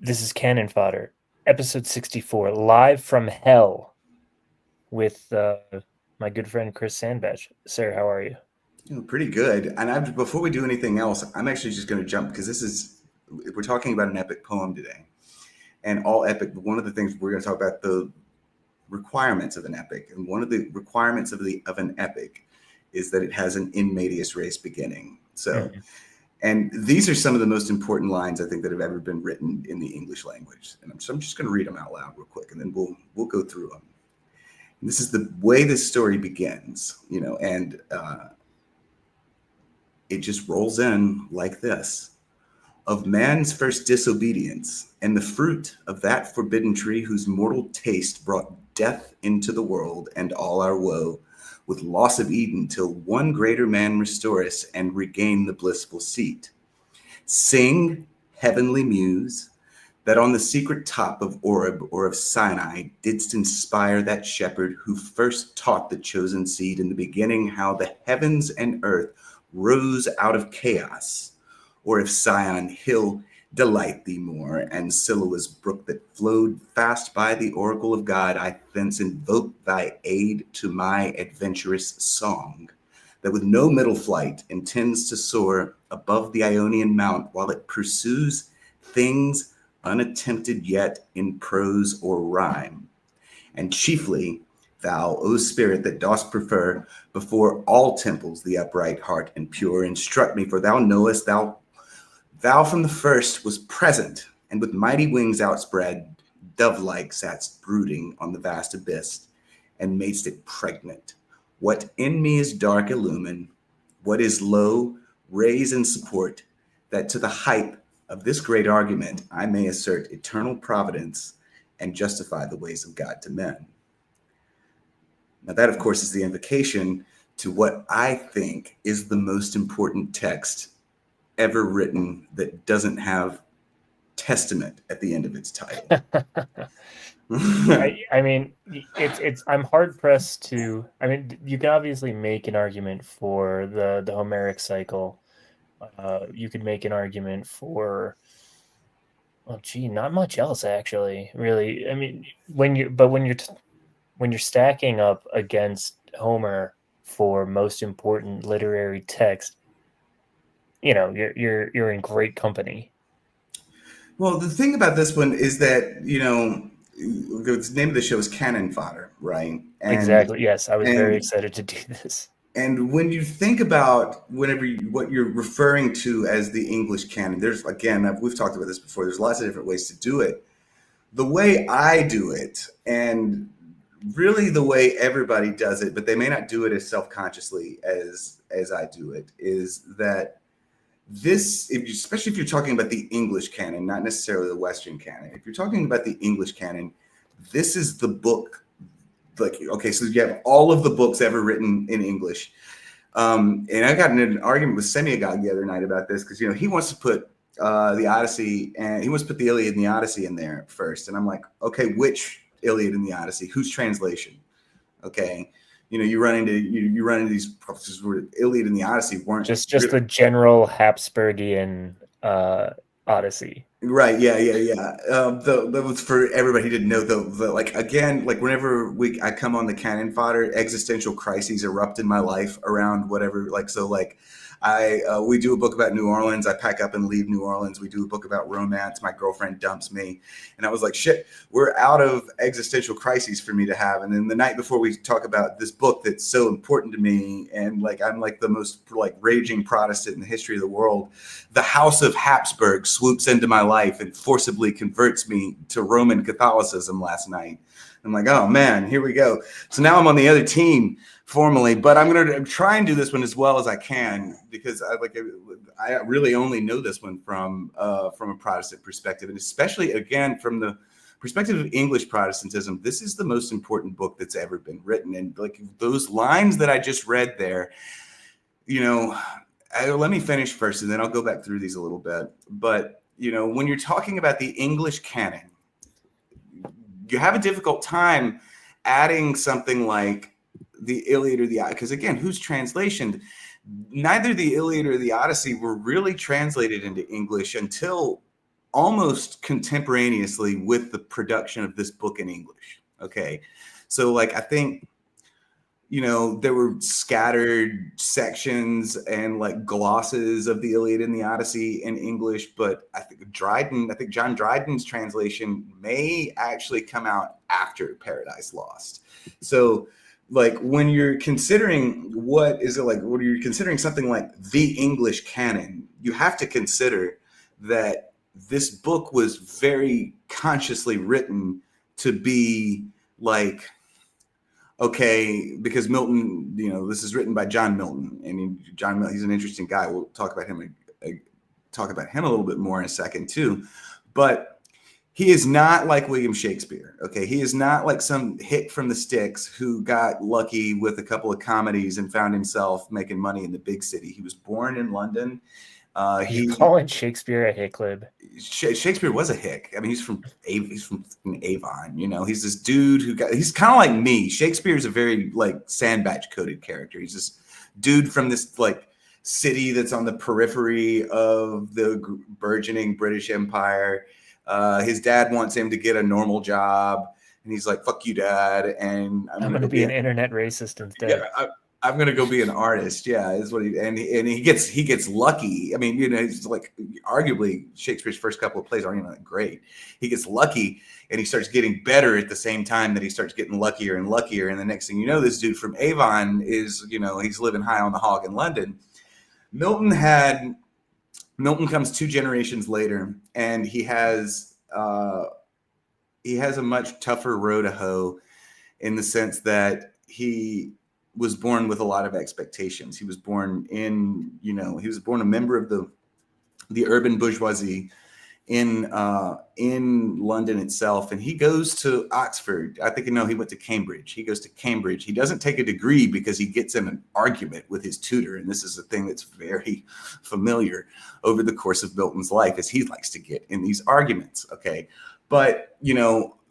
This is Canon Fodder, episode 64, live from hell with my good friend Chris Sandbatch. Sir, how are you? Pretty good. And before we do anything else, I'm actually just going to jump because we're talking about an epic poem today. And all epic, one of the things we're going to talk about the requirements of an epic. And one of the requirements of an epic is that it has an in medias res beginning. Mhm. And these are some of the most important lines I think that have ever been written in the English language. And I'm just going to read them out loud real quick, and then we'll go through them. And this is the way this story begins, and it just rolls in like this. Of man's first disobedience, and the fruit of that forbidden tree whose mortal taste brought death into the world and all our woe, with loss of Eden, till one greater man restore us and regain the blissful seat. Sing, heavenly muse, that on the secret top of Oreb or of Sinai didst inspire that shepherd who first taught the chosen seed in the beginning how the heavens and earth rose out of chaos, or if Sion hill delight thee more, and Siloa's brook that flowed fast by the oracle of God, I thence invoke thy aid to my adventurous song, that with no middle flight intends to soar above the Ionian mount, while it pursues things unattempted yet in prose or rhyme. And chiefly, thou, O Spirit, that dost prefer before all temples the upright heart and pure, instruct me, for thou knowest thou from the first was present, and with mighty wings outspread, dove-like satst brooding on the vast abyss, and madest it pregnant. What in me is dark illumine, what is low raise and support, that to the height of this great argument I may assert eternal providence and justify the ways of God to men. Now, that, of course, is the invocation to what I think is the most important text ever written that doesn't have testament at the end of its title. I mean, it's I'm hard pressed to. I mean, you can obviously make an argument for the Homeric cycle. You could make an argument for, oh, gee, not much else actually. Really, I mean, when you're stacking up against Homer for most important literary text, you're in great company. Well, the thing about this one is that, the name of the show is Canon Fodder, right? Exactly. Yes, I was very And excited to do this. and when you think about what you're referring to as the English canon, there's again, we've talked about this before. There's lots of different ways to do it. The way I do it, and really the way everybody does it, but they may not do it as self-consciously as I do it, is that especially if you're talking about the English canon, not necessarily the Western canon. If you're talking about the English canon, this is the book. Like, okay, so you have all of the books ever written in English. And I got in an argument with Semiagog the other night about this because he wants to put the Odyssey, and he wants to put the Iliad and the Odyssey in there first. And I'm like, okay, which Iliad and the Odyssey? Whose translation? Okay, you run into these prophecies where Iliad and the Odyssey weren't Just the general Habsburgian Odyssey. right. Yeah. That was for everybody who didn't know. Like, again, like whenever I come on the Canon Fodder, existential crises erupt in my life around whatever. Like, so like we do a book about New Orleans. I pack up and leave New Orleans. We do a book about romance. My girlfriend dumps me, and I was like, shit, we're out of existential crises for me to have. And then the night before, we talk about this book that's so important to me, and like I'm like the most like raging Protestant in the history of the world. The House of Habsburg swoops into my life and forcibly converts me to Roman Catholicism last night. I'm like, oh man, here we go. So now I'm on the other team formally, but I'm going to try and do this one as well as I can because I really only know this one from a Protestant perspective, and especially again from the perspective of English Protestantism. This is the most important book that's ever been written, and like those lines that I just read there, let me finish first, and then I'll go back through these a little bit. But when you're talking about the English canon, you have a difficult time adding something like the Iliad or the Odyssey, because again, whose translation? Neither the Iliad or the Odyssey were really translated into English until almost contemporaneously with the production of this book in English. Okay. So like, I think, you know, there were scattered sections and like glosses of the Iliad and the Odyssey in English, but I think John Dryden's translation may actually come out after Paradise Lost. So like when you're considering when you're considering something like the English canon, you have to consider that this book was very consciously written to be like, okay, because Milton, you know, this is written by John Milton, and John Milton, he's an interesting guy. We'll talk about him a little bit more in a second too. But he is not like William Shakespeare. Okay, he is not like some hick from the sticks who got lucky with a couple of comedies and found himself making money in the big city. He was born in London. You calling Shakespeare a hicklib? Shakespeare was a hick. I mean, he's from Avon. You know, he's this dude he's kind of like me. Shakespeare is a very like Sandbatch coded character. He's this dude from this like city that's on the periphery of the burgeoning British Empire. His dad wants him to get a normal job, and he's like, "Fuck you, Dad." And I'm going to be an internet racist instead. Yeah, I'm going to go be an artist. Yeah, is what he gets lucky. I mean, you know, it's like arguably Shakespeare's first couple of plays aren't even that great. He gets lucky and he starts getting better at the same time that he starts getting luckier and luckier. And the next thing you know, this dude from Avon is, you know, he's living high on the hog in London. Milton comes 2 generations later, and he has a much tougher row to hoe in the sense that he was born with a lot of expectations. He was born a member of the urban bourgeoisie in London itself. And he goes to Oxford. I think, he went to Cambridge. He goes to Cambridge. He doesn't take a degree because he gets in an argument with his tutor. And this is a thing that's very familiar over the course of Milton's life, as he likes to get in these arguments. Okay. But,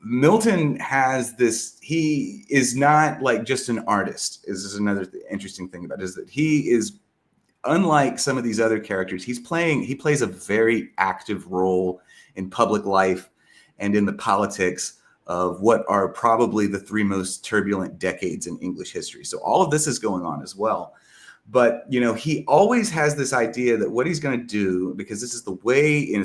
Milton has this, he is not like just an artist. This is another interesting thing about it, is that he is, unlike some of these other characters, he plays a very active role in public life and in the politics of what are probably the 3 most turbulent decades in English history. So all of this is going on as well. But, he always has this idea that what he's going to do, because this is the way, and it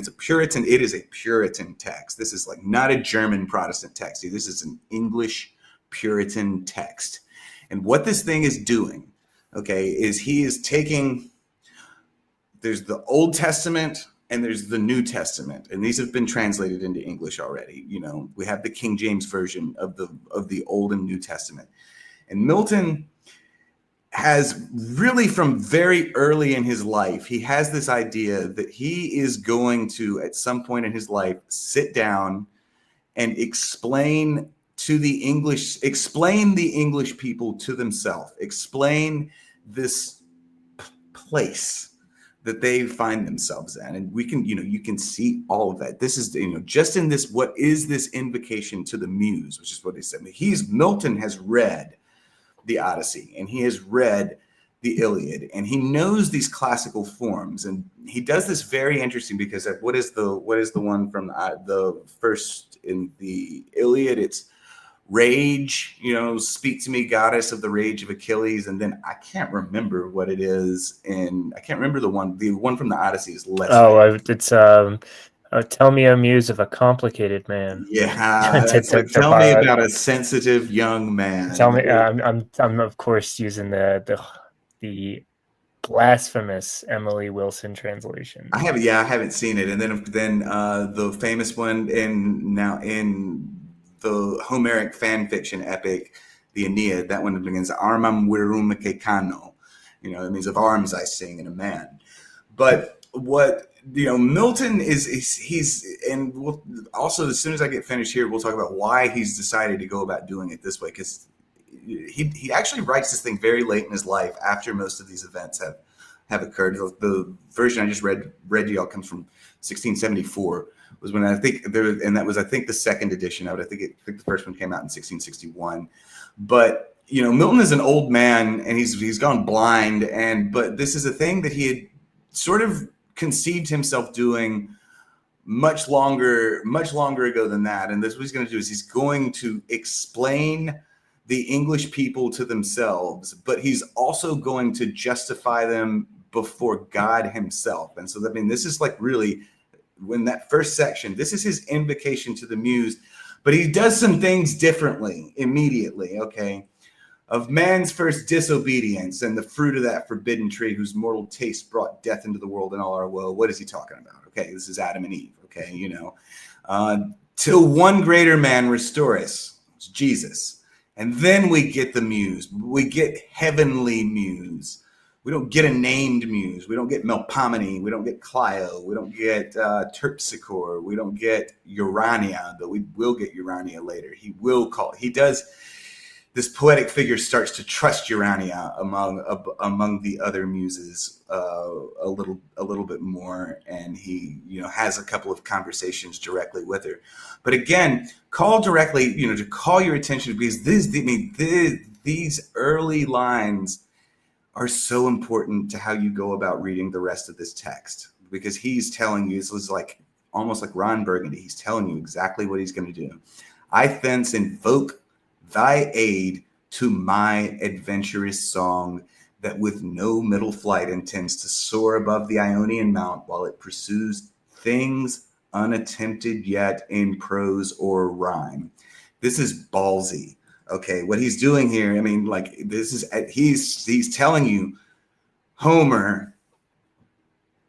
is a Puritan text. This is like not a German Protestant text. This is an English Puritan text. And what this thing is doing, okay, is he is taking, there's the Old Testament and there's the New Testament, and these have been translated into English already. We have the King James version of the Old and New Testament. And Milton has really, from very early in his life, he has this idea that he is going to, at some point in his life, sit down and explain the English people to themselves, explain this place that they find themselves in. And we can, you can see all of that. This is, just in this, what is this invocation to the muse, which is what he said. Milton has read the Odyssey, and he has read the Iliad, and he knows these classical forms. And he does this very interesting, because what is the one from the first in the Iliad? It's rage, speak to me, goddess of the rage of Achilles. And then I can't remember what it is, and I can't remember the one from the Odyssey is less. It's tell me a muse of a complicated man. Yeah, tell me about a sensitive young man. Tell me, I'm of course using the blasphemous Emily Wilson translation. I haven't seen it. And then the famous one in the Homeric fan fiction epic, the Aeneid. That one begins "Armam virum Caecano." It means of arms I sing, and a man. But what Milton and we'll also, as soon as I get finished here, we'll talk about why he's decided to go about doing it this way, because he actually writes this thing very late in his life, after most of these events have occurred. The version I just read to y'all comes from 1674, was when I think and that was, I think, the second edition of it. I think the first one came out in 1661. But Milton is an old man, and he's gone blind, but this is a thing that he had sort of conceived himself doing much longer ago than that. And this what he's going to do is he's going to explain the English people to themselves, but he's also going to justify them before God himself. And so, I mean, this is like really when that first section, this is his invocation to the muse, but he does some things differently immediately. Okay. Of man's first disobedience and the fruit of that forbidden tree whose mortal taste brought death into the world and all our woe. What is he talking about? Okay, this is Adam and Eve. Okay, you know, till one greater man restore us, it's Jesus. And then we get the muse. We get heavenly muse. We don't get a named muse. We don't get Melpomene. We don't get Clio. We don't get Terpsichore. We don't get Urania, but we will get Urania later. He does. This poetic figure starts to trust Urania among the other muses a little bit more, and he has a couple of conversations directly with her. But again, call directly, to call your attention, because these early lines are so important to how you go about reading the rest of this text, because he's telling you, this is like almost like Ron Burgundy. He's telling you exactly what he's going to do. I thence invoke thy aid to my adventurous song that with no middle flight intends to soar above the Ionian mount while it pursues things unattempted yet in prose or rhyme. This is ballsy. Okay, what he's doing here, I mean, like this is he's telling you Homer,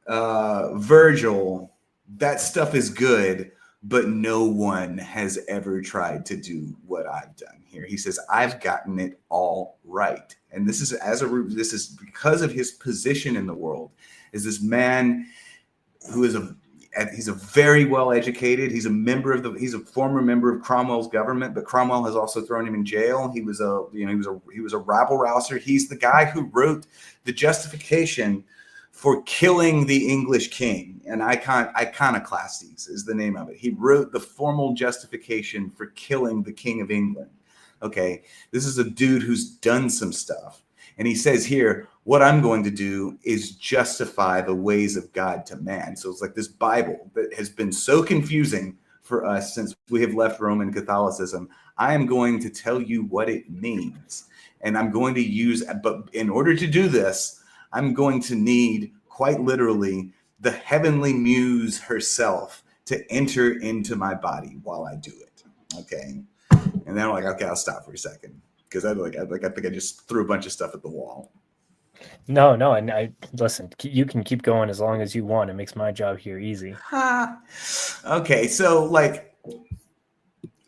Virgil, that stuff is good, but no one has ever tried to do what I've done here. He says, I've gotten it all right. And this is because of his position in the world, is this man who is he's a very well educated. He's a former member of Cromwell's government, but Cromwell has also thrown him in jail. He was a rabble rouser. He's the guy who wrote the justification for killing the English king, and Iconoclastes is the name of it. He wrote the formal justification for killing the King of England. Okay, this is a dude who's done some stuff. And he says here, what I'm going to do is justify the ways of God to man. So it's like this Bible that has been so confusing for us since we have left Roman Catholicism. I am going to tell you what it means. And I'm going to use, but in order to do this, I'm going to need, quite literally, the heavenly muse herself to enter into my body while I do it. Okay. And then I'm like, okay, I'll stop for a second, because I think I just threw a bunch of stuff at the wall. No, and I listen. You can keep going as long as you want. It makes my job here easy. Okay, so like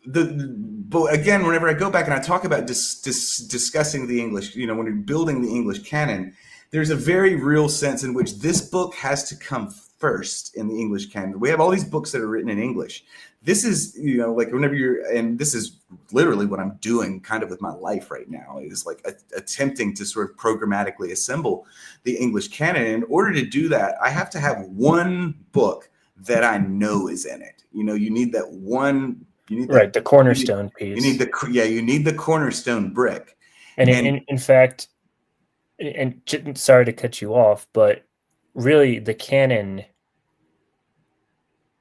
but again, whenever I go back and I talk about discussing the English, when you're building the English canon, there's a very real sense in which this book has to come first in the English canon. We have all these books that are written in English. This is, like whenever and this is literally what I'm doing kind of with my life right now, is like attempting to sort of programmatically assemble the English canon. In order to do that, I have to have one book that I know is in it. You need that one. You need the cornerstone piece. You need the cornerstone brick. And in fact, and sorry to cut you off, but really the canon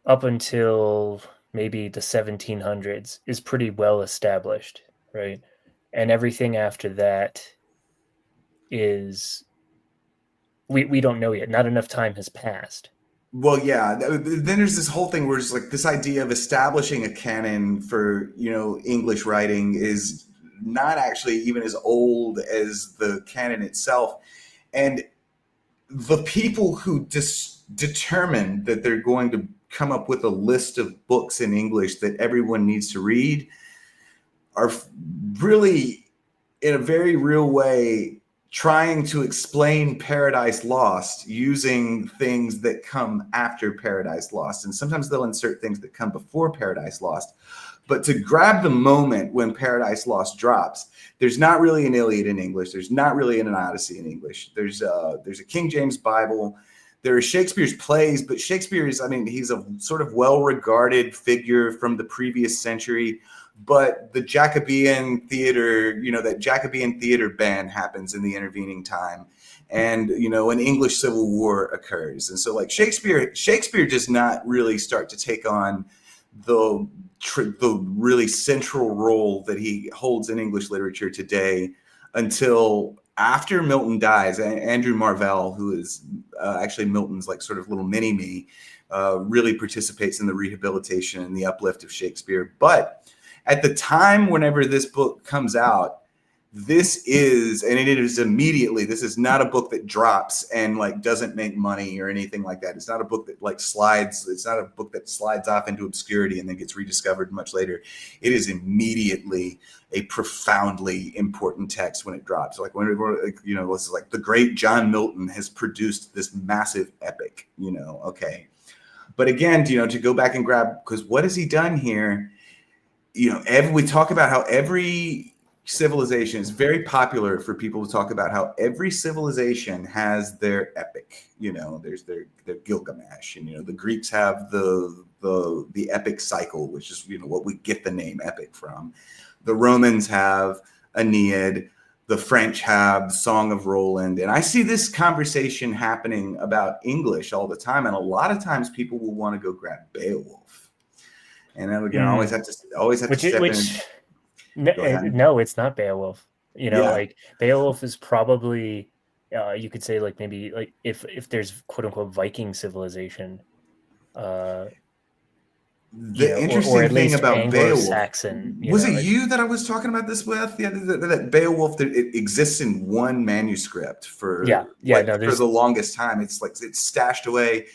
up until maybe the 1700s is pretty well established, right? And everything after that is we don't know yet. Not enough time has passed. Well, yeah. Then there's this whole thing where it's like this idea of establishing a canon for English writing is not actually even as old as the canon itself. And the people who determine that they're going to come up with a list of books in English that everyone needs to read are really, in a very real way, trying to explain Paradise Lost using things that come after Paradise Lost. And sometimes they'll insert things that come before Paradise Lost. But to grab the moment when Paradise Lost drops, there's not really an Iliad in English. There's not really an Odyssey in English. There's a King James Bible. There are Shakespeare's plays, but Shakespeare is, he's a sort of well-regarded figure from the previous century. But the Jacobean theater, that Jacobean theater ban happens in the intervening time. and an English Civil War occurs. And so like Shakespeare does not really start to take on the really central role that he holds in English literature today until after Milton dies. Andrew Marvell, who is actually Milton's like sort of little mini-me, really participates in the rehabilitation and the uplift of Shakespeare. But at the time, whenever this book comes out, this is not a book that drops and like doesn't make money or anything like that. It's not a book that like slides. It's not a book that slides off into obscurity and then gets rediscovered much later. It is immediately a profoundly important text when it drops. Like when this is like the great John Milton has produced this massive epic. Okay. But again, to go back and grab, because what has he done here? We talk about how every civilization is very popular for people to talk about how every civilization has their epic. There's their Gilgamesh, and the Greeks have the epic cycle, which is what we get the name epic from. The Romans have Aeneid. The French have Song of Roland. And I see this conversation happening about English all the time, and a lot of times people will want to go grab Beowulf. And then again, I always have to step in. No, it's not Beowulf. Like Beowulf is probably, you could say like maybe like if there's quote unquote Viking civilization, the interesting thing about Beowulf, was it you that I was talking about this with? Yeah, that Beowulf, it exists in one manuscript for the longest time. It's like it's stashed away.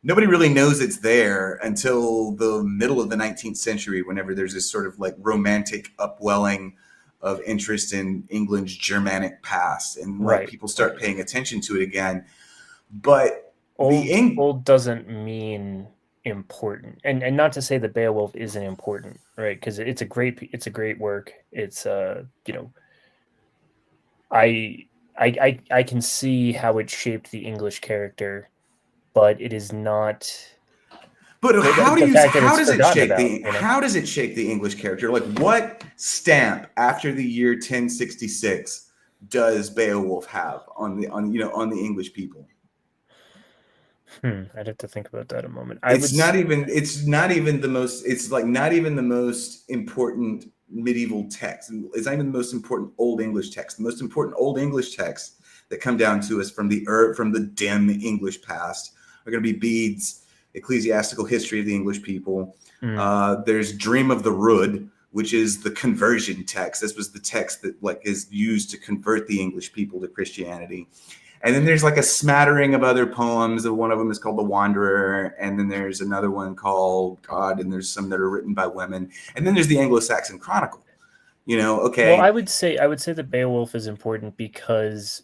Nobody really knows it's there until the middle of the 19th century, whenever there's this sort of like romantic upwelling of interest in England's Germanic past, and people start paying attention to it again. But old doesn't mean important, and not to say that Beowulf isn't important, right? Because it's a great work. It's I can see how it shaped the English character. But it is not. But how does it shape the English character? Like, what stamp after the year 1066 does Beowulf have on the English people? I'd have to think about that a moment. It's not even the most important medieval text. It's not even the most important Old English text. The most important Old English texts that come down to us from the dim English past are going to be Bede's Ecclesiastical History of the English People. There's Dream of the Rood, which is the conversion text. This was the text that is used to convert the English people to Christianity. And then there's like a smattering of other poems. One of them is called The Wanderer. And then there's another one called God. And there's some that are written by women. And then there's the Anglo-Saxon Chronicle. Okay. Well, I would say that Beowulf is important because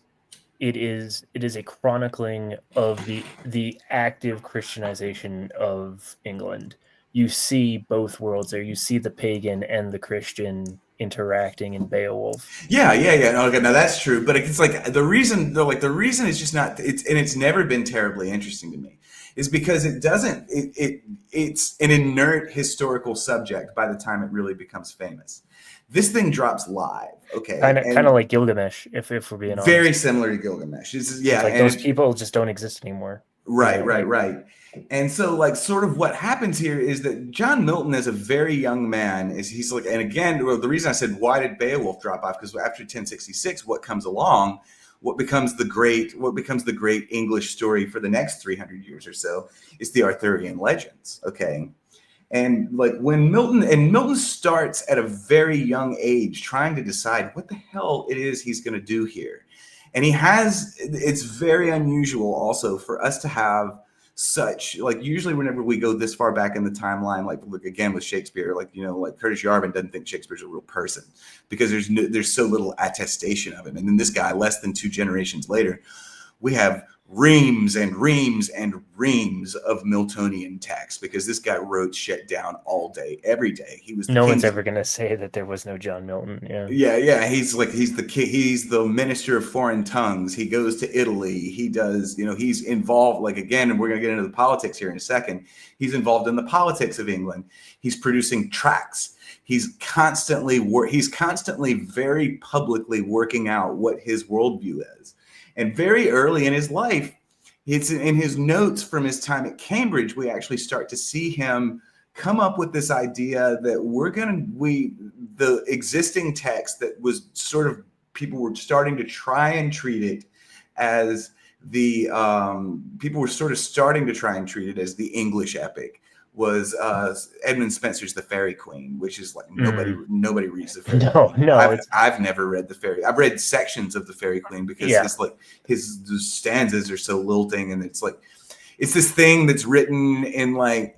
it is a chronicling of the active Christianization of England. You see both worlds there. You see the pagan and the Christian interacting in Beowulf. Yeah. No, okay, now that's true, but it's like the reason is just not. It's never been terribly interesting to me, is because it's an inert historical subject by the time it really becomes famous. This thing drops live, okay? Kind of like Gilgamesh, if we're being honest. Very similar to Gilgamesh. It's like those people just don't exist anymore. Right. And so, like, sort of what happens here is that John Milton, as a very young man, he's like, and again, the reason I said why did Beowulf drop off? Because after 1066, what comes along, what becomes the great English story for the next 300 years or so, is the Arthurian legends, okay? And like when Milton starts at a very young age trying to decide what the hell it is he's going to do here. And it's very unusual also for us to have such, like, usually whenever we go this far back in the timeline, like look again with Shakespeare, like Curtis Yarvin doesn't think Shakespeare's a real person because there's so little attestation of him. And then this guy, less than 2 generations later, we have reams and reams and reams of Miltonian text because this guy wrote shit down all day, every day. He was no one's ever going to say that there was no John Milton. Yeah. He's the minister of foreign tongues. He goes to Italy. He does, he's involved, like, again, and we're going to get into the politics here in a second. He's involved in the politics of England. He's producing tracts. He's constantly very publicly working out what his worldview is. And very early in his life, it's in his notes from his time at Cambridge, we actually start to see him come up with this idea that the existing text that was sort of, people were starting to try and treat it as people were sort of starting to try and treat it as the English epic, was Edmund Spenser's The Faerie Queene, which is like nobody reads The Faerie Queene. No, I've never read The Faerie. I've read sections of The Faerie Queene because his stanzas are so lilting, and it's this thing that's written in like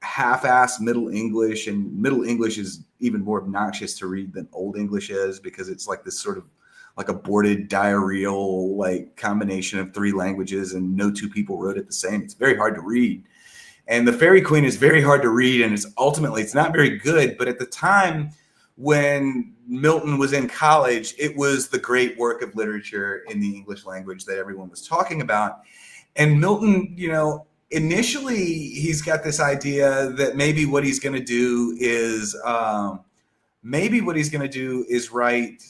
half-assed Middle English, and Middle English is even more obnoxious to read than Old English is, because it's like this sort of like aborted diarrheal like combination of three languages, and no two people wrote it the same. It's very hard to read. And The Faerie Queene is very hard to read, and it's not very good. But at the time when Milton was in college, it was the great work of literature in the English language that everyone was talking about. And Milton, initially he's got this idea that maybe what he's going to do is write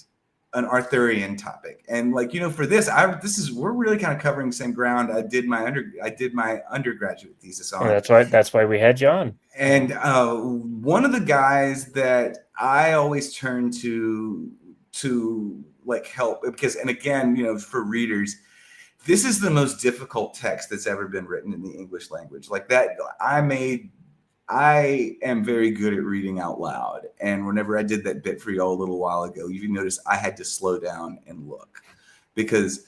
an Arthurian topic. And for this, we're really kind of covering the same ground I did my undergraduate thesis on. Yeah, that's why we had you on. And one of the guys that I always turn to like help, because, and again, for readers, this is the most difficult text that's ever been written in the English language. Like that, I am very good at reading out loud. And whenever I did that bit for y'all a little while ago, you notice I had to slow down and look, because,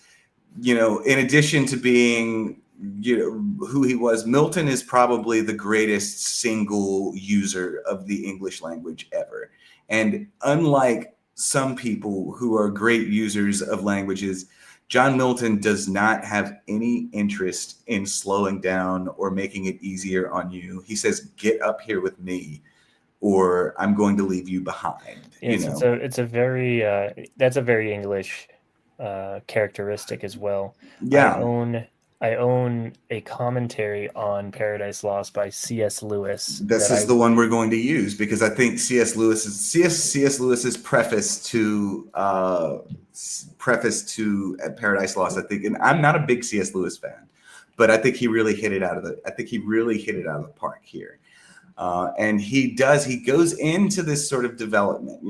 in addition to being, who he was, Milton is probably the greatest single user of the English language ever. And unlike some people who are great users of languages, John Milton does not have any interest in slowing down or making it easier on you. He says, "Get up here with me, or I'm going to leave you behind." Yes, it's a very that's a very English characteristic as well. Yeah. I own a commentary on Paradise Lost by C.S. Lewis. This is the one we're going to use, because I think C.S. Lewis's preface to Paradise Lost, I think, and I'm not a big C.S. Lewis fan, but I think he really hit it out of the park here. And he goes into this sort of development,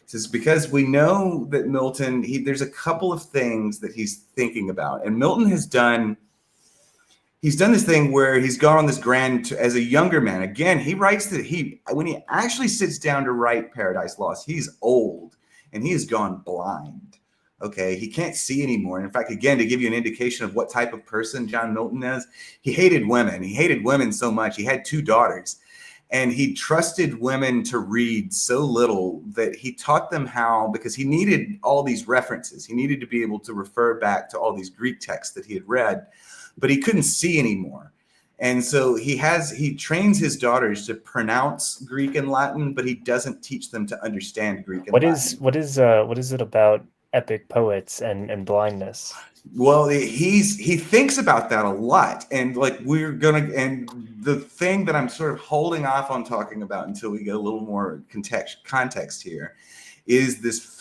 says, because we know that Milton, there's a couple of things that he's thinking about. And Milton he's done this thing where he's gone on this as a younger man. Again, he writes that when he actually sits down to write Paradise Lost, he's old and he has gone blind. Okay, he can't see anymore. And in fact, again, to give you an indication of what type of person John Milton is, he hated women. He hated women so much. He had 2 daughters. And he trusted women to read so little that he taught them how, because he needed all these references. He needed to be able to refer back to all these Greek texts that he had read, but he couldn't see anymore. And so he trains his daughters to pronounce Greek and Latin, but he doesn't teach them to understand Greek and Latin. What is it about epic poets and blindness? Well, he thinks about that a lot, and and the thing that I'm sort of holding off on talking about until we get a little more context here is this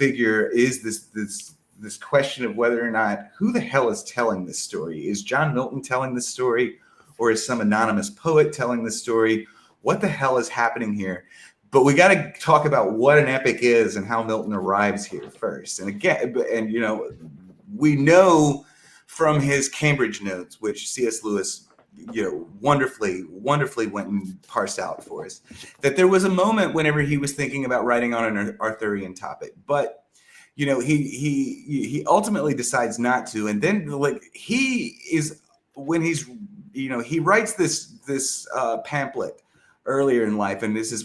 question of whether or not, who the hell is telling this story? Is John Milton telling this story, or is some anonymous poet telling this story? What the hell is happening here? But we got to talk about what an epic is and how Milton arrives here first. And again, we know from his Cambridge notes, which C.S. Lewis, wonderfully went and parsed out for us, that there was a moment whenever he was thinking about writing on an Arthurian topic, but he ultimately decides not to. And then he writes this pamphlet earlier in life, and this is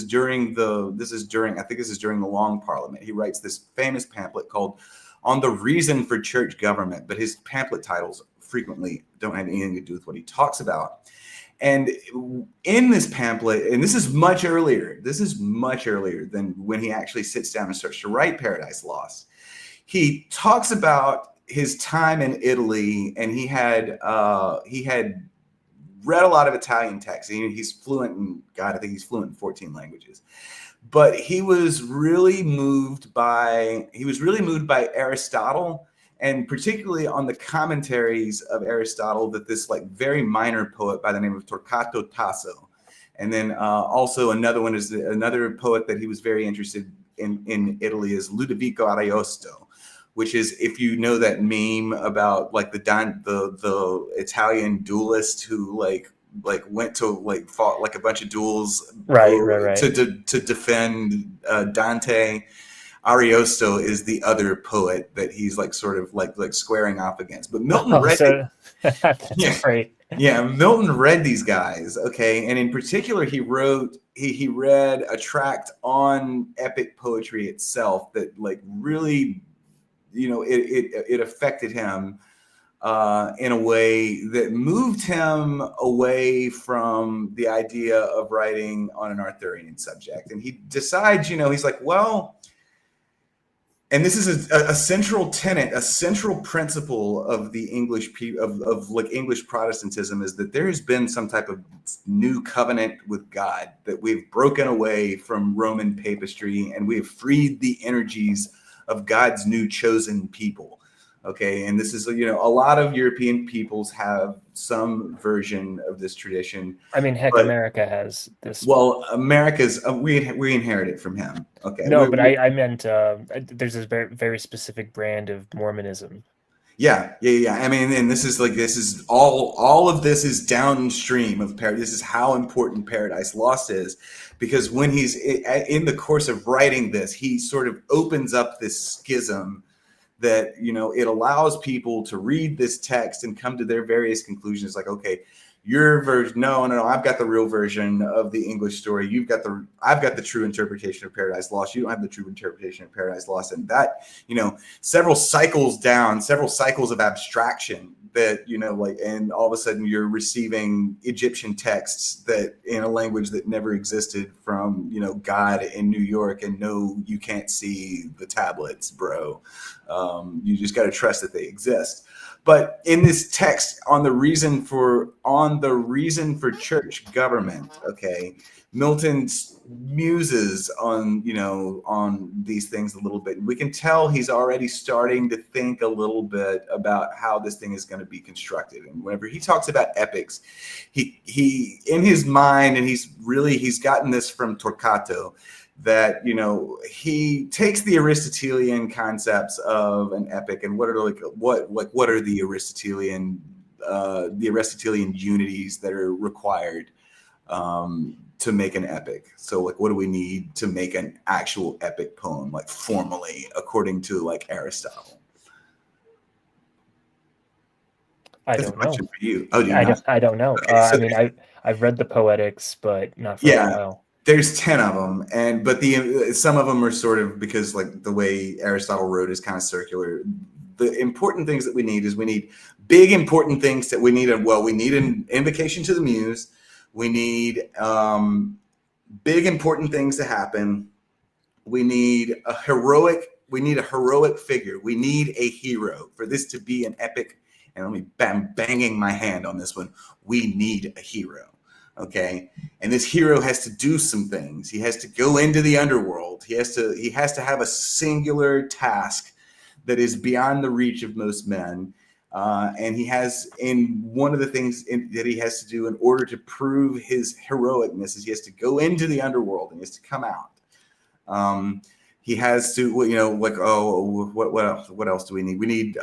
during the Long Parliament. He writes this famous pamphlet called On the Reason for Church Government, but his pamphlet titles frequently don't have anything to do with what he talks about. And in this pamphlet, and this is much earlier than when he actually sits down and starts to write Paradise Lost. He talks about his time in Italy, and he had read a lot of Italian texts. He's fluent in, I think he's fluent in 14 languages. But he was really moved by Aristotle and particularly on the commentaries of Aristotle that this like very minor poet by the name of Torquato Tasso, and then also another one is another poet that he was very interested in Italy is Ludovico Ariosto, which is, if you know that meme about like the Italian duelist who like went to like fought like a bunch of duels Right. to defend Dante. Ariosto is the other poet that he's like sort of like squaring off against. But Milton read that's yeah. great. Yeah, Milton read these guys, okay, and in particular, he read a tract on epic poetry itself that like really, it affected him in a way that moved him away from the idea of writing on an Arthurian subject, and he decides, he's like, well. And this is a central tenet, a central principle of the English of like English Protestantism is that there has been some type of new covenant with God, that we've broken away from Roman papistry and we have freed the energies of God's new chosen people. Okay, and this is, a lot of European peoples have some version of this tradition. I mean, heck, America has this. Well, America's we inherited from him. Okay, no, but I meant there's this very, very specific brand of Mormonism. Yeah. I mean, and this is all of this is downstream of Paradise. This is how important Paradise Lost is, because when he's in the course of writing this, he sort of opens up this schism that, it allows people to read this text and come to their various conclusions. Like, okay, your version, no, I've got the real version of the English story. I've got the true interpretation of Paradise Lost. You don't have the true interpretation of Paradise Lost. And that, several cycles down, several cycles of abstraction that, and all of a sudden you're receiving Egyptian texts that in a language that never existed from, God in New York, and no, you can't see the tablets, bro. You just got to trust that they exist. But in this text on the reason for church government, okay, Milton muses on these things a little bit. We can tell he's already starting to think a little bit about how this thing is going to be constructed. And whenever he talks about epics, he in his mind, and he's gotten this from Torquato, that he takes the Aristotelian concepts of an epic and what are the Aristotelian unities that are required to make an epic. So like, what do we need to make an actual epic poem, like formally, according to like Aristotle? That's a question for you. Oh, I don't know. Okay, so I mean, I've read the Poetics, but not for a while. There's 10 of them, but some of them are sort of, because like the way Aristotle wrote is kind of circular. The important things that we need big important things that we need an invocation to the muse. We need big important things to happen. We need a heroic figure. We need a hero for this to be an epic. And I'm banging my hand on this one. We need a hero. Okay, and this hero has to do some things. He has to go into the underworld. He has to have a singular task that is beyond the reach of most men. And he has, in one of the things that he has to do in order to prove his heroicness, is he has to go into the underworld and he has to come out. He has to, what else do we need? We need,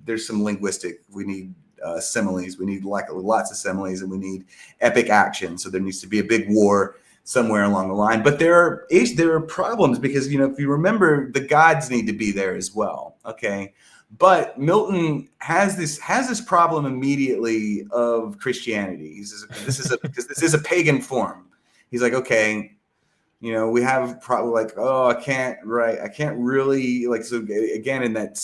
there's some linguistic, we need similes. We need lots of similes, and we need epic action. So there needs to be a big war somewhere along the line. But there are problems, because if you remember, the gods need to be there as well. Okay, but Milton has this problem immediately of Christianity. He says, because this is a pagan form. He's like, okay, we have probably like, oh, I can't really, like, so again, in that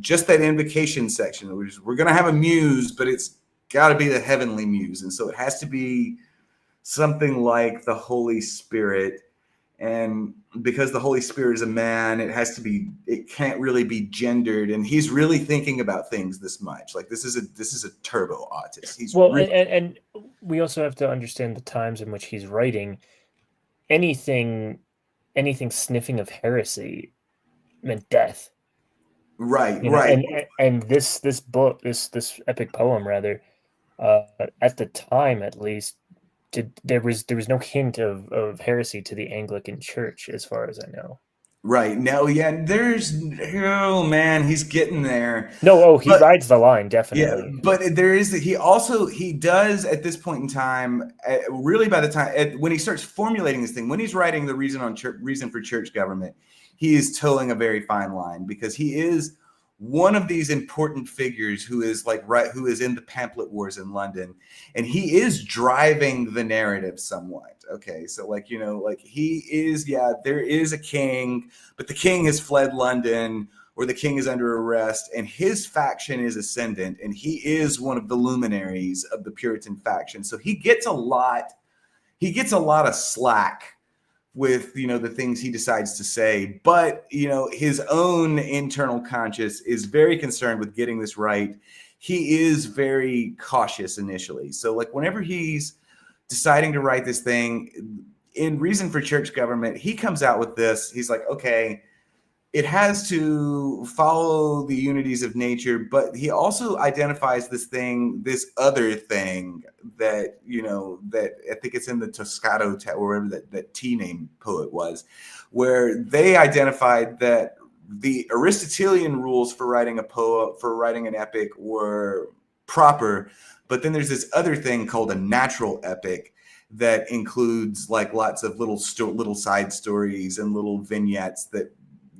just that invocation section, we're going to have a muse, but it's got to be the heavenly muse. And so it has to be something like the Holy Spirit. And because the Holy Spirit is a man, it can't really be gendered. And he's really thinking about things this much. Like, this is a turbo autist. And we also have to understand the times in which he's writing. Anything sniffing of heresy meant death. Right, You know, right. and this book, this epic poem rather, uh, at the time at least, there was no hint of heresy to the Anglican Church, as far as I know. Right. No, yeah, there's, oh man, he's getting there. No, oh, he But rides the line, yeah, definitely. but there is that he does at this point in time, really by the time when he starts formulating this thing, when he's writing the reason for church government, he is towing a very fine line because he is one of these important figures who is who is in the pamphlet wars in London, and he is driving the narrative somewhat. Okay, so he is, yeah, there is a king, but the king has fled London, or the king is under arrest, and his faction is ascendant, and he is one of the luminaries of the Puritan faction. So he gets a lot of slack with the things he decides to say, but his own internal conscience is very concerned with getting this right. He is very cautious initially. So whenever he's deciding to write this thing in Reason for Church Government, he comes out with this. He's like, okay, it has to follow the unities of nature, but he also identifies this other thing that, that I think it's in the Toscato, or wherever that T-name poet was, where they identified that the Aristotelian rules for writing an epic were proper, but then there's this other thing called a natural epic that includes lots of little side stories and little vignettes that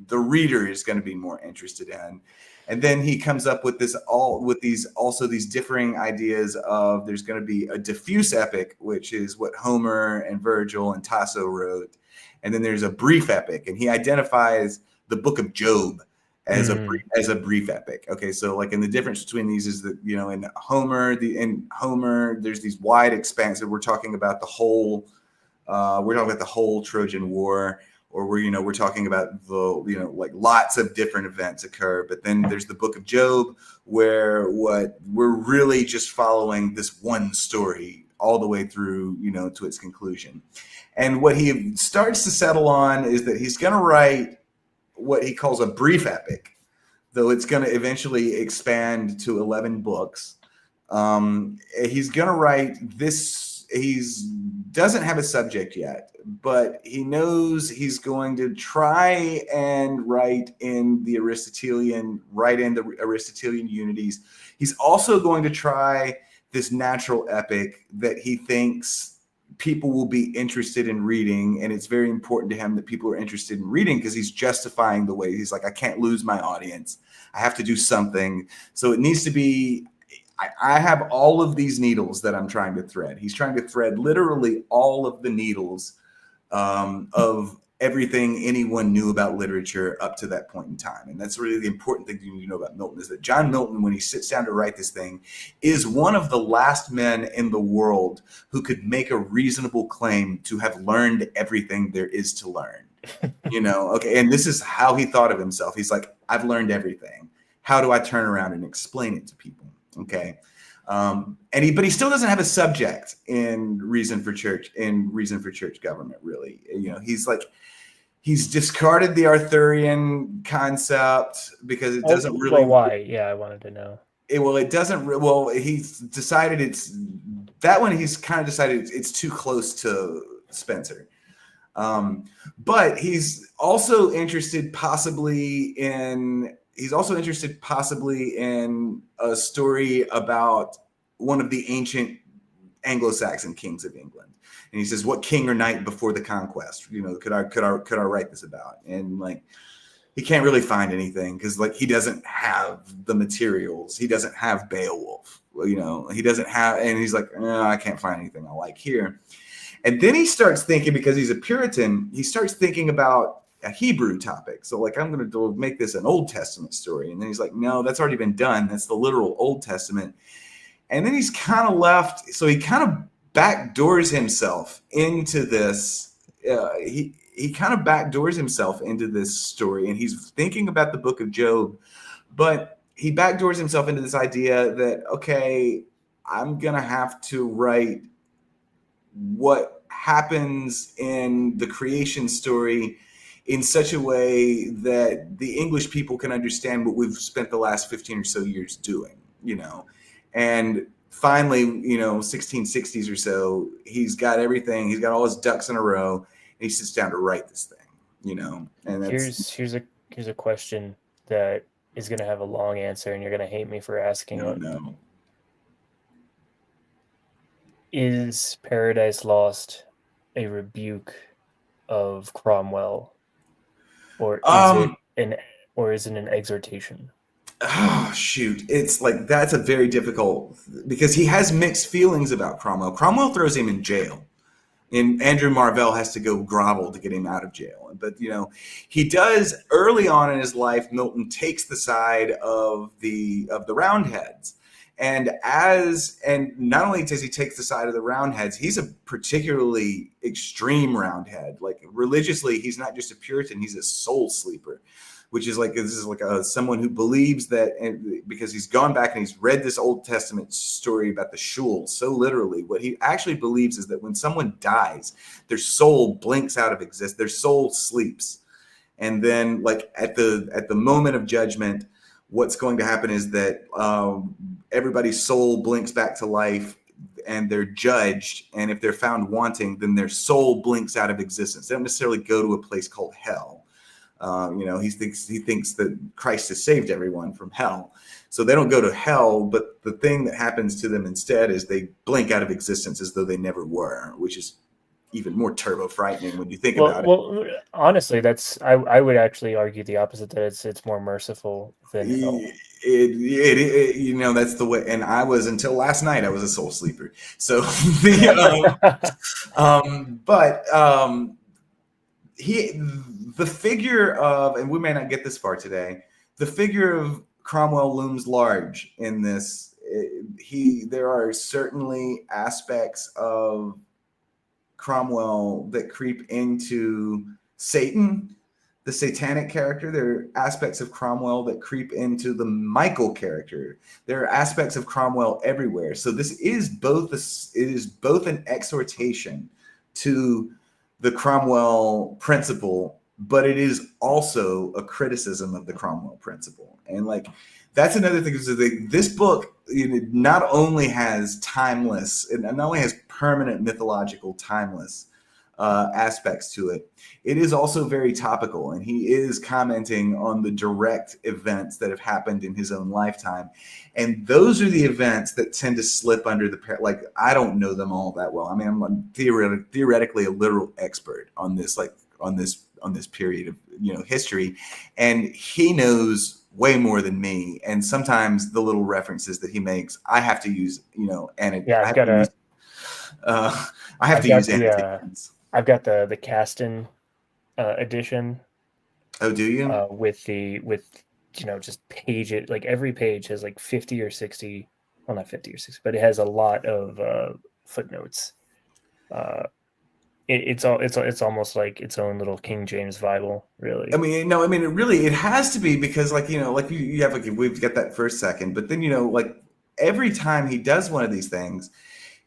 the reader is going to be more interested in. And then he comes up with these differing ideas of there's going to be a diffuse epic, which is what Homer and Virgil and Tasso wrote. And then there's a brief epic, and he identifies the book of Job as a brief epic. Okay, so and the difference between these is that in Homer there's these wide expanses. We're talking about the whole Trojan War, or we're talking about the lots of different events occur. But then there's the book of Job, where we're really just following this one story all the way through to its conclusion. And what he starts to settle on is that he's going to write what he calls a brief epic, though it's going to eventually expand to 11 books. He's going to write this. He doesn't have a subject yet, but he knows he's going to try and write in the Aristotelian unities. He's also going to try this natural epic that he thinks people will be interested in reading, and it's very important to him that people are interested in reading because he's justifying the way he's like, I can't lose my audience. I have to do something. So it needs to be, I have all of these needles that I'm trying to thread. He's trying to thread literally all of the needles of everything anyone knew about literature up to that point in time. And that's really the important thing you need to know about Milton, is that John Milton, when he sits down to write this thing, is one of the last men in the world who could make a reasonable claim to have learned everything there is to learn. Okay. And this is how he thought of himself. He's like, I've learned everything. How do I turn around and explain it to people? Okay. But he still doesn't have a subject in Reason for Church Government, really. He's discarded the Arthurian concept because it doesn't really. Well, why? Yeah, I wanted to know. It doesn't. Well, he's decided he's kind of decided it's too close to Spencer. But he's also interested possibly in a story about one of the ancient Anglo-Saxon kings of England. And he says, what king or knight before the conquest, could I write this about? And he can't really find anything because he doesn't have the materials. He doesn't have Beowulf, he doesn't have, and he's like, I can't find anything I like here. And then he starts thinking, because he's a Puritan, he starts thinking about a Hebrew topic. So I'm going to make this an Old Testament story. And then he's like, no, that's already been done. That's the literal Old Testament. And then he's kind of left. So he kind of backdoors himself into this. He kind of backdoors himself into this story, and he's thinking about the book of Job, but he backdoors himself into this idea that, okay, I'm going to have to write what happens in the creation story in such a way that the English people can understand what we've spent the last 15 or so years doing, and finally, 1660s or so, he's got everything, he's got all his ducks in a row, and he sits down to write this thing, and that's Here's a question that is going to have a long answer, and you're going to hate me for asking it. no. Is Paradise Lost a rebuke of Cromwell, or is it an exhortation? Oh shoot, it's like that's a very difficult, because he has mixed feelings about Cromwell. Cromwell throws him in jail, and Andrew Marvell has to go grovel to get him out of jail. But he does early on in his life. Milton takes the side of the Roundheads, and not only does he take the side of the Roundheads, he's a particularly extreme Roundhead. Like religiously, he's not just a Puritan; he's a soul sleeper, which is like, this is like someone who believes that, and because he's gone back and he's read this Old Testament story about the shul so literally, what he actually believes is that when someone dies, their soul blinks out of existence, their soul sleeps, and then like at the moment of judgment, what's going to happen is that everybody's soul blinks back to life, and they're judged, and if they're found wanting, then their soul blinks out of existence. They don't necessarily go to a place called hell. He thinks that Christ has saved everyone from hell, so they don't go to hell. But the thing that happens to them instead is they blink out of existence as though they never were, which is even more turbo frightening when you think about it. Well, honestly, I would actually argue the opposite, that it's more merciful than hell. That's the way. And I was, until last night, I was a soul sleeper. So the figure of, and we may not get this far today, the figure of Cromwell looms large in this. There are certainly aspects of Cromwell that creep into Satan, the satanic character. There are aspects of Cromwell that creep into the Michael character. There are aspects of Cromwell everywhere. So this is both an exhortation to the Cromwell principle, but it is also a criticism of the Cromwell principle. And like, that's another thing. So this book not only has timeless, and not only has permanent mythological timeless aspects to it, it is also very topical, and he is commenting on the direct events that have happened in his own lifetime. And those are the events that tend to slip under like, I don't know them all that well. I mean, I'm theoretically a literal expert on this, like on this period of history, and he knows way more than me. And sometimes the little references that he makes, I have to use, annotations. I've got the Caston edition. Oh, do you? With just page it, like every page has like 50 or 60, well, not 50 or 60, but it has a lot of footnotes. It's almost like its own little King James Bible, really. I mean, it has to be, because like you have, like, we've got that first second, but then like every time he does one of these things,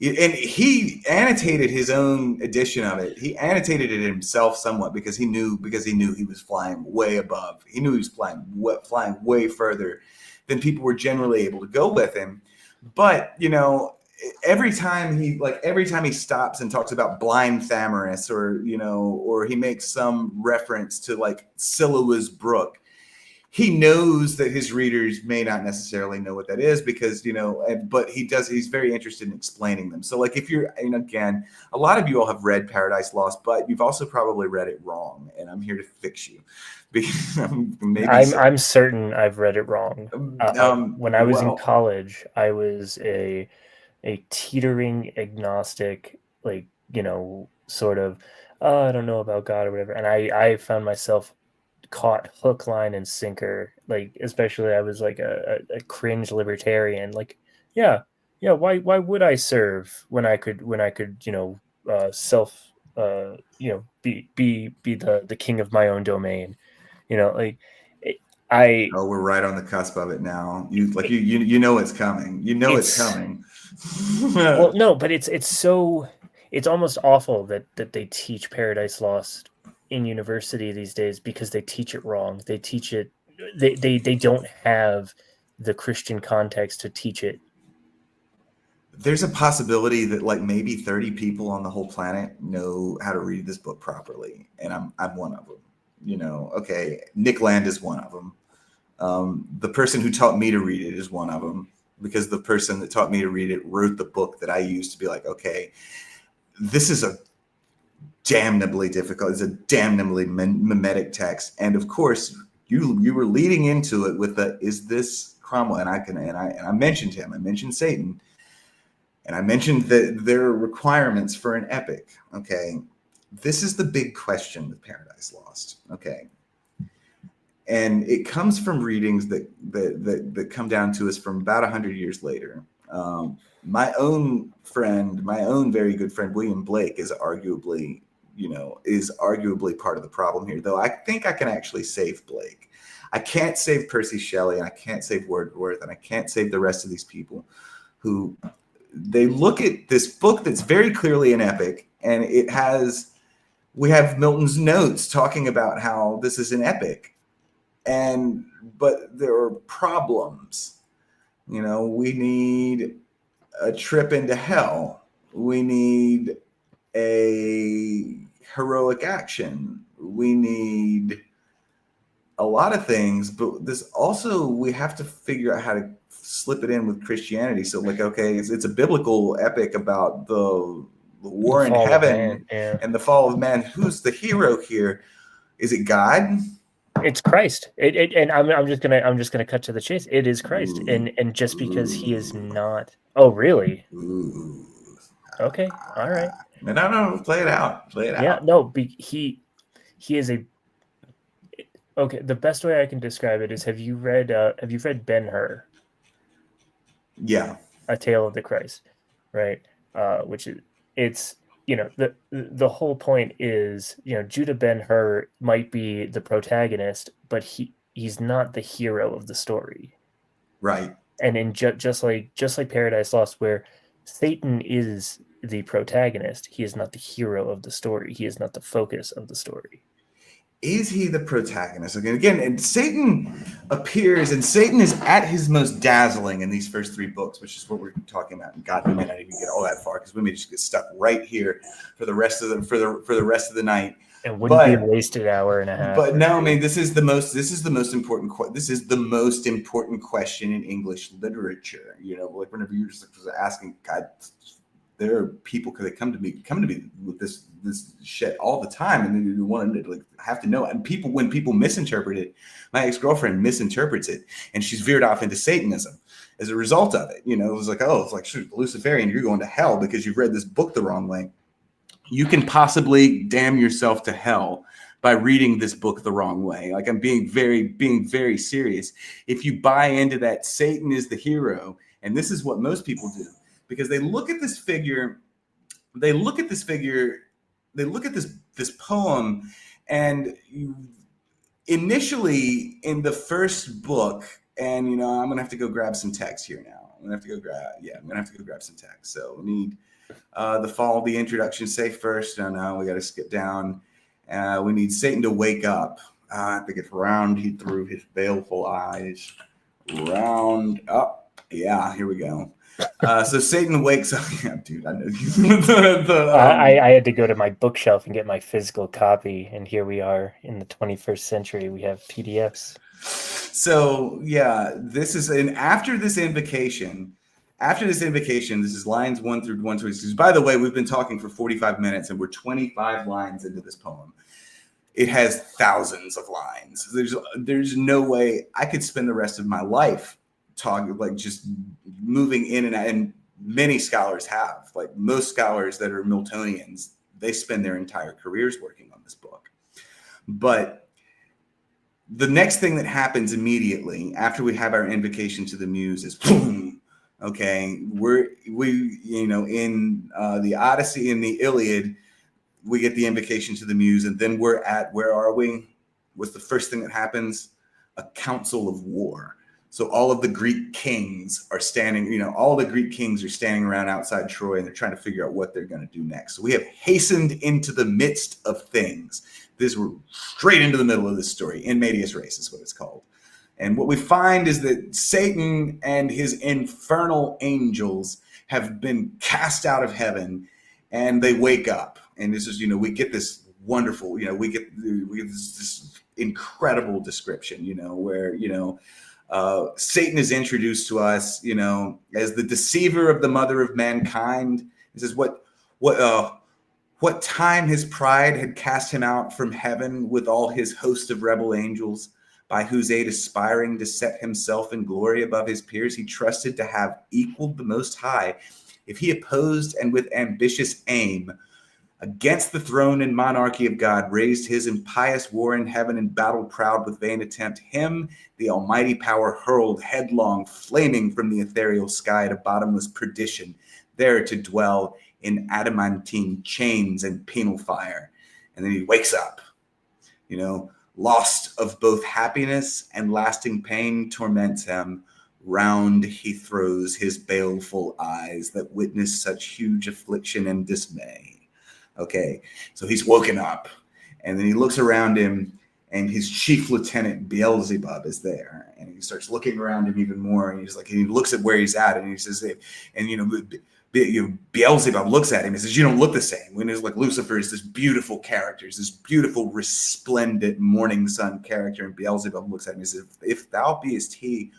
and he annotated his own edition of it. He annotated it himself somewhat because he knew he was flying way above. He knew he was flying way further than people were generally able to go with him. But every time he stops and talks about blind Thamyris, or he makes some reference to like Silua's brook, he knows that his readers may not necessarily know what that is, because but he's very interested in explaining them. So like, if you're, again, a lot of you all have read Paradise Lost, but you've also probably read it wrong, and I'm here to fix you. I'm certain I've read it wrong. When I was in college, I was a teetering agnostic, like, sort of, I don't know about God or whatever. And I found myself caught hook, line, and sinker. Like, especially I was like a cringe libertarian. Like, yeah. Why would I serve when I could self be the king of my own domain? We're right on the cusp of it now. You know it's coming. It's coming. Well, no, but it's almost awful that they teach Paradise Lost in university these days because they teach it wrong. They teach it. They don't have the Christian context to teach it. There's a possibility that like maybe 30 people on the whole planet know how to read this book properly, and I'm one of them. You know, okay, Nick Land is one of them. The person who taught me to read it is one of them, because the person that taught me to read it wrote the book that I used to be like, okay, this is a damnably difficult, it's a damnably mimetic text. And of course, you were leading into it with the, is this Cromwell? And I mentioned him, I mentioned Satan, and I mentioned that there are requirements for an epic. Okay, this is the big question with Paradise Lost. Okay, and it comes from readings that come down to us from about 100 years later. My own very good friend William Blake is arguably part of the problem here, though I think I can actually save Blake. I can't save Percy Shelley, and I can't save Wordsworth, and I can't save the rest of these people who they look at this book that's very clearly an epic, and we have Milton's notes talking about how this is an epic. But there are problems. You know, we need a trip into hell. We need a heroic action. We need a lot of things, but this also, we have to figure out how to slip it in with Christianity. So like, okay, it's a biblical epic about the war in heaven and the fall of man. Who's the hero here? Is it God? It's Christ. And I'm just gonna cut to the chase. It is Christ. Ooh. And just because he is not. Oh, really? Ooh. Okay. All right. No. Play it out. Yeah. No. He is a. Okay. The best way I can describe it is: Have you read Ben-Hur? Yeah. A Tale of the Christ, right? Which is it's. You know, the whole point is, you know, Judah Ben-Hur might be the protagonist, but he's not the hero of the story. Right. And in just like Paradise Lost, where Satan is the protagonist, he is not the hero of the story. He is not the focus of the story. Is he the protagonist? Again, and Satan appears, and Satan is at his most dazzling in these first three books, which is what we're talking about. And God, we may not even get all that far, because we may just get stuck right here for the rest of the night. It wouldn't be a wasted hour and a half. But no, I mean, this is the most important question in English literature. You know, like whenever you're just asking, God, there are people that come to me with this shit all the time, and they want to like have to know. And when people misinterpret it, my ex-girlfriend misinterprets it, and she's veered off into Satanism as a result of it. You know, it was like, oh, it's like, shoot, Luciferian, you're going to hell because you've read this book the wrong way. You can possibly damn yourself to hell by reading this book the wrong way. Like, I'm being very serious. If you buy into that Satan is the hero, and this is what most people do, because they look at this poem, and initially in the first book, and you know, I'm gonna have to go grab some text here now. I'm gonna have to go grab some text. So we need the introduction. Say first. No, we got to skip down. We need Satan to wake up. I think it's round. He threw his baleful eyes round up. Yeah, here we go. So Satan wakes up. Yeah, dude, I know you. I had to go to my bookshelf and get my physical copy, and here we are in the 21st century. We have PDFs. So yeah, this is after this invocation. This is lines 1 through 126. By the way, we've been talking for 45 minutes, and we're 25 lines into this poem. It has thousands of lines. There's no way I could spend the rest of my life talking, like just moving in and out. And many scholars have, like most scholars that are Miltonians, they spend their entire careers working on this book. But the next thing that happens immediately after we have our invocation to the muse is boom. Okay, in the Odyssey, in the Iliad, we get the invocation to the muse, and then where are we? What's the first thing that happens? A council of war. So all of the Greek kings are standing, around outside Troy, and they're trying to figure out what they're going to do next. So we have hastened into the midst of things. This we're straight into the middle of this story. In medias res is what it's called. And what we find is that Satan and his infernal angels have been cast out of heaven, and they wake up. And this is, we get this wonderful, we get this incredible description, where, Satan is introduced to us, as the deceiver of the mother of mankind. He says, what time his pride had cast him out from heaven with all his host of rebel angels, by whose aid aspiring to set himself in glory above his peers, he trusted to have equaled the Most High, if he opposed and with ambitious aim against the throne and monarchy of God raised his impious war in heaven, and battle proud with vain attempt, him the almighty power hurled headlong, flaming from the ethereal sky to bottomless perdition, there to dwell in adamantine chains and penal fire. And then he wakes up, lost of both happiness and lasting pain torments him. Round he throws his baleful eyes that witness such huge affliction and dismay. Okay, so he's woken up, and then he looks around him, and his chief lieutenant Beelzebub is there, and he starts looking around him even more, and he looks at where he's at, and he says, Beelzebub looks at him and says, "You don't look the same." When it's like Lucifer is this beautiful character, is this beautiful, resplendent morning sun character, and Beelzebub looks at him and says, "If thou beest he,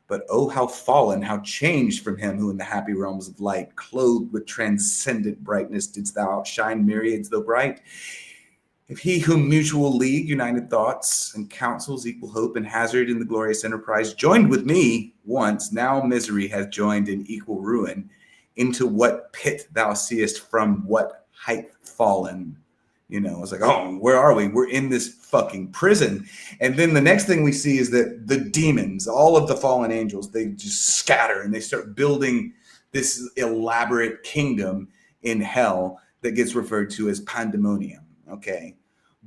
but oh, how fallen, how changed from him who in the happy realms of light, clothed with transcendent brightness, didst thou outshine myriads though bright? If he whom mutual league, united thoughts, and counsels, equal hope and hazard in the glorious enterprise, joined with me once, now misery hath joined in equal ruin, into what pit thou seest, from what height fallen." It's like, oh, where are we? We're in this fucking prison. And then the next thing we see is that the demons, all of the fallen angels, they just scatter and they start building this elaborate kingdom in hell that gets referred to as pandemonium. Okay.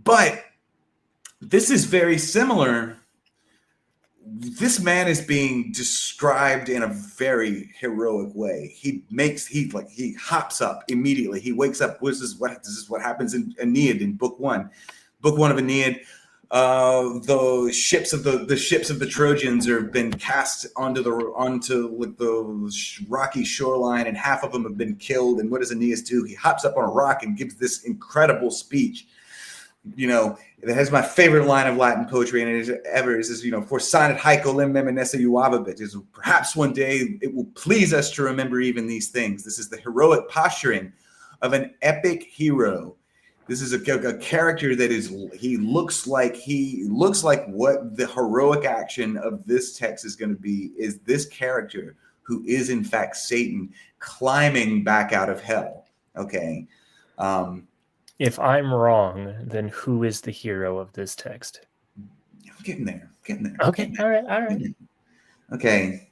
But this is very similar. This man is being described in a very heroic way. He hops up immediately. He wakes up. This is what happens in Aeneid, in book one of Aeneid. The ships of the Trojans have been cast onto the rocky shoreline, and half of them have been killed. And what does Aeneas do? He hops up on a rock and gives this incredible speech. It has my favorite line of Latin poetry in it ever. It says, "For sonnet haec olim meminessa juavabit," is perhaps one day it will please us to remember even these things. This is the heroic posturing of an epic hero. This is a character that he looks like what the heroic action of this text is going to be, is this character who is in fact Satan climbing back out of hell. Okay. If I'm wrong, then who is the hero of this text? I'm getting there. Okay. All right. Okay.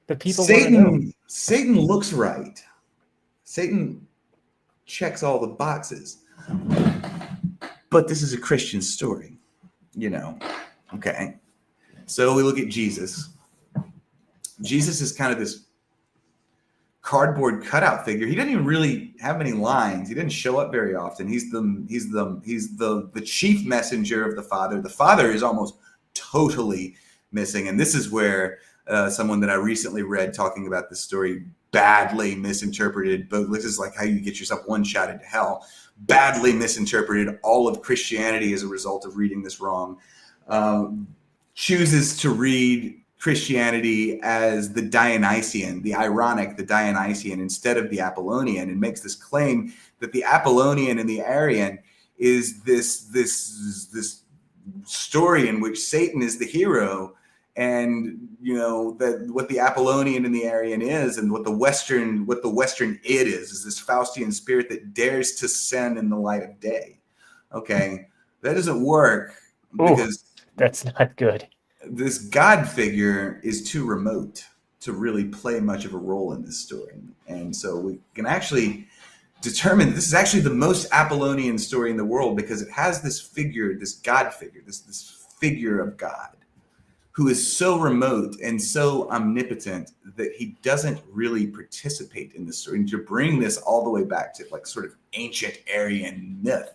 The people Satan looks right. Satan checks all the boxes. But this is a Christian story, Okay. So we look at Jesus. Jesus is kind of this cardboard cutout figure. He doesn't even really have many lines. He didn't show up very often. He's the chief messenger of the Father. The Father is almost totally missing. And this is where someone that I recently read talking about this story badly misinterpreted, but this is like how you get yourself one shot into hell. Badly misinterpreted all of Christianity as a result of reading this wrong. Chooses to read Christianity as the Dionysian, the Dionysian, instead of the Apollonian, and makes this claim that the Apollonian and the Arian is this story in which Satan is the hero, and that what the Apollonian and the Arian is, and what the Western id is this Faustian spirit that dares to sin in the light of day. Okay, that doesn't work because that's not good. This God figure is too remote to really play much of a role in this story. And so we can actually determine this is actually the most Apollonian story in the world, because it has this figure, this God figure, this figure of God who is so remote and so omnipotent that he doesn't really participate in the story. And to bring this all the way back to like sort of ancient Aryan myth,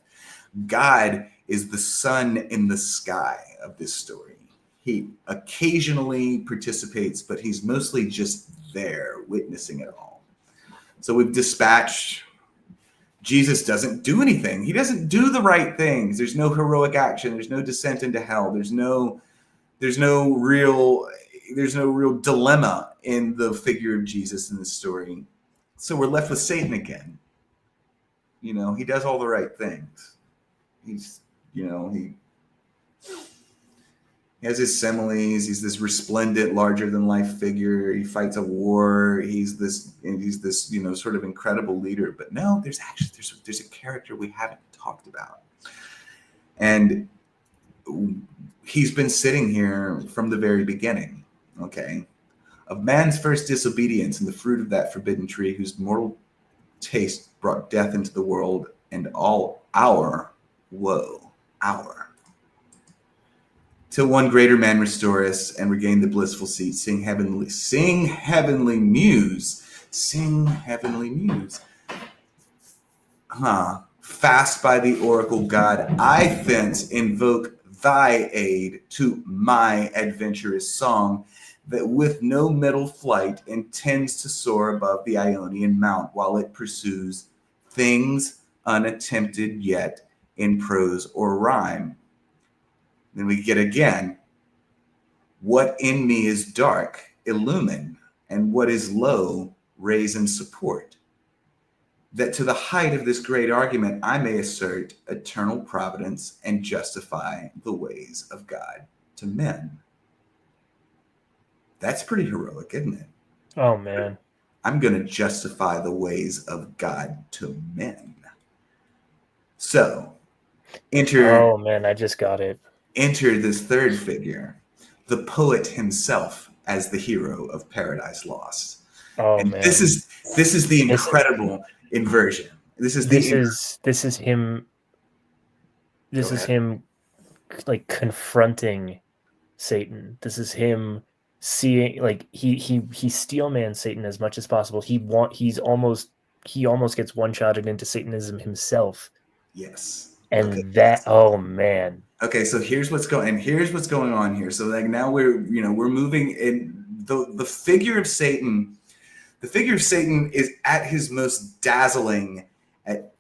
God is the sun in the sky of this story. He occasionally participates, but he's mostly just there witnessing it all. So we've dispatched. Jesus doesn't do anything. He doesn't do the right things. There's no heroic action. There's no descent into hell. There's no real dilemma in the figure of Jesus in the story. So we're left with Satan again. He does all the right things. He's, he has his similes. He's this resplendent, larger than life figure. He fights a war. He's this, sort of incredible leader. But no, there's a character we haven't talked about. And he's been sitting here from the very beginning, okay? Of man's first disobedience and the fruit of that forbidden tree, whose mortal taste brought death into the world, and all our woe, till one greater man restore us and regain the blissful seat. Sing heavenly muse. Fast by the oracle God, I thence invoke thy aid to my adventurous song, that with no middle flight intends to soar above the Ionian mount, while it pursues things unattempted yet in prose or rhyme. Then we get again, what in me is dark, illumine, and what is low, raise and support, that to the height of this great argument I may assert eternal providence and justify the ways of God to men. That's pretty heroic, isn't it? Oh, man. I'm going to justify the ways of God to men. So, Oh, man, I just got it. Enter this third figure, the poet himself, as the hero of Paradise Lost. Oh, and man. This is the incredible inversion. This is him. This is him, like, confronting Satan. This is him seeing, like, he steelmans Satan as much as possible. He almost gets one-shotted into Satanism himself. Yes. And oh man. Okay, so here's what's going on here. So like now we're moving in the figure of Satan. The figure of Satan is at his most dazzling at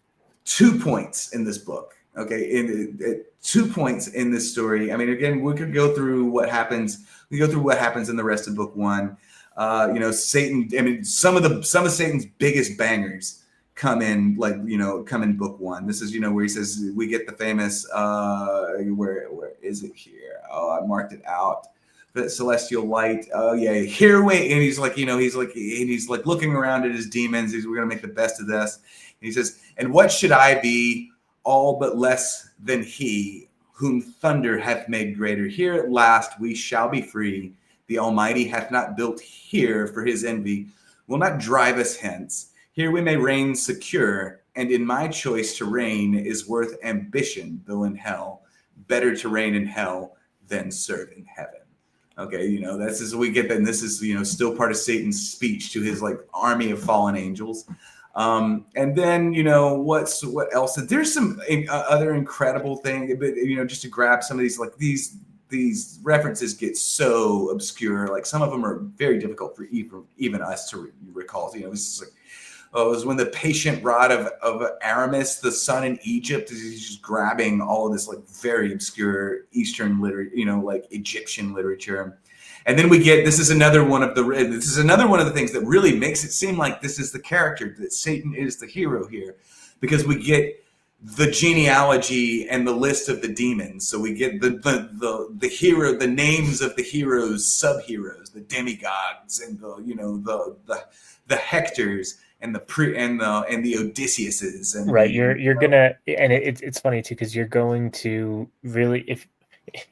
2 points in this book. Okay, at 2 points in this story. I mean, again, we could go through what happens. We go through what happens in the rest of book one. Satan. I mean, some of Satan's biggest bangers come in book one. This is where he says we get the famous where is it here? Oh, I marked it out. The celestial light. Oh yeah, here wait. And he's like looking around at his demons. We're gonna make the best of this. And he says, and what should I be? All but less than he whom thunder hath made greater. Here at last we shall be free. The Almighty hath not built here for his envy, will not drive us hence. Here we may reign secure, and in my choice to reign is worth ambition, though in hell. Better to reign in hell than serve in heaven. Okay, that's as we get that. And this is, still part of Satan's speech to his army of fallen angels. And then, what else? There's some other incredible thing, but, just to grab some of these references get so obscure. Like some of them are very difficult for even us to recall. It's just like, it was when the patient rod of Aramis, the sun in Egypt, he's just grabbing all of this very obscure Eastern literature, Egyptian literature. And then we get, this is another one of the things that really makes it seem like this is the character, that Satan is the hero here, because we get the genealogy and the list of the demons. So we get the hero, the names of the heroes, sub-heroes, the demigods, and the Hectors, and the Odysseus's, and right. You're gonna, and it's funny too, because you're going to really,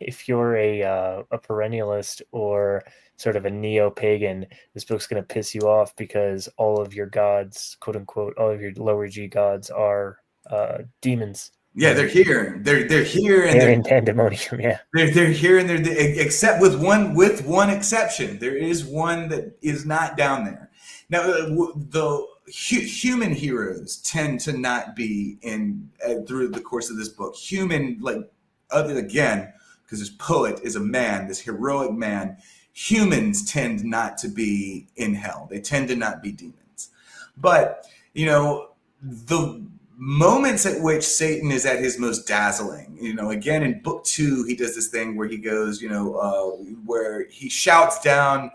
if you're a perennialist or sort of a neo-pagan, this book's gonna piss you off because all of your gods, quote unquote, all of your lower G gods are demons. Yeah, they're here. They're here, and they're in pandemonium. Yeah, they're here, and except with one exception. There is one that is not down there. Now, human heroes tend to not be in through the course of this book. Human, like, other again, because this poet is a man, this heroic man. Humans tend not to be in hell. They tend to not be demons. But, you know, the moments at which Satan is at his most dazzling, you know, again, in book 2, he does this thing where he goes, you know, where he shouts down,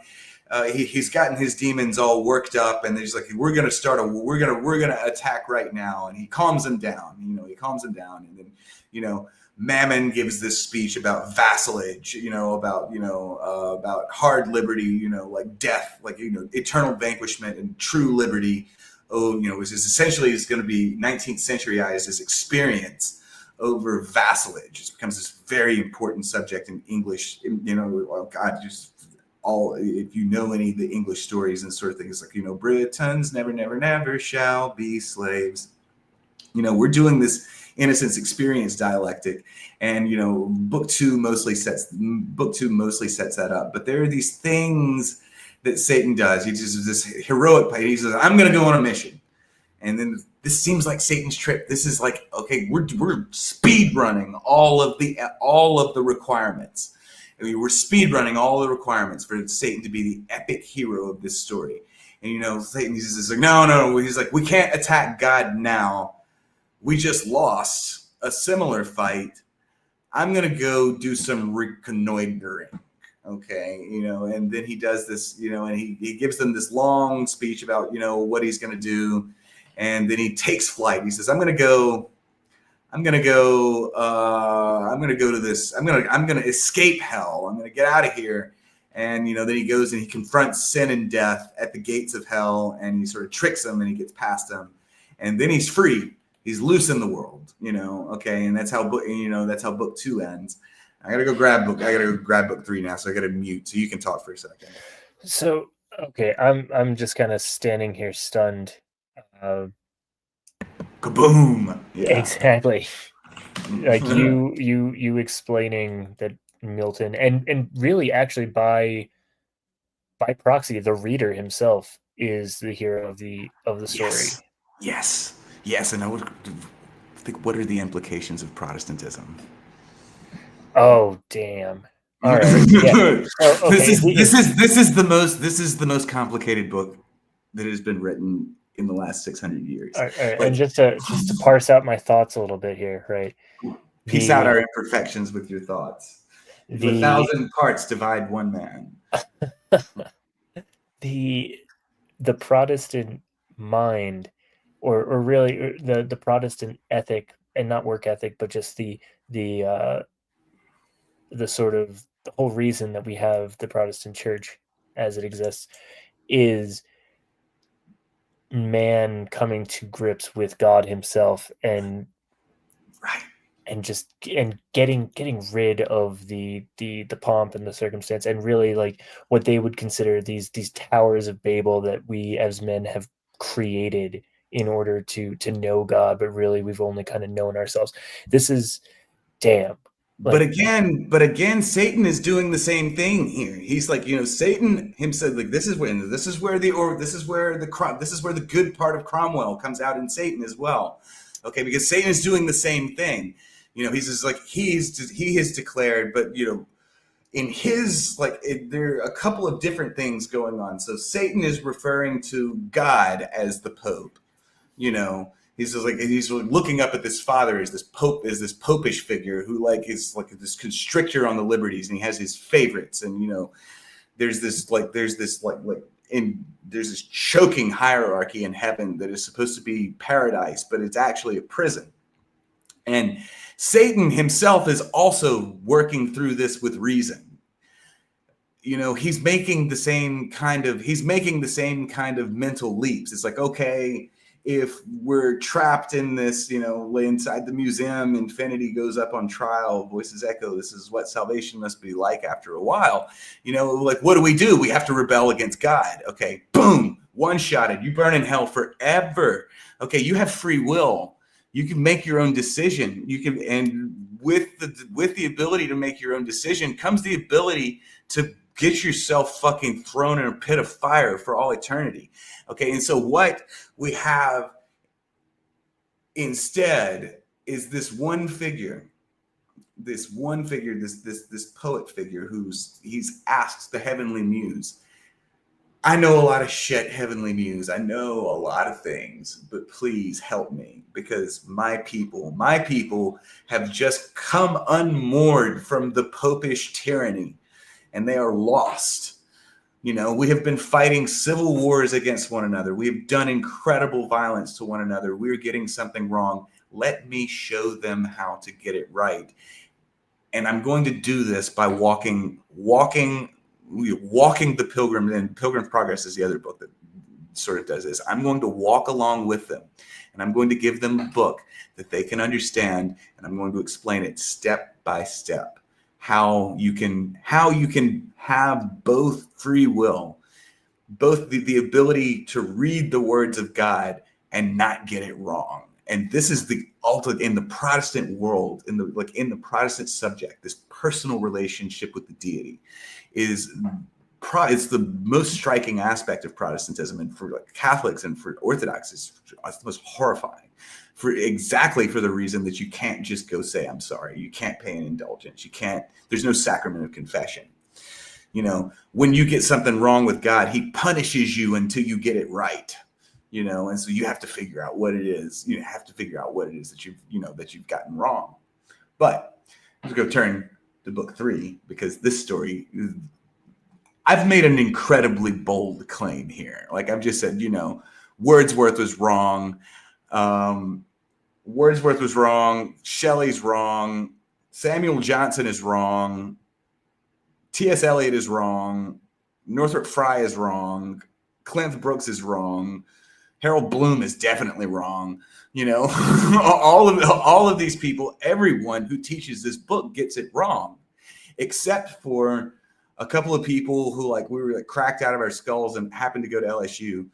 he's gotten his demons all worked up, and he's like, we're going to attack right now. And he calms them down, you know, and then, you know, Mammon gives this speech about vassalage, you know, about hard liberty, you know, like death, like, you know, eternal vanquishment and true liberty. Oh, you know, it's going to be 19th centuryized as experience over vassalage. It becomes this very important subject in English, you know, oh God, if you know any of the English stories and sort of things, like, you know, Britons never shall be slaves. You know, we're doing this innocence experience dialectic, and, you know, book two mostly sets that up. But there are these things that Satan does. He just this heroic play. He says, I'm going to go on a mission. And then this seems like Satan's trip. This is like, okay, we're speed running all of the requirements. I mean, we're speed running all the requirements for Satan to be the epic hero of this story. And, you know, Satan, he's just like, no. He's like, we can't attack God now. We just lost a similar fight. I'm going to go do some reconnoitering. Okay. You know, and then he does this, you know, and he gives them this long speech about, you know, what he's going to do. And then he takes flight. He says, I'm going to go to this. I'm going to escape hell. I'm going to get out of here. And, you know, then he goes and he confronts sin and death at the gates of hell, and he sort of tricks them, and he gets past them. And then he's free. He's loose in the world, you know. Okay. And that's how book 2 ends. I got to go grab book 3 now. So I got to mute so you can talk for a second. So, okay. I'm just kind of standing here stunned. Kaboom! Yeah. Exactly. Like you explaining that Milton and really actually by proxy, the reader himself is the hero of the story. Yes. And I would think, what are the implications of Protestantism? Oh, damn. All right. Yeah. Oh, okay. This is the most complicated book that has been written in the last 600 years. All right. And just to parse out my thoughts a little bit here, right? Piece out our imperfections with your thoughts. 1,000 parts divide one man. The Protestant mind, or really the Protestant ethic, and not work ethic, but just the sort of the whole reason that we have the Protestant church as it exists is man coming to grips with God himself and getting rid of the pomp and the circumstance, and really like what they would consider these towers of Babel that we as men have created in order to know God, but really we've only kind of known ourselves. This is damn. But again, Satan is doing the same thing here. He's like, you know, Satan himself, like, this is where the good part of Cromwell comes out in Satan as well. Okay, because Satan is doing the same thing. You know, he's just like, he has declared, but, you know, in his, like, there are a couple of different things going on. So Satan is referring to God as the Pope. You know, he's looking up at this father as this popish figure who is like this constrictor on the liberties, and he has his favorites. And, you know, there's this choking hierarchy in heaven that is supposed to be paradise, but it's actually a prison. And Satan himself is also working through this with reason. You know, he's making the same kind of mental leaps. It's like, okay, if we're trapped in this, you know, inside the museum, infinity goes up on trial, voices echo, this is what salvation must be like after a while. You know, like, what do? We have to rebel against God. Okay, boom, one-shotted. You burn in hell forever. Okay, you have free will. You can make your own decision. And with the ability to make your own decision comes the ability to get yourself fucking thrown in a pit of fire for all eternity. Okay, and so what we have instead is this poet figure he's asked the heavenly muse. I know a lot of shit, heavenly muse. I know a lot of things, but please help me, because my people have just come unmoored from the popish tyranny, and they are lost. You know, we have been fighting civil wars against one another. We have done incredible violence to one another. We're getting something wrong. Let me show them how to get it right. And I'm going to do this by walking the pilgrim, and Pilgrim's Progress is the other book that sort of does this. I'm going to walk along with them, and I'm going to give them a book that they can understand, and I'm going to explain it step by step, how you can have both free will, both the ability to read the words of God and not get it wrong. And this is the ultimate in the Protestant world, in the Protestant subject. This personal relationship with the deity it's the most striking aspect of Protestantism, and for Catholics and for Orthodox, it's the most horrifying. For the reason that you can't just go say I'm sorry. You can't pay an indulgence. You can't. There's no sacrament of confession. You know, when you get something wrong with God, He punishes you until you get it right. You know, and so you have to figure out what it is. You have to figure out what it is that you've gotten wrong. But let's go turn to book 3, because this story, I've made an incredibly bold claim here. Like I've just said, Wordsworth was wrong. Wordsworth was wrong. Shelley's wrong. Samuel Johnson is wrong. T.S. Eliot is wrong. Northrop Frye is wrong. Clint Brooks is wrong. Harold Bloom is definitely wrong. all of these people, everyone who teaches this book gets it wrong, except for a couple of people who we were cracked out of our skulls and happened to go to LSU,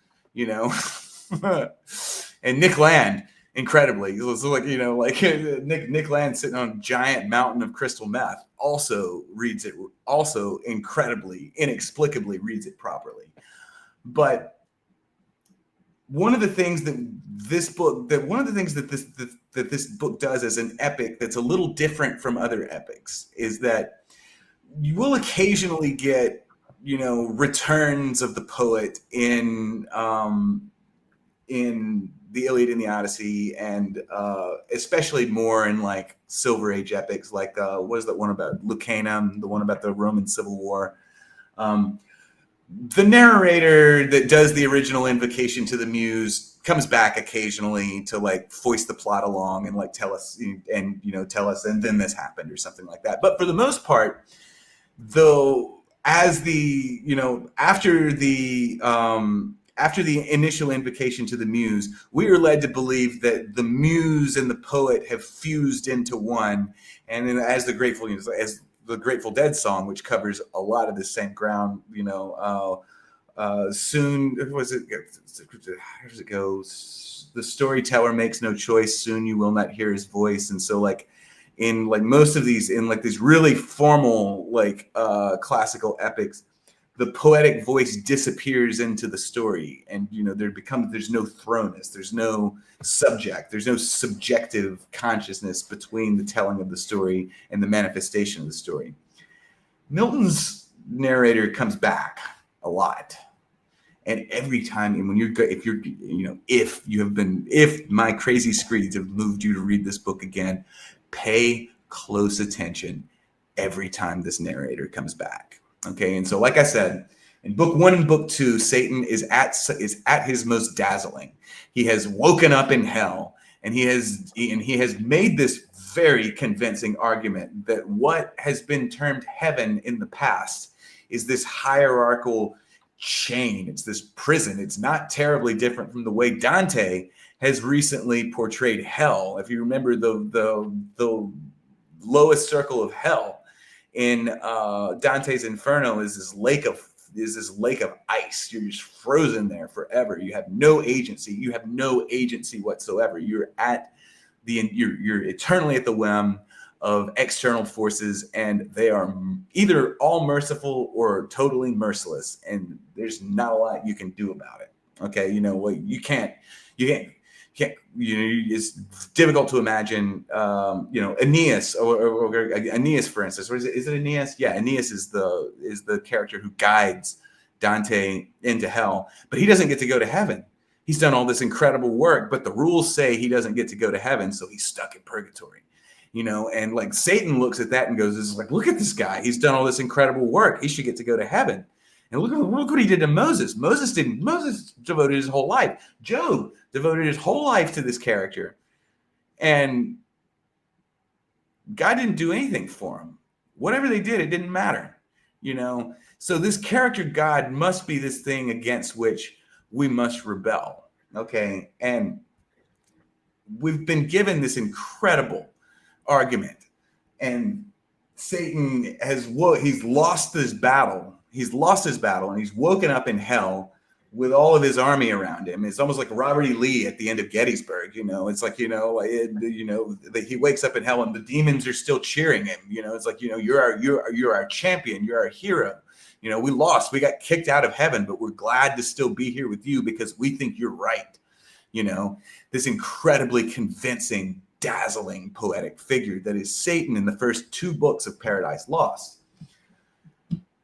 and Nick Land, incredibly, it was Nick Land sitting on a giant mountain of crystal meth also reads it, also inexplicably reads it properly. But one of the things that this book does as an epic that's a little different from other epics is that you will occasionally get, returns of the poet in the Iliad and the Odyssey, and especially more in Silver Age epics, what is that one about Lucanum, the one about the Roman Civil War. The narrator that does the original invocation to the muse comes back occasionally to foist the plot along and tell us and then this happened or something like that. But for the most part, though, as after the initial invocation to the muse, we are led to believe that the muse and the poet have fused into one. And then as the Grateful Dead song, which covers a lot of the same ground, soon, how does it go? The storyteller makes no choice, soon you will not hear his voice. And so in most of these, in these really formal, classical epics, the poetic voice disappears into the story, and there's no thrownness, there's no subject, there's no subjective consciousness between the telling of the story and the manifestation of the story. Milton's narrator comes back a lot, and every time, and if my crazy screeds have moved you to read this book again, pay close attention every time this narrator comes back. Okay, and so like I said, in book 1 and book 2, Satan is at his most dazzling. He has woken up in hell, and he has made this very convincing argument that what has been termed heaven in the past is this hierarchical chain. It's this prison. It's not terribly different from the way Dante has recently portrayed hell. If you remember the lowest circle of hell in Dante's Inferno is this lake of ice. You're just frozen there forever. You have no agency. You have no agency whatsoever. You're eternally at the whim of external forces, and they are either all merciful or totally merciless, and there's not a lot you can do about it. Okay, you know what? You can't. You know, it's difficult to imagine. You know, Aeneas or Aeneas, for instance, or is it Aeneas? Yeah, Aeneas is the character who guides Dante into hell, but he doesn't get to go to heaven. He's done all this incredible work, but the rules say he doesn't get to go to heaven, so he's stuck in purgatory. You know, and like Satan looks at that and goes, "This is like, look at this guy. He's done all this incredible work. He should get to go to heaven." And look what he did to Moses. Moses devoted his whole life. Job devoted his whole life to this character, and God didn't do anything for him. Whatever they did, it didn't matter. You know, so this character God must be this thing against which we must rebel. Okay, and we've been given this incredible argument, and Satan he's lost his battle. He's lost his battle, and he's woken up in hell with all of his army around him. It's almost like Robert E. Lee at the end of Gettysburg. You know, it's like, he wakes up in hell, and the demons are still cheering him. You know, it's like, you're our champion, you're our hero. You know, we lost, we got kicked out of heaven, but we're glad to still be here with you because we think you're right. You know, this incredibly convincing, dazzling poetic figure that is Satan in the first 2 books of Paradise Lost.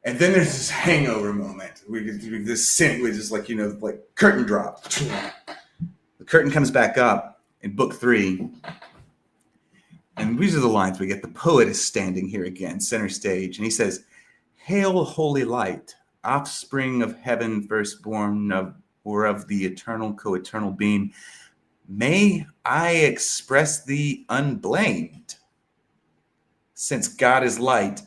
And then there's this hangover moment. We just like, like curtain drop. The curtain comes back up in book 3. And these are the lines we get. The poet is standing here again, center stage. And he says, "Hail, holy light, offspring of heaven, firstborn of the eternal, co-eternal being. May I express thee unblamed. Since God is light,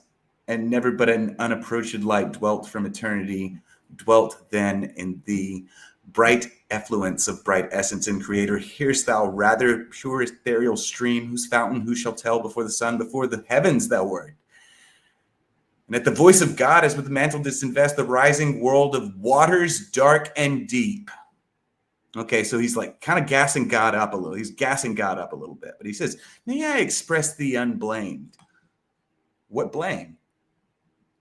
and never but an unapproached light dwelt from eternity, dwelt then in thee. Bright effluence of bright essence and creator, hearest thou rather pure ethereal stream, whose fountain who shall tell before the sun, before the heavens thou wert? And at the voice of God, as with the mantle didst invest the rising world of waters dark and deep." Okay, so he's like kind of gassing God up a little. He's gassing God up a little bit. But he says, "May I express thee unblamed." What blame?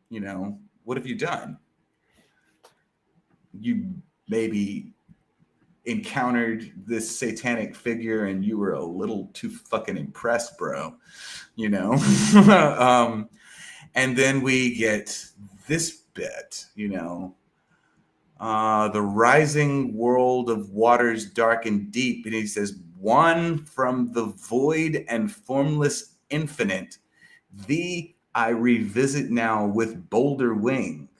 You know, what have you done? You maybe encountered this satanic figure and you were a little too fucking impressed, bro. You know? And then we get this bit, the rising world of waters dark and deep. And he says, "One from the void and formless infinite, thee I revisit now with bolder wing.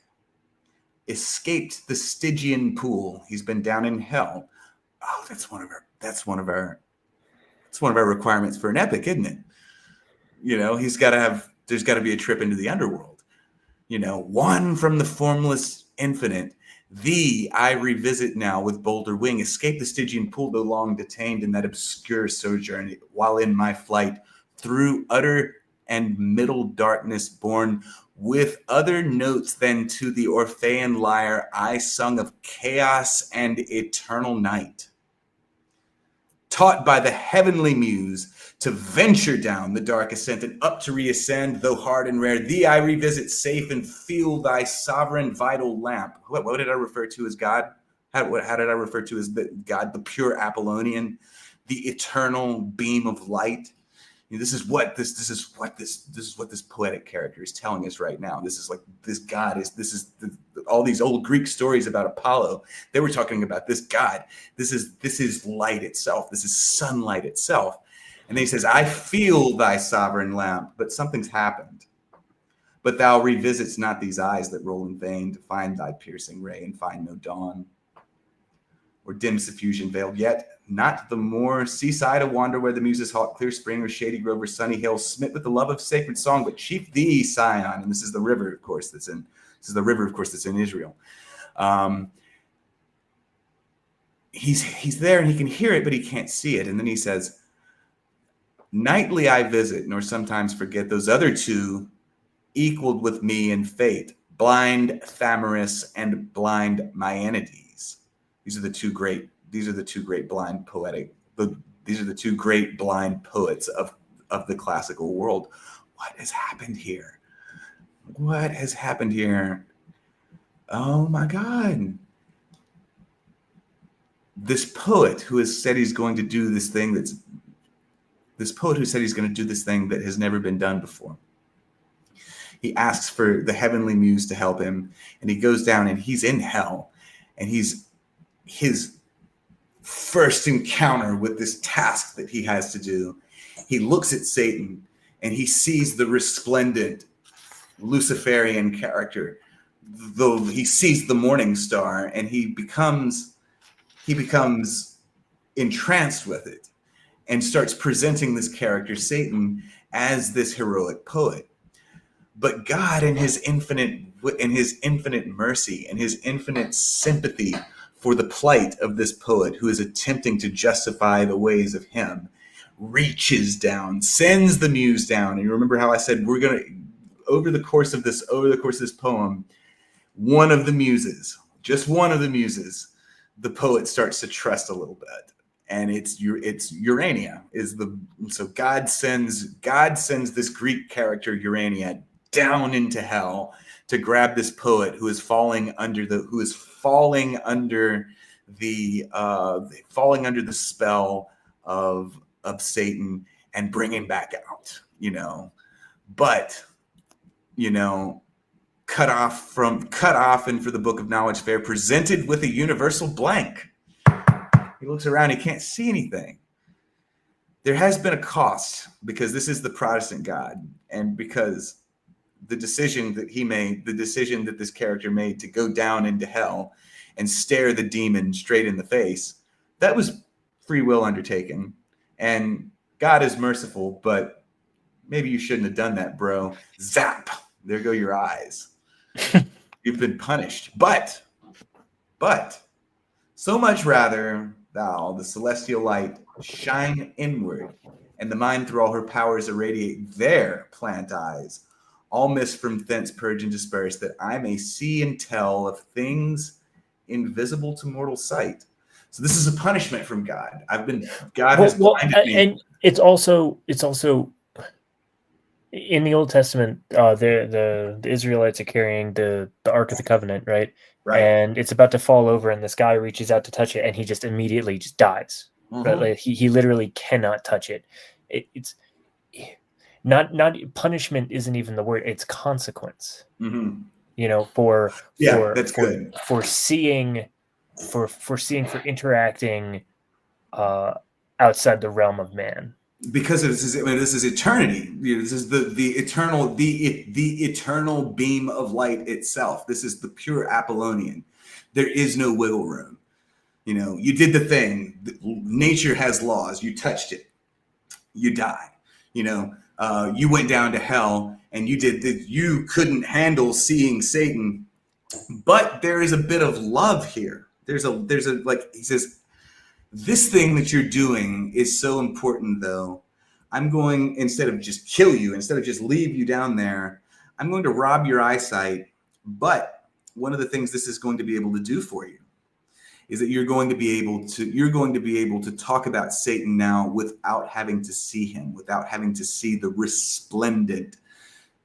Escaped the Stygian pool." He's been down in hell. Oh, that's one of our requirements for an epic, isn't it? There's got to be a trip into the underworld. One from the formless infinite, thee I revisit now with bolder wing. Escape the Stygian pool, though long detained in that obscure sojourn, while in my flight through utter and middle darkness born, with other notes than to the Orphean lyre I sung of chaos and eternal night. Taught by the heavenly muse to venture down the dark ascent and up to reascend, though hard and rare, thee I revisit safe and feel thy sovereign vital lamp. What did I refer to as God? How did I refer to as God, the pure Apollonian, the eternal beam of light? This is what this poetic character is telling us right now. This is like this God is all these old Greek stories about Apollo. They were talking about this God. This is light itself. This is sunlight itself. And then he says, "I feel thy sovereign lamp, but something's happened. But thou revisits not these eyes that roll in vain to find thy piercing ray and find no dawn. Or dim suffusion veiled, yet not the more seaside a wander where the muses haunt clear spring or shady grove or sunny hill, smit with the love of sacred song, but chief thee, Sion." And this is the river, of course, that's in Israel. He's there and he can hear it, but he can't see it. And then he says, "Nightly I visit, nor sometimes forget those other two equaled with me in fate, blind Thamyris and blind Maianides." These are the two great blind poets of of the classical world. What has happened here? What has happened here? Oh my God. This poet who has said he's going to do this thing that has never been done before. He asks for the heavenly muse to help him, and he goes down and he's in hell, and his first encounter with this task that he has to do, he looks at Satan and he sees the resplendent Luciferian character, though he sees the morning star, and he becomes entranced with it and starts presenting this character, Satan, as this heroic poet. But God, in his infinite mercy and his infinite sympathy for the plight of this poet who is attempting to justify the ways of him, reaches down, sends the muse down. And you remember how I said over the course of this poem, one of the muses, the poet starts to trust a little bit. And it's Urania so God sends this Greek character Urania down into hell to grab this poet who is falling under the spell of Satan, and bring him back out, but cut off and for the book of knowledge fair, presented with a universal blank. He looks around, he can't see anything. There has been a cost, because this is the Protestant God, and because the decision that this character made to go down into hell and stare the demon straight in the face, that was free will undertaken. And God is merciful, but maybe you shouldn't have done that, bro. Zap! There go your eyes. You've been punished. But so much rather thou, the celestial light, shine inward, and the mind through all her powers irradiate their plant eyes. All mist from thence purge and disperse, that I may see and tell of things invisible to mortal sight. So this is a punishment from God. God has blinded me. And it's also in the Old Testament, the Israelites are carrying the Ark of the Covenant, right? Right. And it's about to fall over, and this guy reaches out to touch it, and he just immediately just dies. Mm-hmm. Right? Like he literally cannot touch it. It's not punishment isn't even the word. It's consequence. Mm-hmm. For interacting outside the realm of man. Because this is eternity. This is the eternal beam of light itself. This is the pure Apollonian. There is no wiggle room. You did the thing. Nature has laws. You touched it, you die. You went down to hell, and you couldn't handle seeing Satan. But there is a bit of love here. There's a like he says, this thing that you're doing is so important, though. I'm going, instead of just kill you, instead of just leave you down there, I'm going to rob your eyesight. But one of the things this is going to be able to do for you is that you're going to be able to talk about Satan now without having to see him, without having to see the resplendent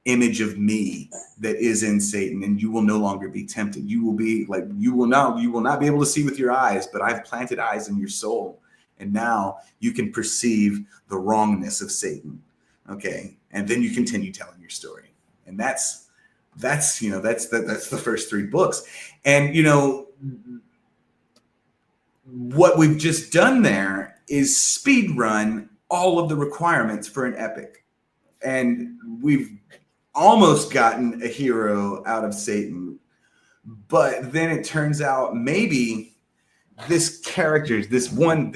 image of me that is in Satan, and you will no longer be tempted. You will not be able to see with your eyes, but I've planted eyes in your soul, and now you can perceive the wrongness of Satan. Okay, and then you continue telling your story, and that's the first three books. And what we've just done there is speed run all of the requirements for an epic, and we've almost gotten a hero out of Satan, but then it turns out maybe this character, this one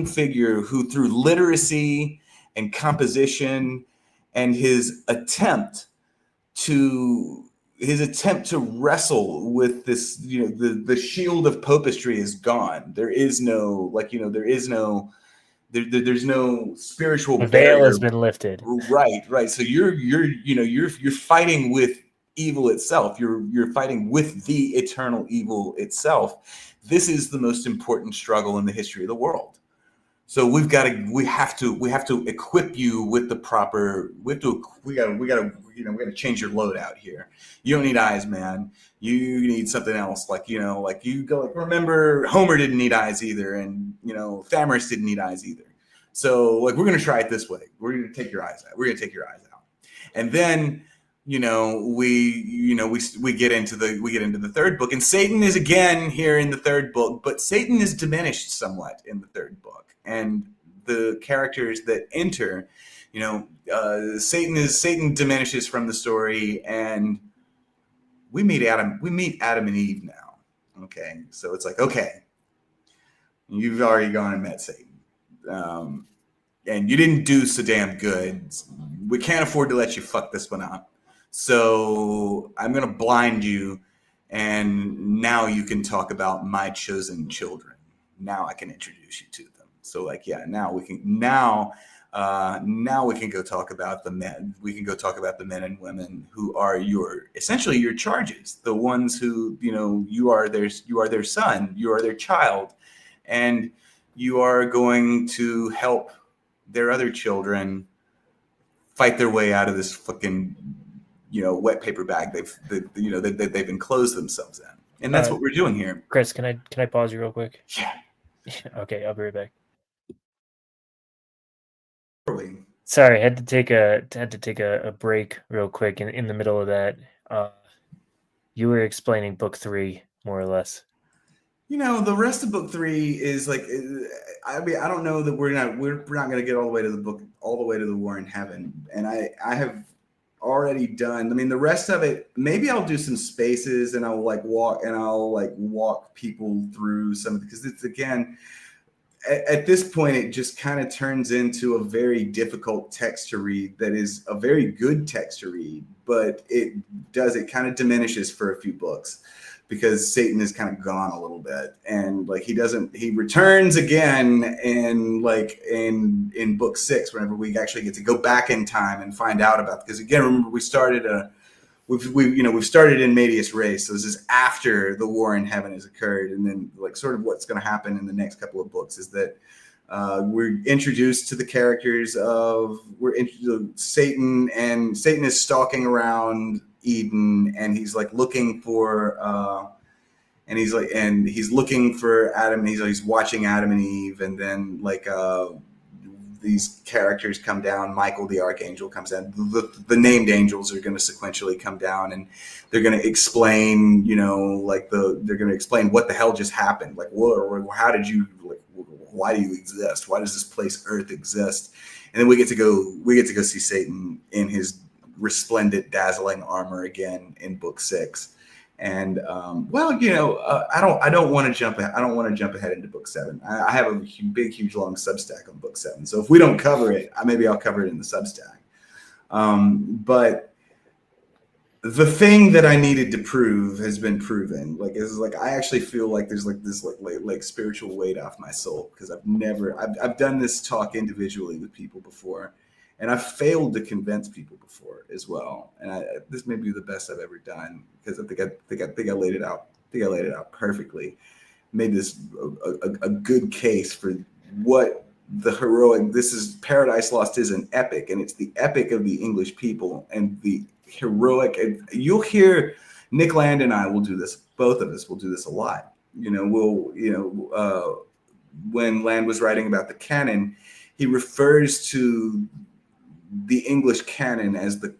figure who, through literacy and composition and his attempt to wrestle with this, the shield of papistry is gone. There's no spiritual the veil has been lifted. Right. So you're fighting with evil itself. You're fighting with the eternal evil itself. This is the most important struggle in the history of the world. So we have to equip you with the proper. We gotta change your load out here. You don't need eyes, man. You need something else. Like you go. Like, remember, Homer didn't need eyes either, and Thammus didn't need eyes either. So like we're gonna try it this way. We're gonna take your eyes out. We're gonna take your eyes out, and then we get into the third book, and Satan is again here in the third book, but Satan is diminished somewhat in the third book, and the characters that enter, Satan diminishes from the story, and we meet Adam and Eve now. Okay, so it's like, okay, you've already gone and met Satan, and you didn't do so damn good. We can't afford to let you fuck this one up. So I'm going to blind you, and now you can talk about my chosen children. Now I can introduce you to them. So like, yeah, now we can go talk about the men. We can go talk about the men and women who are essentially your charges, the ones who, you are their son, you are their child, and you are going to help their other children fight their way out of this fucking wet paper bag they've enclosed themselves in, and that's what we're doing here. Chris, can I pause you real quick? Yeah. Okay, I'll be right back. Totally. Sorry, I had to take a break real quick in the middle of that. You were explaining book 3 more or less. The rest of book 3 is like, I mean, I don't know that we're not going to get all the way to the War in Heaven, and I have already done. I mean, the rest of it, maybe I'll do some spaces and I'll walk people through some, because it's, again, at this point, it just kind of turns into a very difficult text to read. That is a very good text to read, but it kind of diminishes for a few books, because Satan is kind of gone a little bit, and like he returns again in book 6, whenever we actually get to go back in time and find out about, because again, remember, we've started in medias res, so this is after the War in Heaven has occurred, and then like sort of what's going to happen in the next couple of books is that we're introduced to the characters of Satan, and Satan is stalking around Eden, and he's like looking for he's looking for Adam. He's watching Adam and Eve, and then these characters come down. Michael the archangel comes down. The named angels are going to sequentially come down, and they're going to explain, they're going to explain what the hell just happened. Like, how did you, why do you exist? Why does this place Earth exist? And then we get to go see Satan in his resplendent, dazzling armor again in book 6. And I don't want to jump ahead into book 7. I have a huge long Substack on book 7. So if we don't cover it, maybe I'll cover it in the Substack. But the thing that I needed to prove has been proven. I actually feel like there's this spiritual weight off my soul, because I've done this talk individually with people before, and I've failed to convince people before as well. And this may be the best I've ever done, because I think I laid it out. I laid it out perfectly. Made this a good case for what the heroic. This is Paradise Lost is an epic, and it's the epic of the English people, and the heroic. And you'll hear Nick Land and I will do this. Both of us will do this a lot. When Land was writing about the canon, he refers to the English canon as the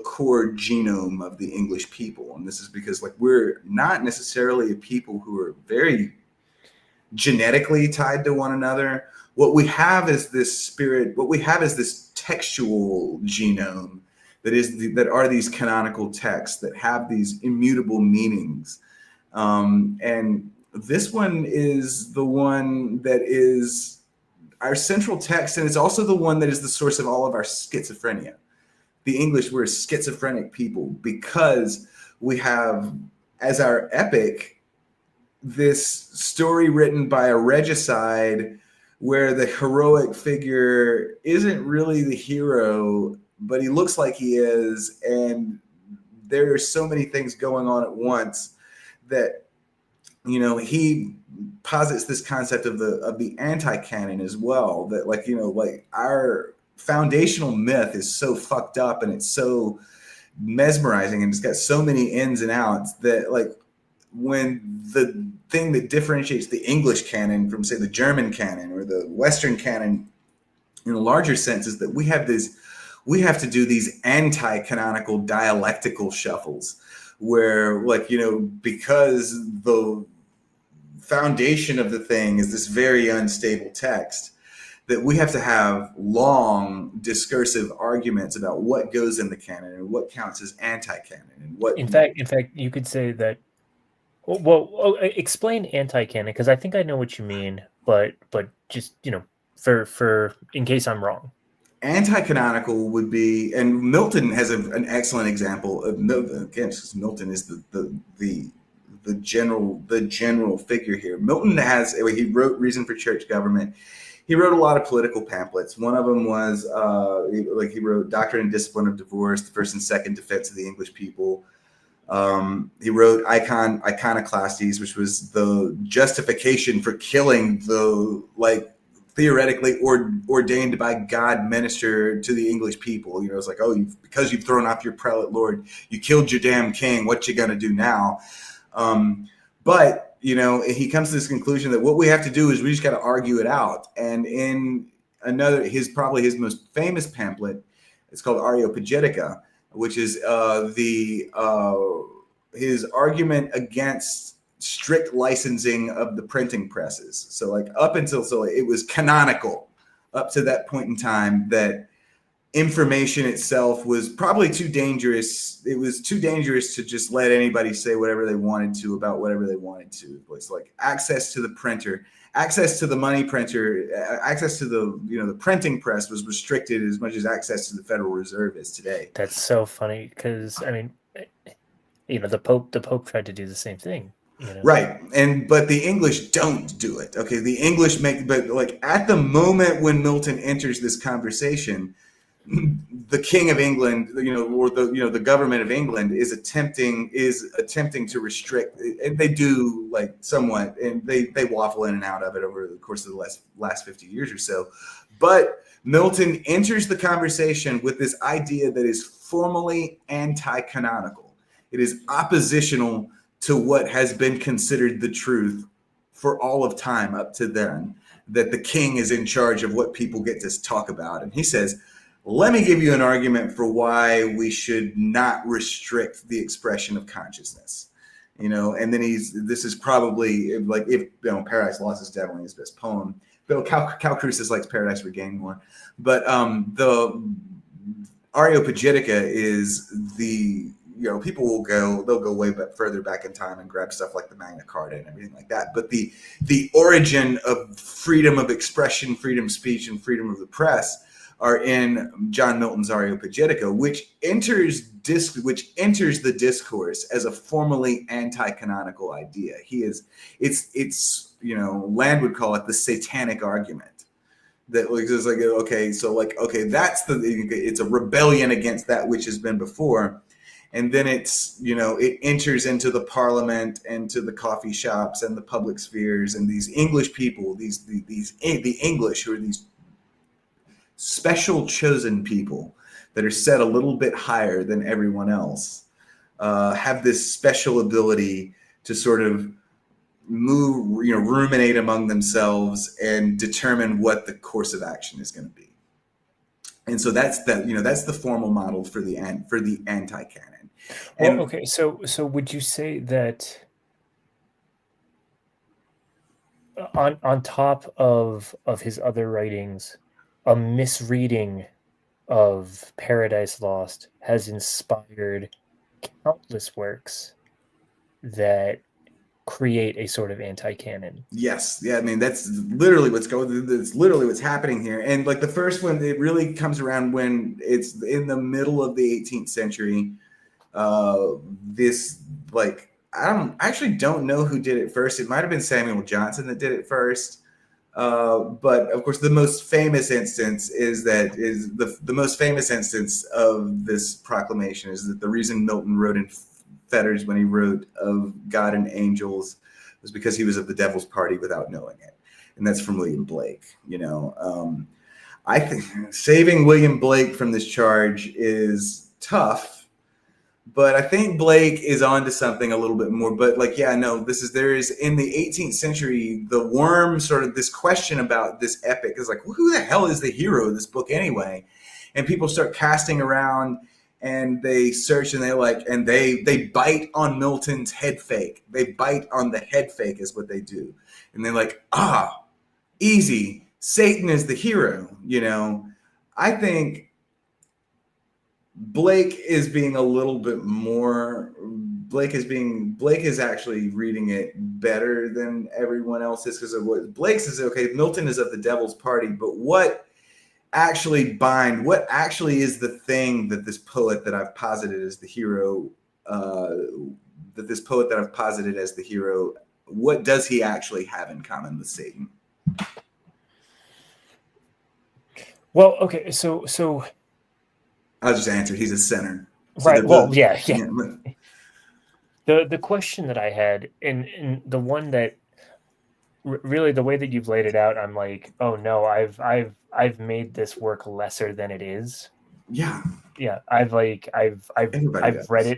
core genome of the English people. And this is because we're not necessarily a people who are very genetically tied to one another. What we have is this spirit, what we have is this textual genome that are these canonical texts that have these immutable meanings. And this one is the one that is our central text, and it's also the one that is the source of all of our schizophrenia. The English, we're a schizophrenic people, because we have as our epic this story written by a regicide, where the heroic figure isn't really the hero, but he looks like he is, and there are so many things going on at once that he posits this concept of the anti-canon as well, that like our foundational myth is so fucked up and it's so mesmerizing and it's got so many ins and outs that like when the thing that differentiates the English canon from say the German canon or the Western canon in a larger sense is that we have to do these anti-canonical dialectical shuffles where because the foundation of the thing is this very unstable text, that we have to have long discursive arguments about what goes in the canon and what counts as anti-canon and what. In fact, you could say that. Well, explain anti-canon because I think I know what you mean, but just for in case I'm wrong. Anti-canonical would be, and Milton has an excellent example of Milton. Again, Milton is the general figure here. Milton he wrote Reason for Church Government. He wrote a lot of political pamphlets. One of them was he wrote Doctrine and Discipline of Divorce, the First and Second Defense of the English People. He wrote Iconoclastes, which was the justification for killing the theoretically ordained by God minister to the English people. It's like, because you've thrown off your prelate lord, you killed your damn king. What you gonna do now? But he comes to this conclusion that what we have to do is we just got to argue it out. And in his most famous pamphlet, it's called Areopagitica, which is his argument against strict licensing of the printing presses. So it was canonical up to that point in time that information itself was probably too dangerous. It was too dangerous to just let anybody say whatever they wanted to about whatever they wanted to. It's like access to the printer, access to the money printer, access to the printing press was restricted as much as access to the Federal Reserve is today. That's so funny because the Pope tried to do the same thing. Right. But the English don't do it. Okay. The English at the moment when Milton enters this conversation, the King of England, or the government of England is attempting to restrict, and they do somewhat, and they waffle in and out of it over the course of the last 50 years or so. But Milton enters the conversation with this idea that is formally anti-canonical. It is oppositional to what has been considered the truth for all of time up to then, that the king is in charge of what people get to talk about. And he says, let me give you an argument for why we should not restrict the expression of consciousness. And then this is probably if Paradise Lost is definitely his best poem. Bill Cal Crucis likes Paradise Regained more. But the Areopagitica is people they'll go way further back in time and grab stuff like the Magna Carta and everything like that. But the origin of freedom of expression, freedom of speech, and freedom of the press are in John Milton's Areopagitica, which enters the discourse as a formally anti-canonical idea. Land would call it the satanic argument. That it's a rebellion against that which has been before. And then it enters into the parliament and to the coffee shops and the public spheres, and these English people, the English, who are these special chosen people that are set a little bit higher than everyone else, have this special ability to sort of ruminate among themselves and determine what the course of action is going to be. And so that's the formal model for the anti-canon. Well, okay, so would you say that on top of his other writings, a misreading of Paradise Lost has inspired countless works that create a sort of anti-canon? Yes. Yeah. That's literally what's happening here. And the first one, it really comes around when it's in the middle of the 18th century. I actually don't know who did it first. It might have been Samuel Johnson that did it first. But of course, the most famous instance the most famous instance of this proclamation is that the reason Milton wrote in fetters when he wrote of God and angels was because he was of the devil's party without knowing it. And that's from William Blake. I think saving William Blake from this charge is tough, but I think Blake is onto something a little bit more. But there is in the 18th century, the worm sort of this question about this epic is like, well, who the hell is the hero of this book anyway? And people start casting around and they search and they bite on Milton's head fake. They bite on the head fake is what they do. And they're like, easy. Satan is the hero. I think Blake is being a little bit more. Blake is actually reading it better than everyone else is, because of what Blake says. Okay, Milton is of the devil's party, but what actually is the thing that this poet that I've posited as the hero, what does he actually have in common with Satan? Well, okay, so I'll just answer. He's a sinner. So right. Well, yeah. The question that I had, and the one that really the way that you've laid it out, I'm like, oh no, I've made this work lesser than it is. Yeah. Yeah. I've read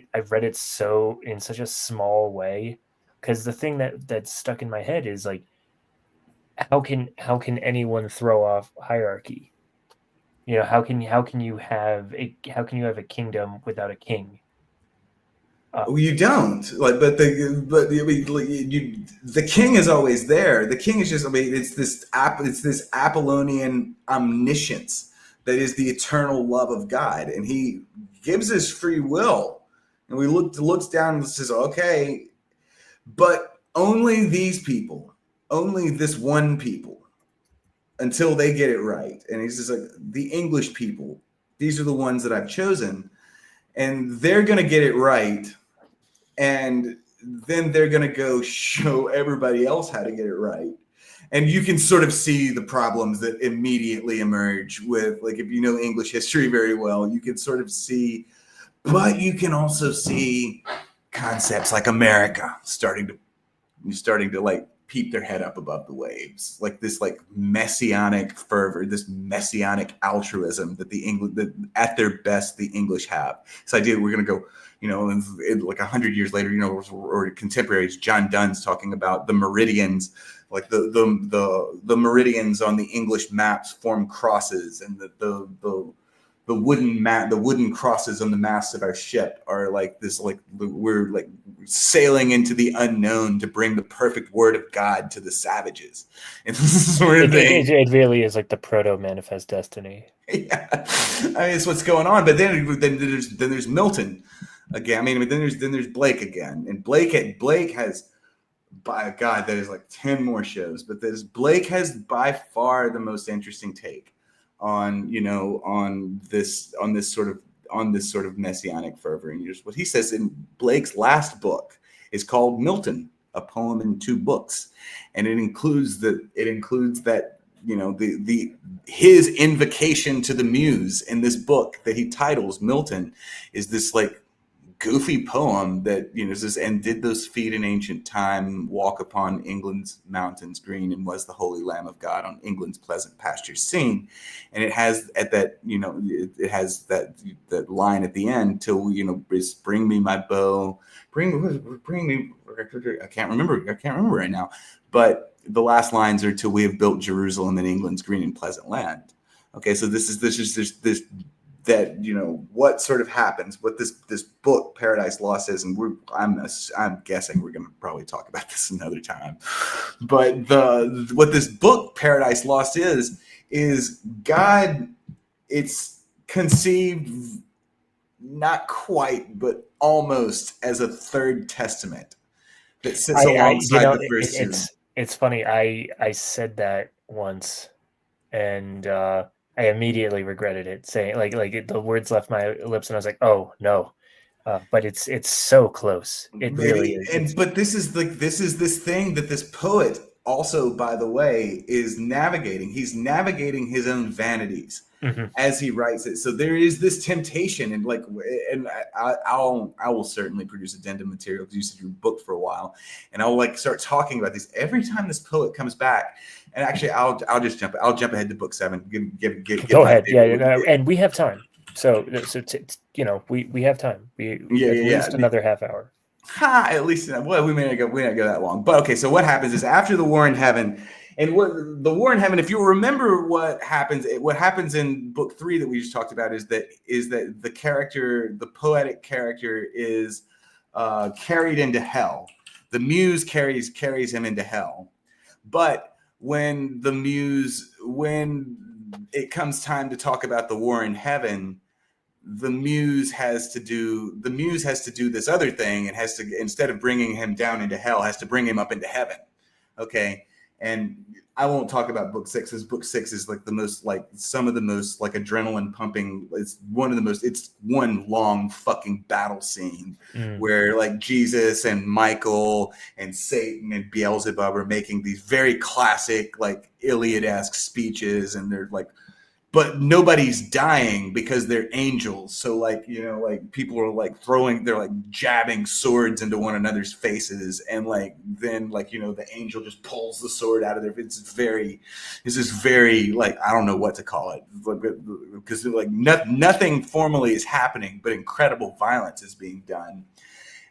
it so in such a small way, because the thing that's stuck in my head is like, how can anyone throw off hierarchy? How can you have a kingdom without a king? Well, you don't. The king is always there. The king is just. It's this Apollonian omniscience that is the eternal love of God, and He gives us free will. And we looks down and says, okay, but only these people, only this one people, until they get it right. And he's just like, the English people, these are the ones that I've chosen, and they're going to get it right. And then they're going to go show everybody else how to get it right. And you can sort of see the problems that immediately emerge with, like, if you know English history very well, you can sort of see, but you can also see concepts like America starting to like peep their head up above the waves, like this like messianic fervor, this messianic altruism that at their best the English have. This idea we're going to go, like 100 years later, or contemporaries, John Donne's talking about the meridians, like the meridians on the English maps form crosses, and the wooden crosses on the masts of our ship are like this, like we're like sailing into the unknown to bring the perfect word of God to the savages. And this sort of thing. It really is like the proto manifest destiny. Yeah, it's what's going on. But then there's Milton again. Then there's Blake again, and Blake has, by God, that is like 10 more shows. But Blake has by far the most interesting take on this sort of messianic fervor. And what he says in Blake's last book is called Milton, a poem in 2 books, and it includes that his invocation to the muse in this book that he titles Milton is this like goofy poem that says, and did those feet in ancient time walk upon England's mountains green, and was the holy Lamb of God on England's pleasant pastures seen. And it has at that it has that line at the end, till bring me my bow, bring me, I can't remember right now, but the last lines are, till we have built Jerusalem in England's green and pleasant land. Okay, so this that what sort of happens, what this book Paradise Lost is, and I'm guessing we're going to probably talk about this another time, but what this book Paradise Lost is God. It's conceived not quite but almost as a third testament that sits alongside the first two. It's funny, I said that once, and I immediately regretted it, saying like the words left my lips, and I was like, oh no, but it's so close. It really is. But this is this thing that this poet also, by the way, is navigating. He's navigating his own vanities as he writes it. So there is this temptation, and I will certainly produce addendum material because you said you were booked for a while, and I'll like start talking about these every time this poet comes back. And actually, I'll jump ahead to book 7. Go ahead. Yeah, and we have time. So we have time. We at least another half hour. At least, well, we may not go that long. But okay, so what happens is after the war in heaven, and what the war in heaven, if you remember what happens in book 3 that we just talked about is that the character, the poetic character, is carried into hell. The muse carries him into hell. But when it comes time to talk about the war in heaven, the muse has to do this other thing, and has to, instead of bringing him down into hell, has to bring him up into heaven. Okay. And I won't talk about book 6, because book 6 is like some of the most like adrenaline pumping. It's one long fucking battle scene where like Jesus and Michael and Satan and Beelzebub are making these very classic like Iliad-esque speeches, and they're like, but nobody's dying because they're angels. So like, like people are like they're like jabbing swords into one another's faces. And like, then like, the angel just pulls the sword out of their, this is very like, I don't know what to call it, because like nothing formally is happening, but incredible violence is being done.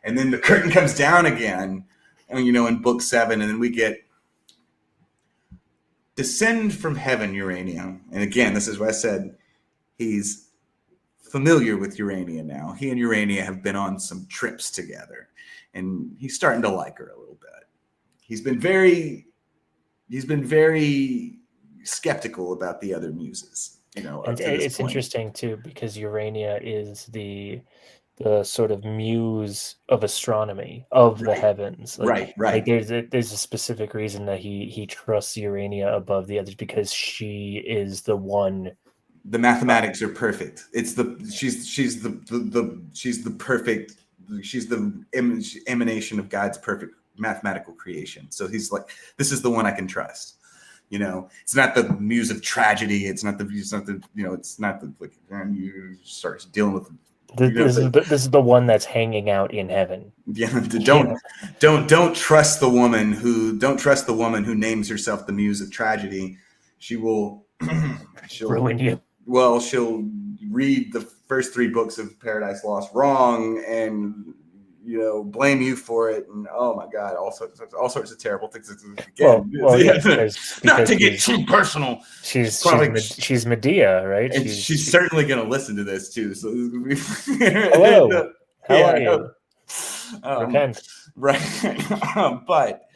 And then the curtain comes down again, and, in book 7, and then we get, descend from heaven, Urania. And again, this is what I said. He's familiar with Urania now. He and Urania have been on some trips together, and he's starting to like her a little bit. He's been very skeptical about the other muses. And it's interesting too, because Urania is the sort of muse of astronomy, of the heavens. Right. Like there's a specific reason that he trusts Urania above the others, because she is the one. The mathematics are perfect. She's the perfect. She's the emanation of God's perfect mathematical creation. So he's like, this is the one I can trust. It's not the muse of tragedy. It's not the like, you start dealing with. This is the one that's hanging out in heaven. Yeah, don't trust the woman who names herself the muse of tragedy. She'll ruin you. Well, she'll read the first 3 books of Paradise Lost wrong, and blame you for it, and oh my God, all sorts of terrible things. Again, not to get too personal. She's Medea, right? And she's certainly going to listen to this too. So hello, how are you? Repent. Right, but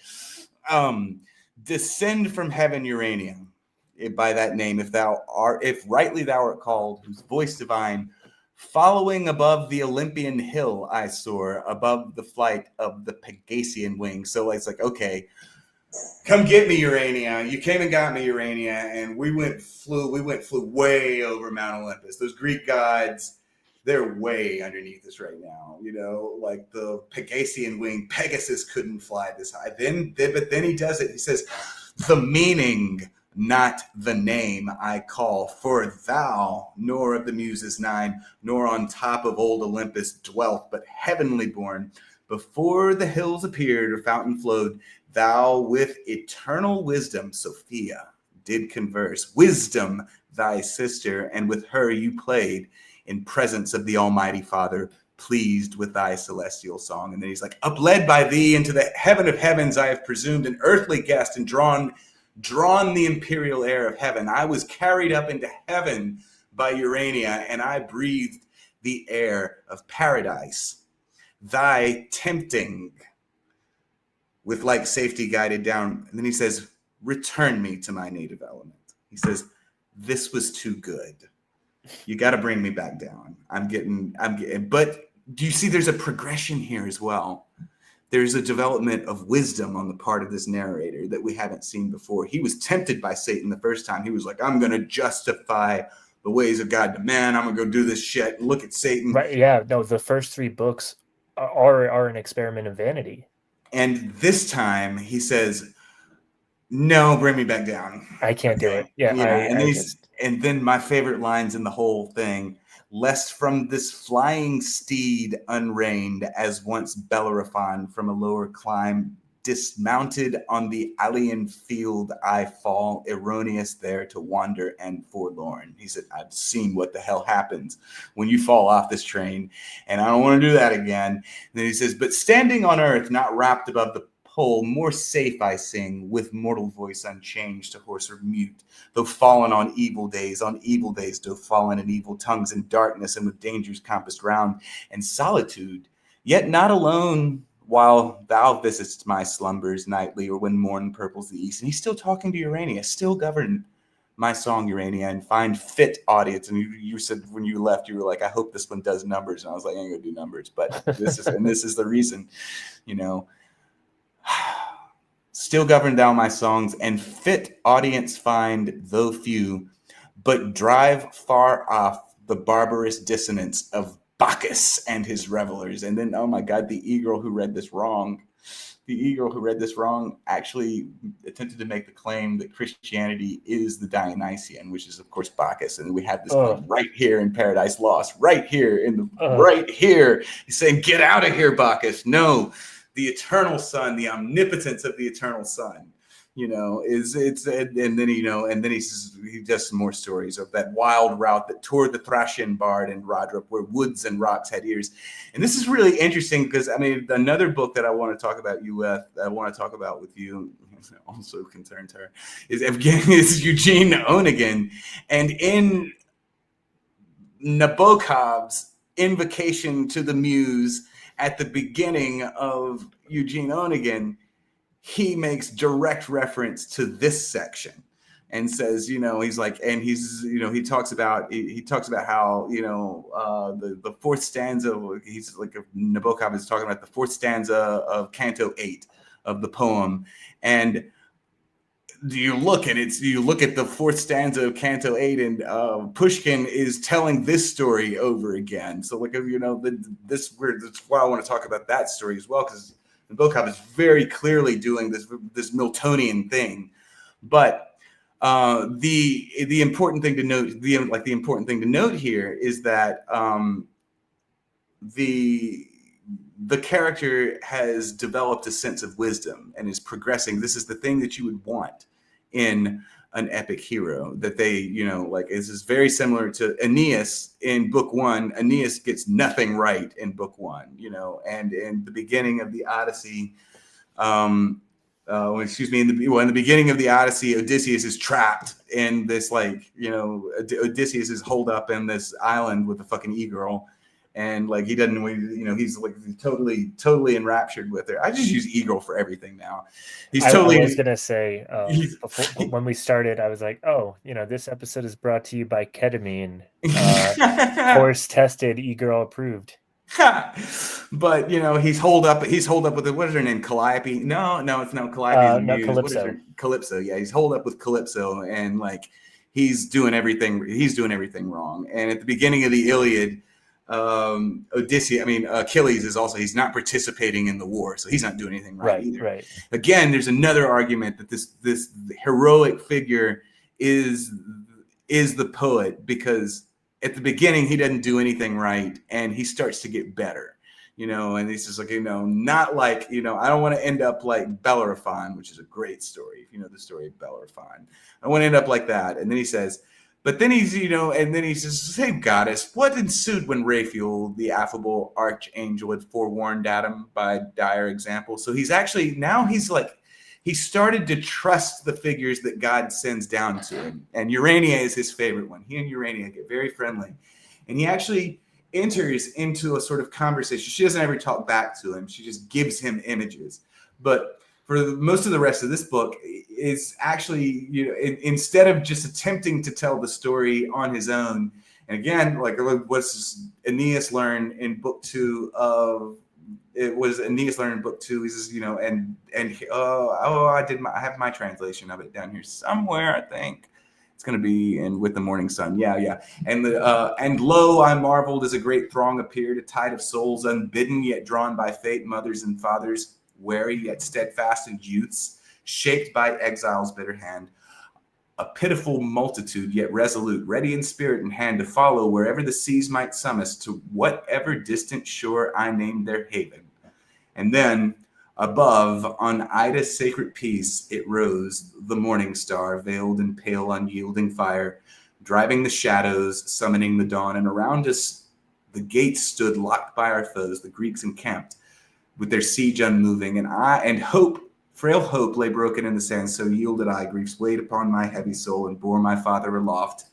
descend from heaven, Urania, by that name, if rightly thou art called, whose voice divine, following above the Olympian hill I soar, above the flight of the Pegasean wing. So it's like, okay, come get me, Urania. You came and got me, Urania, and we flew way over Mount Olympus. Those Greek gods, they're way underneath us right now. Like the Pegasean wing, Pegasus couldn't fly this high. But then he does it. He says, the meaning, not the name, I call, for thou, nor of the Muses 9, nor on top of old Olympus dwelt, but heavenly born. Before the hills appeared or fountain flowed, thou with eternal wisdom, Sophia, did converse. Wisdom, thy sister, and with her you played in presence of the Almighty Father, pleased with thy celestial song. And then he's like, upled by thee into the heaven of heavens, I have presumed an earthly guest, and drawn the imperial air of heaven. I was carried up into heaven by Urania, and I breathed the air of paradise. Thy tempting, with like safety guided down. And then he says, return me to my native element. He says, this was too good. You got to bring me back down. I'm getting, but do you see there's a progression here as well? There's a development of wisdom on the part of this narrator that we haven't seen before. He was tempted by Satan the first time. He was like, I'm going to justify the ways of God to man. I'm going to go do this shit. Look at Satan. Right, yeah, no, the first 3 books are an experiment in vanity. And this time he says, No, bring me back down. I can't do it. Yeah, Yeah, and I these, just and then my favorite lines in the whole thing: "Lest from this flying steed unreined, as once Bellerophon from a lower clime, dismounted on the alien field, I fall erroneous there to wander and forlorn." He said, "I've seen what the hell happens when you fall off this train, and I don't want to do that again." And then he says, "But standing on earth, not wrapped above the pole, more safe I sing, with mortal voice unchanged to hoarse or mute. Though fallen on evil days do fallen in evil tongues, in darkness and with dangers compassed round, and solitude, yet not alone, while thou visitest my slumbers nightly, or when morn purples the east." And he's still talking to Urania, "Still govern my song, Urania, and find fit audience." And you said when you left, you were like, "I hope this one does numbers." And I was like, "I ain't gonna do numbers," but this is the reason, you know. "Still govern thou my songs, and fit audience find, though few, but drive far off the barbarous dissonance of Bacchus and his revelers." And then, oh my God, the e-girl who read this wrong, actually attempted to make the claim that Christianity is the Dionysian, which is, of course, Bacchus. And we have this claim right here in Paradise Lost, right here right here. He's saying, "Get out of here, Bacchus." No. The eternal Son, the omnipotence of the eternal Son, and then he says, he does some more stories of that wild route that toured the Thracian bard and Rodrup, where woods and rocks had ears. And this is really interesting because, I mean, another book that I want to talk about with you, also concerns her, is Eugene Onegin. And in Nabokov's Invocation to the Muse, at the beginning of Eugene Onegin, he makes direct reference to this section and says, he's like, and he's, he talks about how, the fourth stanza, he's like, Nabokov is talking about the fourth stanza of Canto 8 of the poem. And you look at the fourth stanza of Canto 8, and Pushkin is telling this story over again. So, like, that's why I want to talk about that story as well, because Nabokov is very clearly doing this Miltonian thing. But the important thing to note, the important thing to note here is that the character has developed a sense of wisdom and is progressing. This is the thing that you would want in an epic hero, that they, this is very similar to Aeneas in book 1. Aeneas gets nothing right in book 1, and in the beginning of the Odyssey, in the beginning of the Odyssey, Odysseus is trapped in this, Odysseus is holed up in this island with a fucking e-girl. And like he doesn't, he's like totally enraptured with her. I just use e-girl for everything now. I was gonna say when we started, I was like, "Oh, this episode is brought to you by ketamine, horse tested, e-girl approved." But he's holed up with what is her name? Calliope? No, it's not Calliope. No, Calypso. What is her? Calypso. Yeah, he's holed up with Calypso, and like he's doing everything wrong. And at the beginning of the Iliad, Achilles is also, he's not participating in the war, so he's not doing anything right either. Right. Again, there's another argument that this heroic figure is the poet, because at the beginning he doesn't do anything right, and he starts to get better, and he's just like, not like, I don't want to end up like Bellerophon, which is a great story, if you know the story of Bellerophon. I want to end up like that. And then he says, but then he's, and then he says, "Same goddess, what ensued when Raphael, the affable archangel, had forewarned Adam by dire example?" So he's actually, now he's like, he started to trust the figures that God sends down to him. And Urania is his favorite one. He and Urania get very friendly. And he actually enters into a sort of conversation. She doesn't ever talk back to him. She just gives him images. But for most of the rest of this book, is actually, instead of just attempting to tell the story on his own, and again, like what's Aeneas learned in book 2 of, it was Aeneas learned in book 2. He says, I have my translation of it down here somewhere. I think it's going to be in With the Morning Sun. Yeah. And lo, I marveled as a great throng appeared, a tide of souls unbidden, yet drawn by fate, mothers and fathers, wary yet steadfast in youths, shaped by exile's bitter hand. A pitiful multitude, yet resolute, ready in spirit and hand to follow wherever the seas might sum us, to whatever distant shore I named their haven. And then above, on Ida's sacred peace, it rose, the morning star, veiled in pale, unyielding fire, driving the shadows, summoning the dawn. And around us, the gates stood locked by our foes, the Greeks encamped, with their siege unmoving. And hope, frail hope, lay broken in the sand. So yielded I, grief's weight upon my heavy soul, and bore my father aloft.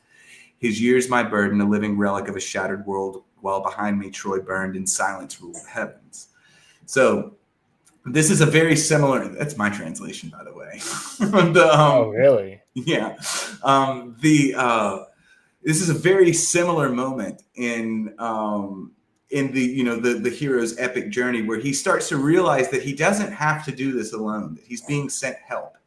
His years my burden, a living relic of a shattered world, while behind me Troy burned, in silence ruled the heavens. So this is a very similar, that's my translation, by the way. Oh, really? Yeah. This is a very similar moment in the hero's epic journey, where he starts to realize that he doesn't have to do this alone, that he's being sent help.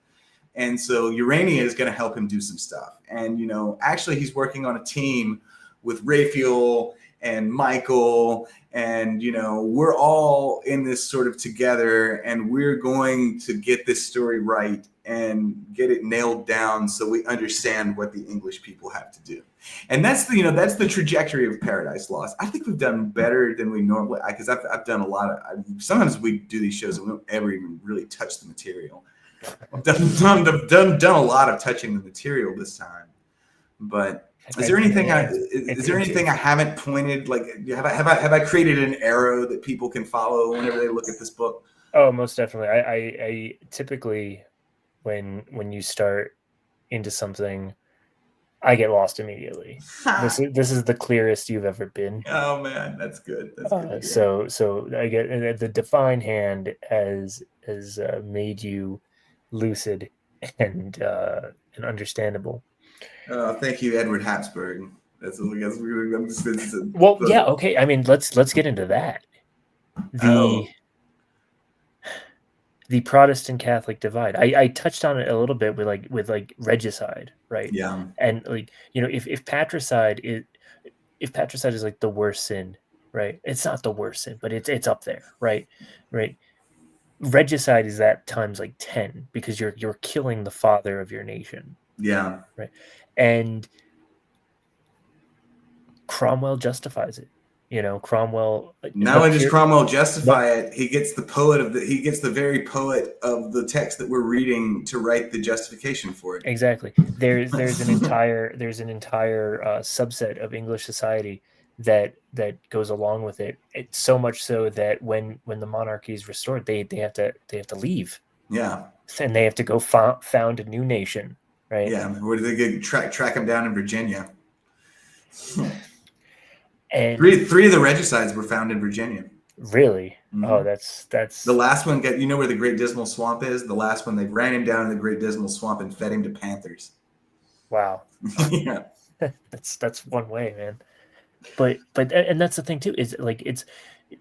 And so Urania is going to help him do some stuff. And, actually he's working on a team with Raphael and Michael, and, we're all in this sort of together, and we're going to get this story right and get it nailed down so we understand what the English people have to do. And that's the trajectory of Paradise Lost. I think we've done better than we normally, because I've done a lot of, sometimes we do these shows and we don't ever even really touch the material. I've done a lot of touching the material this time. But is there anything I haven't pointed, like have I created an arrow that people can follow whenever they look at this book? Oh, most definitely. I typically, when you start into something, I get lost immediately. This is the clearest you've ever been. Oh man, that's good. That's good. So I get the divine hand has made you lucid and understandable. Thank you, Edward Habsburg. Well, yeah, okay. I mean, let's get into that. The Protestant Catholic divide. I touched on it a little bit with regicide, right? Yeah. And if patricide is like the worst sin, right? It's not the worst sin, but it's up there, right? Right. Regicide is that times like 10, because you're killing the father of your nation. Yeah. Right. And Cromwell justifies it. Cromwell. Not only does Cromwell justify it, he gets the very poet of the text that we're reading to write the justification for it. Exactly. There's an entire subset of English society that goes along with it. It's so much so that when the monarchy is restored, they have to leave. Yeah. And they have to go found a new nation. Right. Yeah. Where do they get track them down in Virginia? And three of the regicides were found in Virginia. Really? Mm-hmm. Oh, that's the last one. Where the Great Dismal Swamp is? The last one, they ran him down in the Great Dismal Swamp and fed him to panthers. Wow. Yeah. That's one way, man. But and that's the thing too, is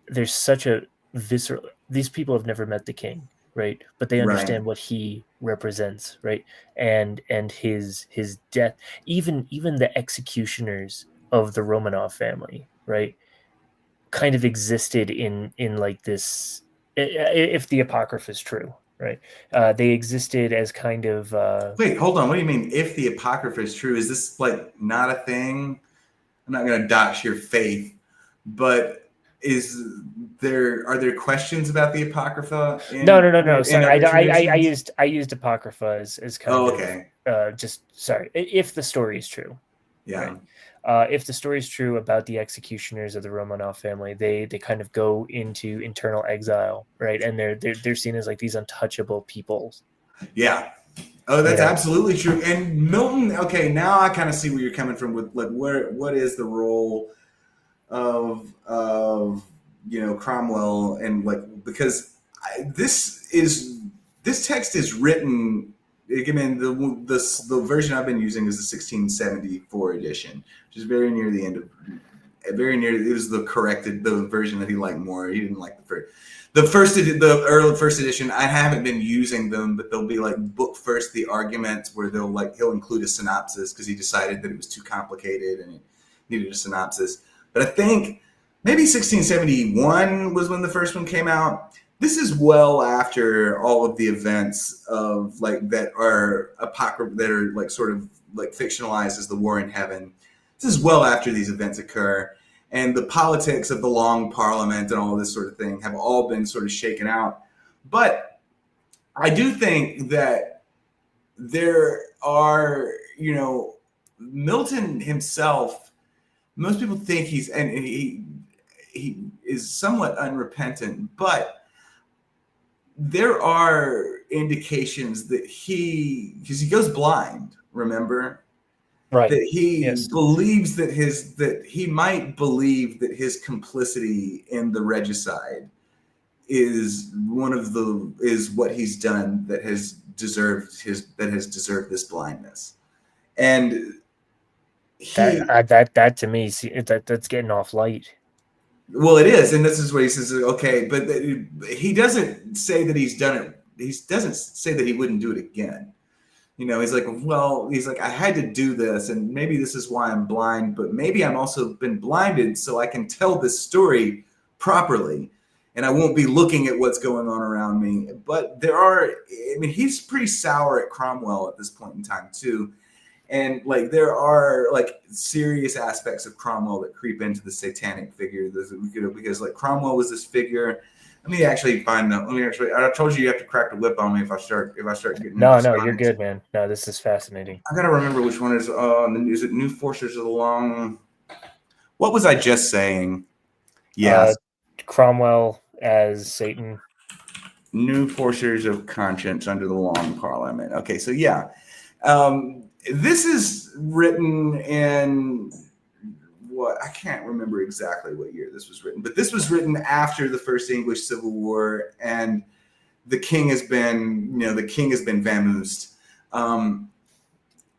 there's such a visceral. These people have never met the king, right? But they understand what he represents, right? And his death, even the executioners of the Romanov family, right, kind of existed in like this, if the Apocrypha is true, right? They existed as kind of wait, hold on, what do you mean if the Apocrypha is true? Is this like not a thing? I'm not going to dox your faith, but are there questions about the Apocrypha? No. Sorry, I used Apocrypha as kind of just sorry, if the story is true. Yeah. Right? If the story is true about the executioners of the Romanov family, they kind of go into internal exile, right? And they're seen as like these untouchable peoples. Yeah. Oh, that's absolutely true. And Milton, okay, now I kind of see where you're coming from with like what is the role of Cromwell, and like, because this text is written. I mean, the version I've been using is the 1674 edition, which is very near the end of. It was the version that he liked more. He didn't like the first edition. I haven't been using them, but they'll be like book first, the arguments, where he'll include a synopsis because he decided that it was too complicated and it needed a synopsis. But I think maybe 1671 was when the first one came out. this is well after all of the events of like that are apocryphal, that are like sort of like fictionalized as the war in heaven. This is well after these events occur, and the politics of the Long Parliament and all of this sort of thing have all been sort of shaken out. But I do think that there are, you know, Milton himself, most people think he is somewhat unrepentant, but there are indications that because he goes blind, remember? Right. That he Yes. believes that he might believe that his complicity in the regicide is what he's done that has deserved this blindness. And that to me, that's getting off light. Well, it is, and this is what he says. Okay, but he doesn't say that he's done it. He doesn't say that he wouldn't do it again. You know, he's like, I had to do this, and maybe this is why I'm blind, but maybe I'm also been blinded so I can tell this story properly, and I won't be looking at what's going on around me. But he's pretty sour at Cromwell at this point in time too. And like there are like serious aspects of Cromwell that creep into the satanic figure, because like Cromwell was this figure. Let me actually find out. I told you have to crack the whip on me if I start getting. No, you're good, man. No, this is fascinating. I gotta remember which one is. Is it New Forces of the Long? What was I just saying? Yes, Cromwell as Satan. New Forces of Conscience under the Long Parliament. Okay, so yeah. This is written in I can't remember exactly what year this was written, but this was written after the First English Civil War, and the king has been vamoosed. And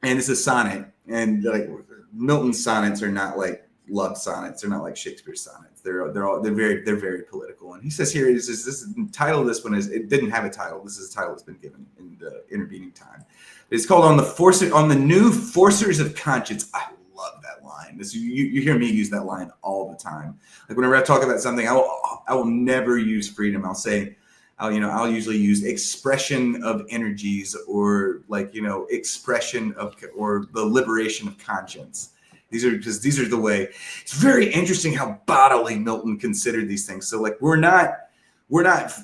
it's a sonnet, and like Milton's sonnets are not like love sonnets; they're not like Shakespeare's sonnets. They're very political. And he says here, this title of this one is, it didn't have a title. This is a title that's been given in the intervening time. It's called on the New Forcers of Conscience. I love that line. You hear me use that line all the time. Like whenever I talk about something, I will never use freedom. I'll usually use expression of energies, or like, expression of, or the liberation of conscience. These are the way. It's very interesting how bodily Milton considered these things. So like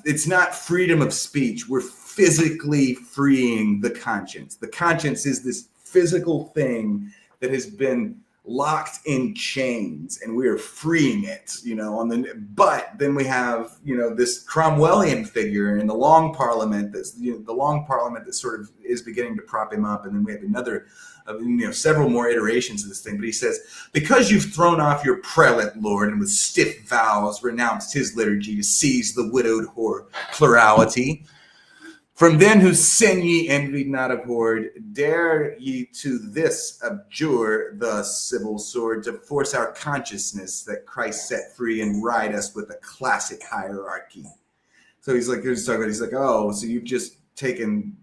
it's not freedom of speech. We're physically freeing the conscience. The conscience is this physical thing that has been locked in chains, and we are freeing it, but then we have, this Cromwellian figure in the Long Parliament, the Long Parliament that sort of is beginning to prop him up. And then we have another, several more iterations of this thing. But he says, because you've thrown off your prelate lord, and with stiff vows renounced his liturgy to seize the widowed whore plurality, from then whose sin ye envied not abhorred, dare ye to this abjure the civil sword, to force our consciousness that Christ set free, and ride us with a classic hierarchy. So he's like, oh, so you've just taken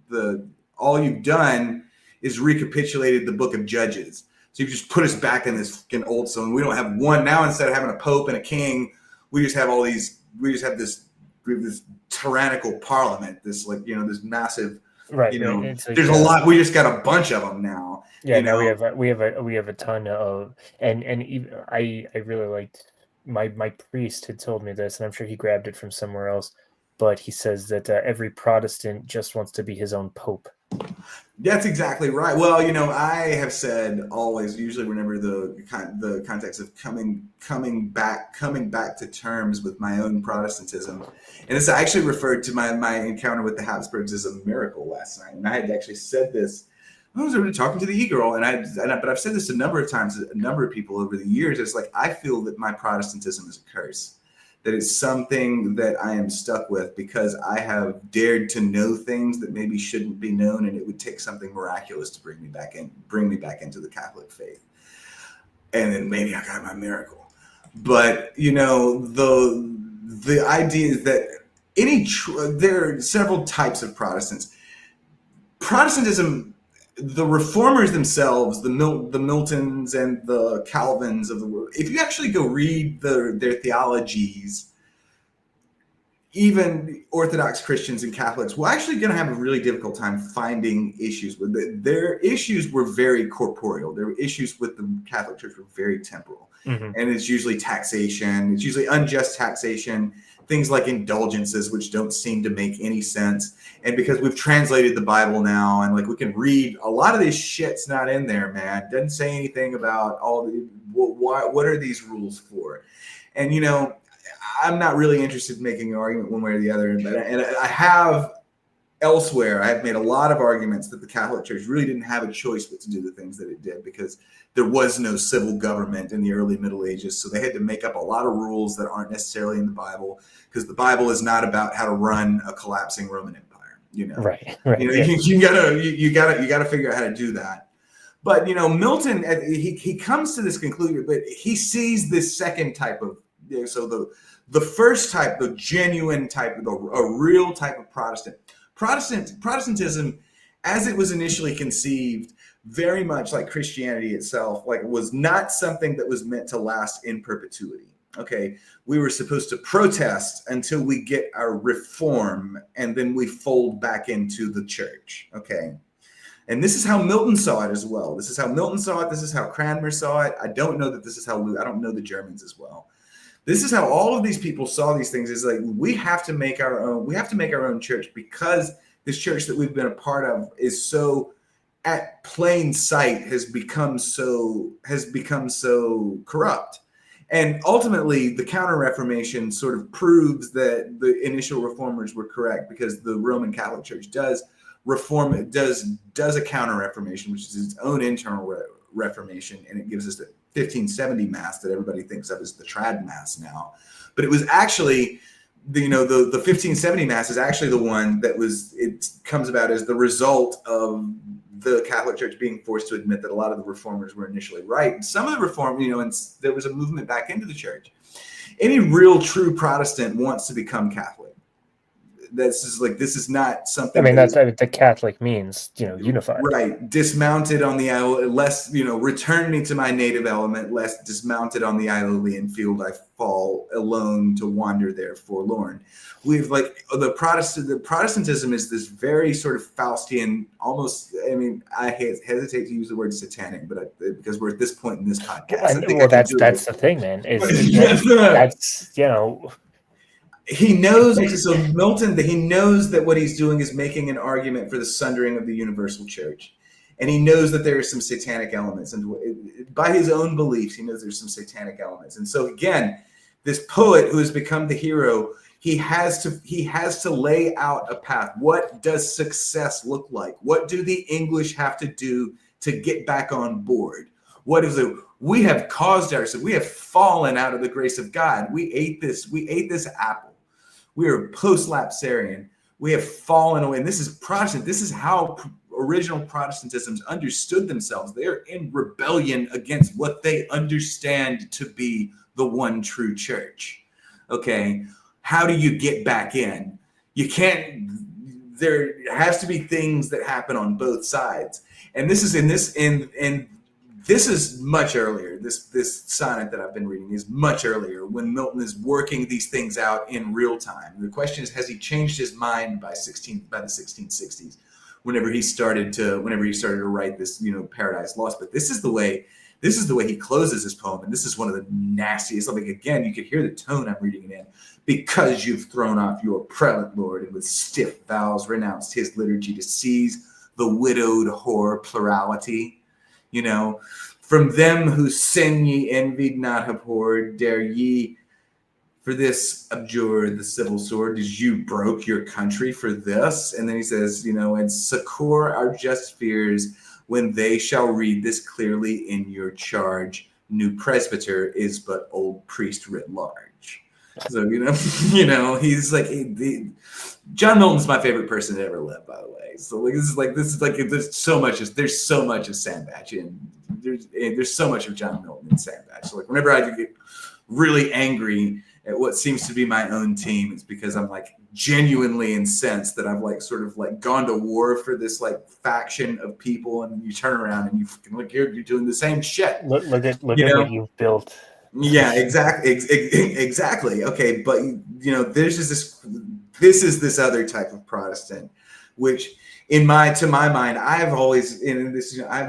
all you've done is recapitulated the book of Judges. So you've just put us back in this fucking old song. We don't have one now. Instead of having a pope and a king, we just have this tyrannical parliament, this massive, right. There's a lot. We just got a bunch of them now. Yeah, now we have a ton of, and even I really liked, my priest had told me this, and I'm sure he grabbed it from somewhere else, but he says that every Protestant just wants to be his own pope. That's exactly right. Well, I have said always, usually whenever the context of coming back to terms with my own Protestantism, and this actually referred to my encounter with the Habsburgs as a miracle last night. And I had actually said this. I was already talking to the e-girl, but I've said this a number of times to a number of people over the years. It's like, I feel that my Protestantism is a curse. That it's something that I am stuck with because I have dared to know things that maybe shouldn't be known, and it would take something miraculous to bring me back into the Catholic faith. And then maybe I got my miracle. But the idea is that there are several types of Protestants. Protestantism, the reformers themselves, the Miltons and the Calvins of the world, if you actually go read their theologies, even Orthodox Christians and Catholics were actually going to have a really difficult time finding issues with it. Their issues were very corporeal. Their issues with the Catholic Church were very temporal. Mm-hmm. And it's usually taxation. It's usually unjust taxation, things like indulgences, which don't seem to make any sense. And because we've translated the Bible now, and like we can read a lot of this shit's not in there, man. It doesn't say anything about all the what are these rules for? And you know, I'm not really interested in making an argument one way or the other. And I have elsewhere, I have made a lot of arguments that the Catholic Church really didn't have a choice but to do the things that it did, because there was no civil government in the early Middle Ages. So they had to make up a lot of rules that aren't necessarily in the Bible, because the Bible is not about how to run a collapsing Roman Empire. You know, right. You know, you gotta figure out how to do that. But you know, Milton, he comes to this conclusion, but he sees this second type of, you know, so the first type, the genuine type, a real type of Protestantism, as it was initially conceived, very much like Christianity itself, like was not something that was meant to last in perpetuity. Okay, we were supposed to protest until we get our reform, and then we fold back into the church. Okay, and this is how Milton saw it as well. This is how Milton saw it. This is how Cranmer saw it. I don't know that this is how I don't know the Germans as well. This is how all of these people saw these things. Is like, we have to make our own. We have to make our own church, because this church that we've been a part of is so at plain sight has become so corrupt. And ultimately, the Counter-Reformation sort of proves that the initial reformers were correct, because the Roman Catholic Church does a Counter-Reformation, which is its own internal reformation, and it gives us the 1570 Mass that everybody thinks of as the Trad Mass now. But it was actually, the 1570 Mass is actually the one that it comes about as the result of the Catholic Church being forced to admit that a lot of the reformers were initially right. And some of the reform, and there was a movement back into the church. Any real true Protestant wants to become Catholic. This is not something. I mean, that's what the Catholic means, unified. Right. Dismounted on the isle, less, return me to my native element, less dismounted on the Iolian field I fall, alone to wander there forlorn. We've the Protestantism is this very sort of Faustian, almost, I mean, I hesitate to use the word satanic, but because we're at this point in this podcast. That's the thing, man. That's, He knows, so Milton, he knows that what he's doing is making an argument for the sundering of the universal church. And he knows that there are some satanic elements. And by his own beliefs, he knows there's some satanic elements. And so again, this poet who has become the hero, he has to lay out a path. What does success look like? What do the English have to do to get back on board? What is it? We have caused ourselves, we have fallen out of the grace of God. We ate this apple. We are post-lapsarian. We have fallen away. And this is Protestant. This is how original Protestantisms understood themselves. They are in rebellion against what they understand to be the one true church. Okay. How do you get back in? You can't, there has to be things that happen on both sides. And this is this is much earlier. This sonnet that I've been reading is much earlier, when Milton is working these things out in real time. The question is, has he changed his mind by the 1660s, whenever he started to write this, Paradise Lost? But this is the way he closes his poem, and this is one of the nastiest. Like, again, you could hear the tone I'm reading it in. Because you've thrown off your prelate lord, and with stiff vows renounced his liturgy to seize the widowed whore plurality. From them whose sin ye envied not abhorred, dare ye for this abjure the civil sword? Did you broke your country for this? And then he says, and succor our just fears when they shall read this clearly in your charge. New presbyter is but old priest writ large. So, he's like, John Milton's my favorite person to ever live, by the way. So there's so much of Sandbatch, and there's so much of John Milton in Sandbatch. So whenever I get really angry at what seems to be my own team, it's because I'm genuinely incensed that I've gone to war for this faction of people, and you turn around and you fucking you're doing the same shit. Look at what you've built. Yeah, exactly. Okay, but there's just This is this other type of Protestant, which to my mind, I've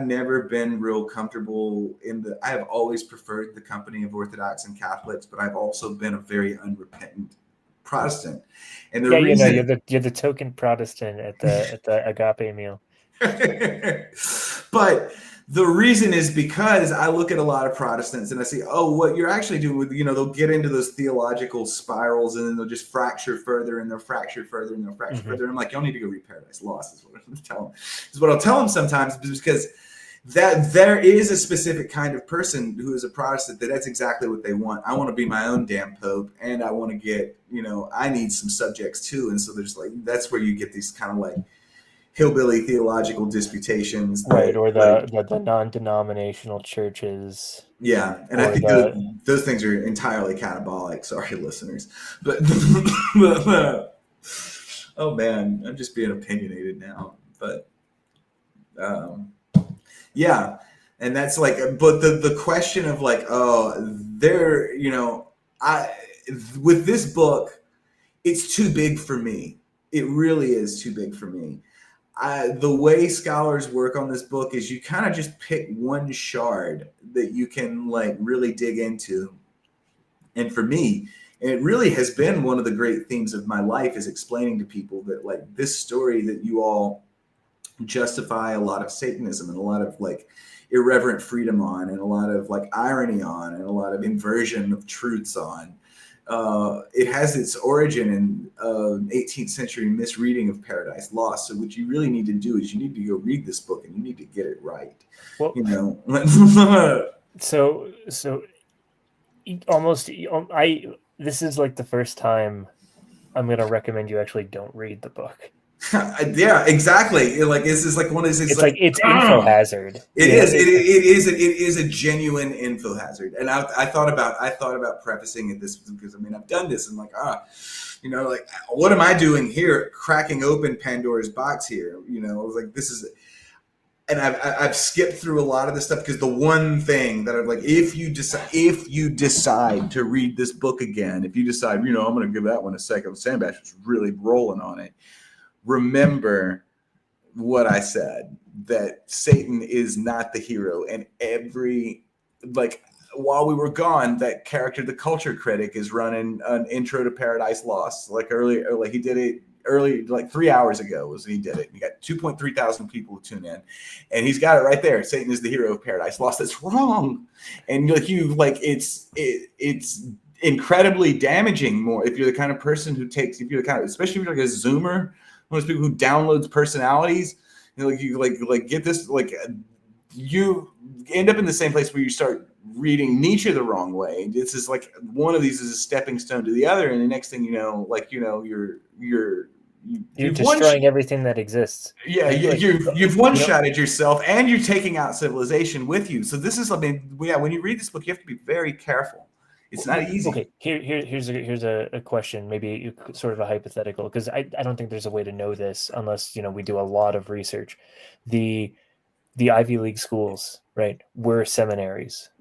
never been real comfortable I have always preferred the company of Orthodox and Catholics, but I've also been a very unrepentant Protestant. And the reason, you're the token Protestant at the agape meal. But the reason is because I look at a lot of Protestants and I see, oh, what you're actually doing with, they'll get into those theological spirals and then they'll just fracture further and they'll fracture further and they'll fracture further. And I'm like, y'all need to go read Paradise Lost is what I'm tell them. Is what I'll tell them sometimes, because that there is a specific kind of person who is a Protestant that's exactly what they want. I want to be my own damn Pope, and I want to get, I need some subjects too. And so there's that's where you get these kind of like hillbilly theological disputations, right? Or the non-denominational churches. Yeah, and I think those things are entirely catabolic. Sorry, listeners, but oh man, I'm just being opinionated now. But yeah, and that's like, but the question of like, with this book, it's too big for me. It really is too big for me. The way scholars work on this book is you kind of just pick one shard that you can like really dig into. And for me, and it really has been one of the great themes of my life, is explaining to people that like this story that you all justify a lot of Satanism and a lot of like irreverent freedom on, and a lot of like irony on, and a lot of inversion of truths on. It has its origin in 18th century misreading of Paradise Lost. So what you really need to do is you need to go read this book and you need to get it right. Well, so this is like the first time I'm going to recommend you actually don't read the book. Yeah, exactly. Like this is like one of these. It's like it's infohazard. It is a genuine infohazard. And I thought about prefacing it this because I've done this and like like what am I doing here? Cracking open Pandora's box here. I was like, this is. And I've skipped through a lot of this stuff because the one thing that I'm like, if you decide to read this book again, if you decide, I'm going to give that one a second. Sandbatch was really rolling on it. Remember what I said, that Satan is not the hero. And while we were gone, that character, the culture critic, is running an intro to Paradise Lost. Like earlier, like he did it early, like 3 hours ago was he did it. He got 2.3 thousand people to tune in, and he's got it right there. Satan is the hero of Paradise Lost. That's wrong. And it's incredibly damaging. More if you're the kind of person who takes, especially if you're like a Zoomer, one of those people who downloads personalities, you get this, like you end up in the same place where you start reading Nietzsche the wrong way. This is like one of these is a stepping stone to the other, and the next thing you're destroying everything that exists. Yeah, you've one-shotted yourself, and you're taking out civilization with you. So this is, when you read this book, you have to be very careful. It's not easy. Okay, here's a question, maybe sort of a hypothetical, because I don't think there's a way to know this unless we do a lot of research. The Ivy League schools, right, were seminaries,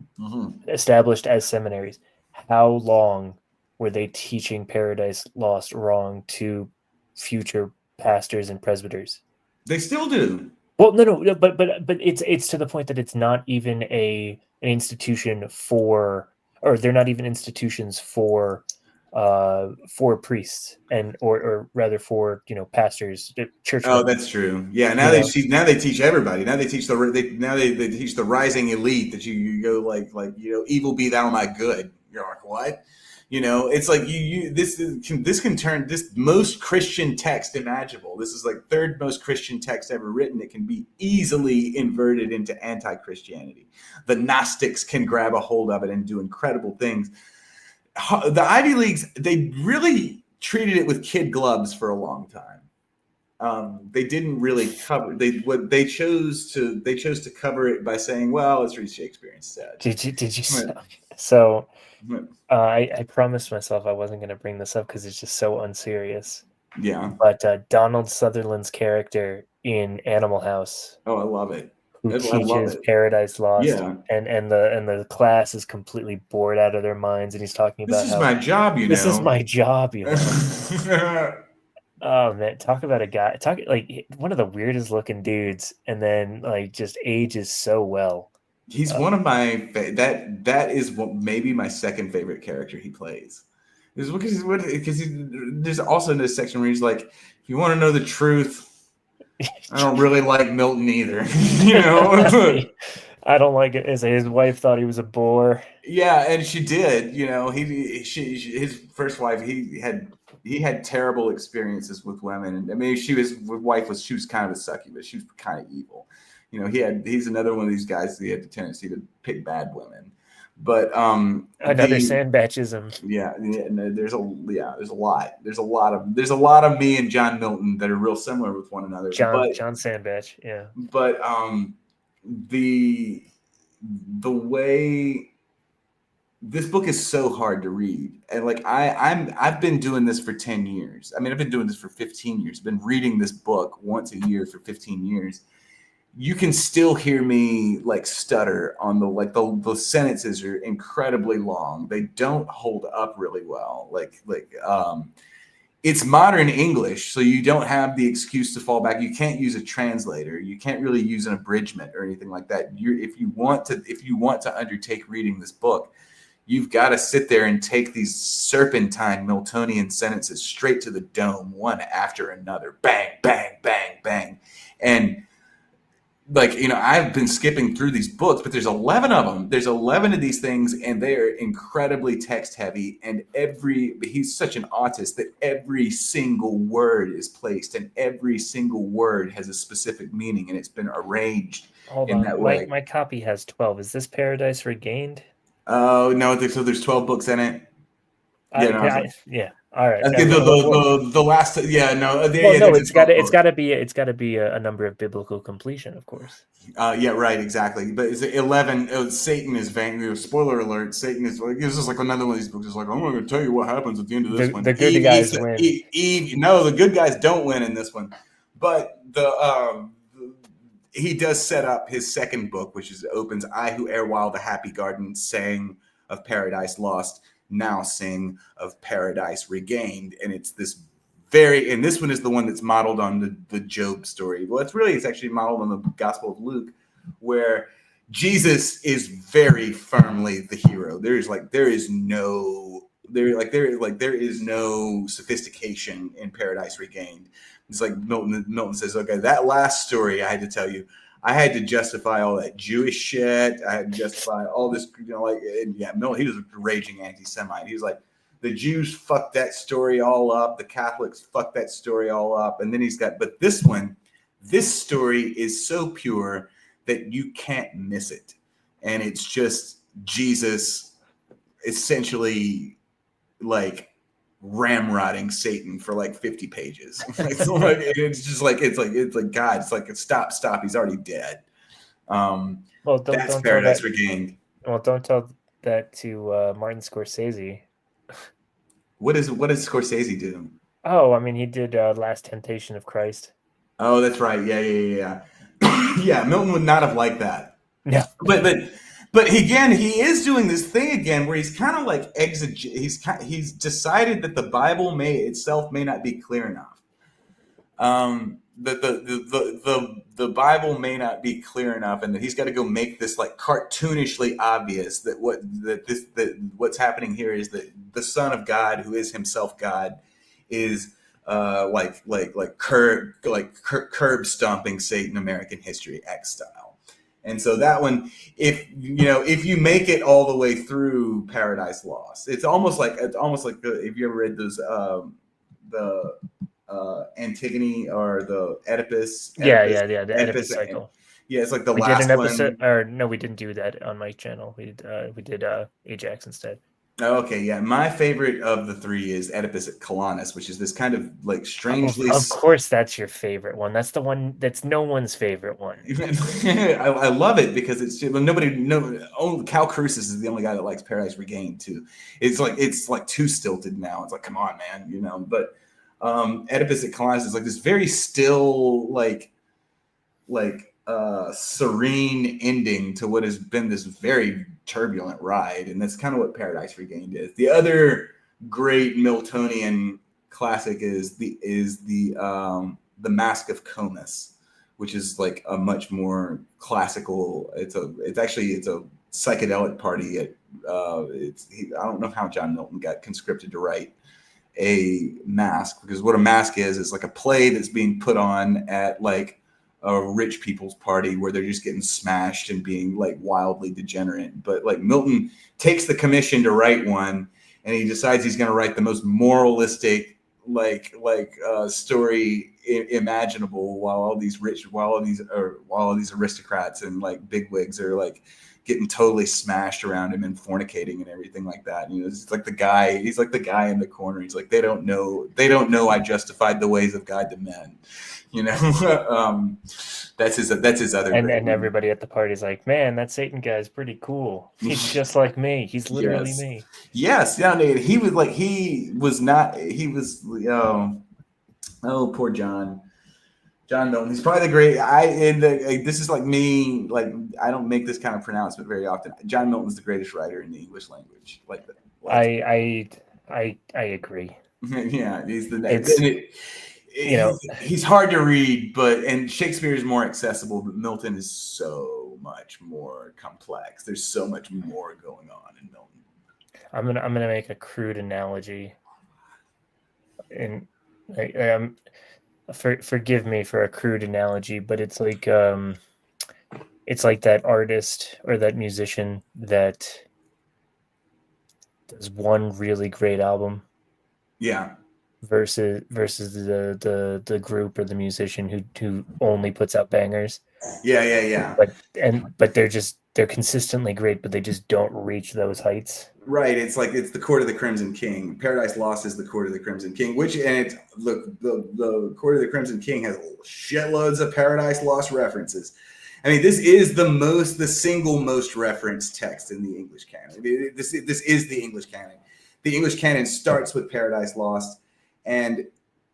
established as seminaries. How long were they teaching Paradise Lost wrong to future pastors and presbyters? They still do. Well, no, but it's to the point that it's not even an institution for. Or they're not even institutions for priests or rather for pastors, church. Oh, that's true. Yeah, now they teach everybody. Now they teach they teach the rising elite that you go like evil be thou my good. You're like, what? It's like this can turn this most Christian text imaginable. This is like third most Christian text ever written. It can be easily inverted into anti-Christianity. The Gnostics can grab a hold of it and do incredible things. The Ivy Leagues, they really treated it with kid gloves for a long time. They didn't really cover. They chose to cover it by saying, "Well, let's read Shakespeare instead." Did you? So. I promised myself I wasn't going to bring this up because it's just so unserious. Yeah. But Donald Sutherland's character in Animal House. Oh, I love it. Who teaches Paradise Lost. Yeah. And the class is completely bored out of their minds, and he's talking about this is my job, This is my job, Oh man, talk about a guy. Talk like one of the weirdest looking dudes, and then like just ages so well. He's Uh, one of my that is what maybe my second favorite character he plays. Is because there's also in this section where he's like, if you want to know the truth, I don't really like Milton either. You know. I don't like it. His wife thought he was a bore. Yeah, and she did. You know, his first wife, he had terrible experiences with women. And I mean, she was kind of a succubus. She was kind of evil. You know, he's another one of these guys. He had the tendency to pick bad women. But Another Sandbatchism. no, there's a lot of me and John Milton that are real similar with one another. John Sandbatch. Yeah. But the way this book is so hard to read, and like I've been doing this for 10 years. I mean, I've been doing this for 15 years. I've been reading this book once a year for 15 years. You can still hear me like stutter on the sentences are incredibly long. They don't hold up really well. It's modern English, so you don't have the excuse to fall back. You can't use a translator. You can't really use an abridgment or anything like that. If you want to undertake reading this book, you've got to sit there and take these serpentine Miltonian sentences straight to the dome, one after another, bang, bang, bang, bang, and like, you know, I've been skipping through these books, but there's 11 of them. There's 11 of these things, and they are incredibly text heavy. And he's such an autist that every single word is placed, and every single word has a specific meaning, and it's been arranged Hold in on. that way. My copy has 12. Is this Paradise Regained? Oh, no, so there's 12 books in it. Yeah. All right. Okay, the last, yeah, no, No, there's 12 it's got to be a number of biblical completion, of course. Yeah, right, exactly. But it's 11. Satan is vain. Spoiler alert: Satan is like, it's just like another one of these books. It's like, I'm going to tell you what happens at the end of this one. The good guys win. No, the good guys don't win in this one. But he does set up his second book, which opens, "I who erewhile the happy garden sang of paradise lost, now sing of paradise regained," and it's this. And this one is the one that's modeled on the Job story. Well, it's actually modeled on the Gospel of Luke, where Jesus is very firmly the hero. There is no sophistication in Paradise Regained. It's like Milton says, okay, that last story I had to tell you, I had to justify all that Jewish shit. I had to justify all this, Milton, he was a raging anti-Semite. He was like, the Jews fucked that story all up. The Catholics fucked that story all up. And then but this story is so pure that you can't miss it. And it's just Jesus essentially like ramrodding Satan for like 50 pages. It's like God, it's like, stop. He's already dead. That's Paradise Regained. Well, don't tell that to Martin Scorsese. What does Scorsese do? Oh, I mean, he did Last Temptation of Christ. Oh, that's right. Yeah. Yeah, Milton would not have liked that. No. But again, he is doing this thing again where he's kind of like he's decided that the Bible may not be clear enough. That the Bible may not be clear enough, and that he's got to go make this like cartoonishly obvious that what's happening here is that the Son of God, who is himself God, is curb stomping Satan American history X style. And so that one, if you make it all the way through Paradise Lost, it's almost like if you ever read those the Antigone or the Oedipus. The Oedipus cycle. Yeah, it's like the we last did an episode, one. or no, we didn't do that on my channel. We did Ajax instead. Okay, yeah. My favorite of the three is Oedipus at Colonus, which is this kind of like strangely. Of course, that's your favorite one. That's the one that's no one's favorite one. I love it because it's only Cal Crucis is the only guy that likes Paradise Regained too. It's like too stilted now. It's like, come on, man, But Oedipus at Colonus is like this very still, serene ending to what has been this very turbulent ride, and that's kind of what Paradise Regained is. The other great Miltonian classic is the Mask of Comus, which is like a much more classical. It's a psychedelic party. I don't know how John Milton got conscripted to write a mask, because what a mask is like a play that's being put on at like a rich people's party where they're just getting smashed and being like wildly degenerate. But like Milton takes the commission to write one, and he decides he's going to write the most moralistic story imaginable, while all these aristocrats and like bigwigs are like getting totally smashed around him and fornicating and everything like that. You know, it's like he's like the guy in the corner. He's like, they don't know I justified the ways of God to men. You know, that's his other. And everybody at the party's like, man, that Satan guy's pretty cool. He's just like me. He's literally me. Yes, yeah, he was poor John Milton. He's probably the great. This is like me. Like, I don't make this kind of pronouncement very often. John Milton's the greatest writer in the English language. I agree. Yeah, he's hard to read, and Shakespeare is more accessible, but Milton is so much more complex. There's so much more going on in Milton. I'm gonna make a crude analogy, and forgive me for a crude analogy, but it's like that artist or that musician that does one really great album. Yeah. Versus the group or the musician who only puts out bangers. Yeah. But they're consistently great, but they just don't reach those heights. Right. It's the Court of the Crimson King. Paradise Lost is the Court of the Crimson King, the Court of the Crimson King has shitloads of Paradise Lost references. I mean, this is the single most referenced text in the English canon. I mean, this is the English canon. The English canon starts with Paradise Lost. And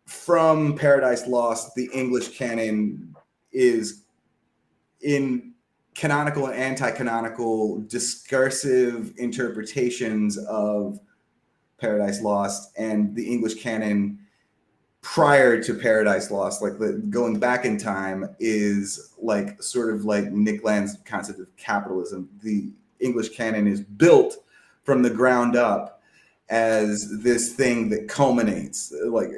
from Paradise Lost, the English canon is in canonical and anti-canonical discursive interpretations of Paradise Lost, and the English canon prior to Paradise Lost, going back in time, is like sort of like Nick Land's concept of capitalism. The English canon is built from the ground up as this thing that culminates, like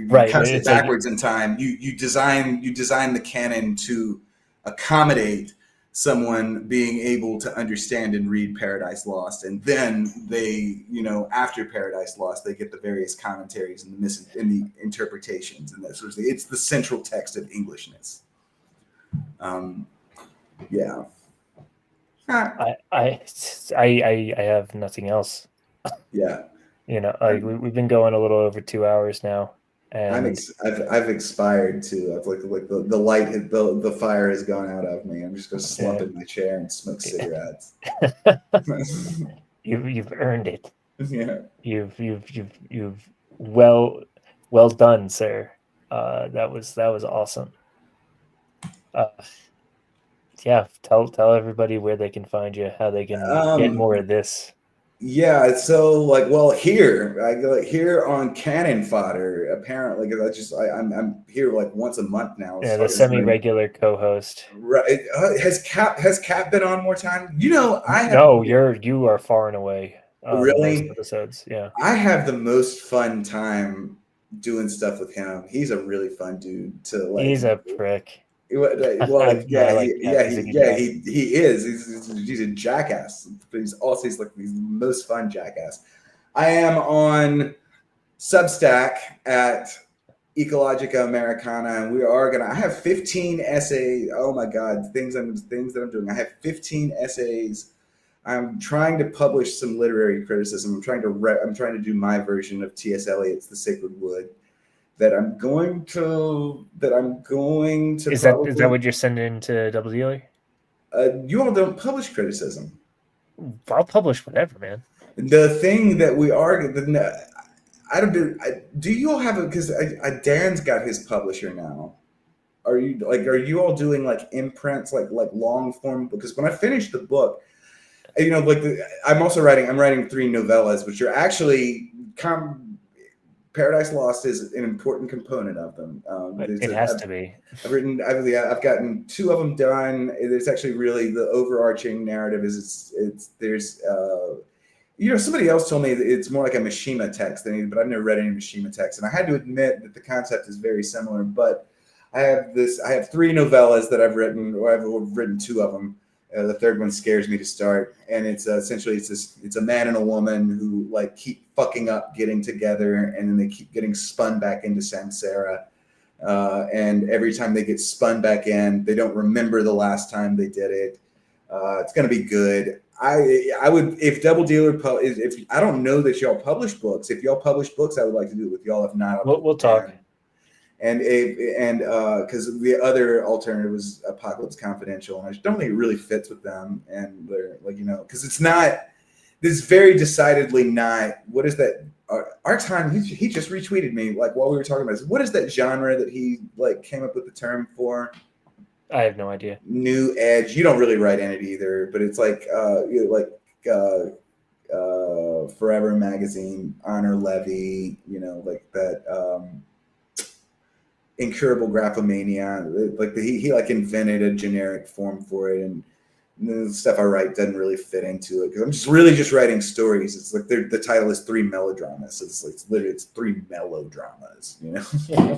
right. Cuts it backwards in time. You design the canon to accommodate someone being able to understand and read Paradise Lost, and then they, after Paradise Lost, they get the various commentaries and the interpretations and that sort of thing. It's the central text of Englishness. Yeah. I have nothing else. Yeah. We've been going a little over 2 hours now, and I've expired too. I've the light, the fire has gone out of me. I'm just gonna slump in my chair and smoke cigarettes. You've earned it. Yeah. You've well done, sir. That was awesome. Yeah. Tell everybody where they can find you, how they can get more of this. Yeah, so here on Canon Fodder, apparently, because I'm here like once a month now. Yeah, the semi-regular co-host. Right? Has Cap been on more time? You are far and away. Really? Episodes, yeah. I have the most fun time doing stuff with him. He's a really fun dude to like. He's a prick. Well, he is. He's a jackass, but he's like the most fun jackass. I am on Substack at Ecologica Americana, and I have 15 essays. Oh my God, things that I'm doing. I have 15 essays. I'm trying to publish some literary criticism. I'm trying to do my version of T.S. Eliot's The Sacred Wood. That I'm going to. Is that what you're sending to WLE? You all don't publish criticism. I'll publish whatever, man. The thing that we are, I don't do. Do you all have because Dan's got his publisher now. Are you all doing like imprints, like long form? Because when I finish the book, I'm writing 3 novellas, which are actually Paradise Lost is an important component of them. It has to be. I've gotten 2 of them done. There's actually really the overarching narrative is there's somebody else told me that it's more like a Mishima text but I've never read any Mishima text, and I had to admit that the concept is very similar. But I have 3 novellas that I've written, or I've written 2 of them. The third one scares me to start, and it's essentially it's a man and a woman who like keep fucking up getting together, and then they keep getting spun back into samsara. And every time they get spun back in, they don't remember the last time they did it. It's going to be good. I would, if Double Dealer, if I don't know that y'all publish books. If y'all publish books, I would like to do it with y'all. If not, we'll talk. And because the other alternative was Apocalypse Confidential, and I just don't think it really fits with them. And they're like, because it's not. This is very decidedly not. What is that? Our time. He just retweeted me like while we were talking about this. What is that genre that he like came up with the term for? I have no idea. New Edge. You don't really write in it either, but it's like Forever Magazine, Honor Levy. Like that. Incurable Graphomania, like he like invented a generic form for it, and the stuff I write doesn't really fit into it because I'm just writing stories. It's like the title is 3 melodramas, so it's literally 3 melodramas.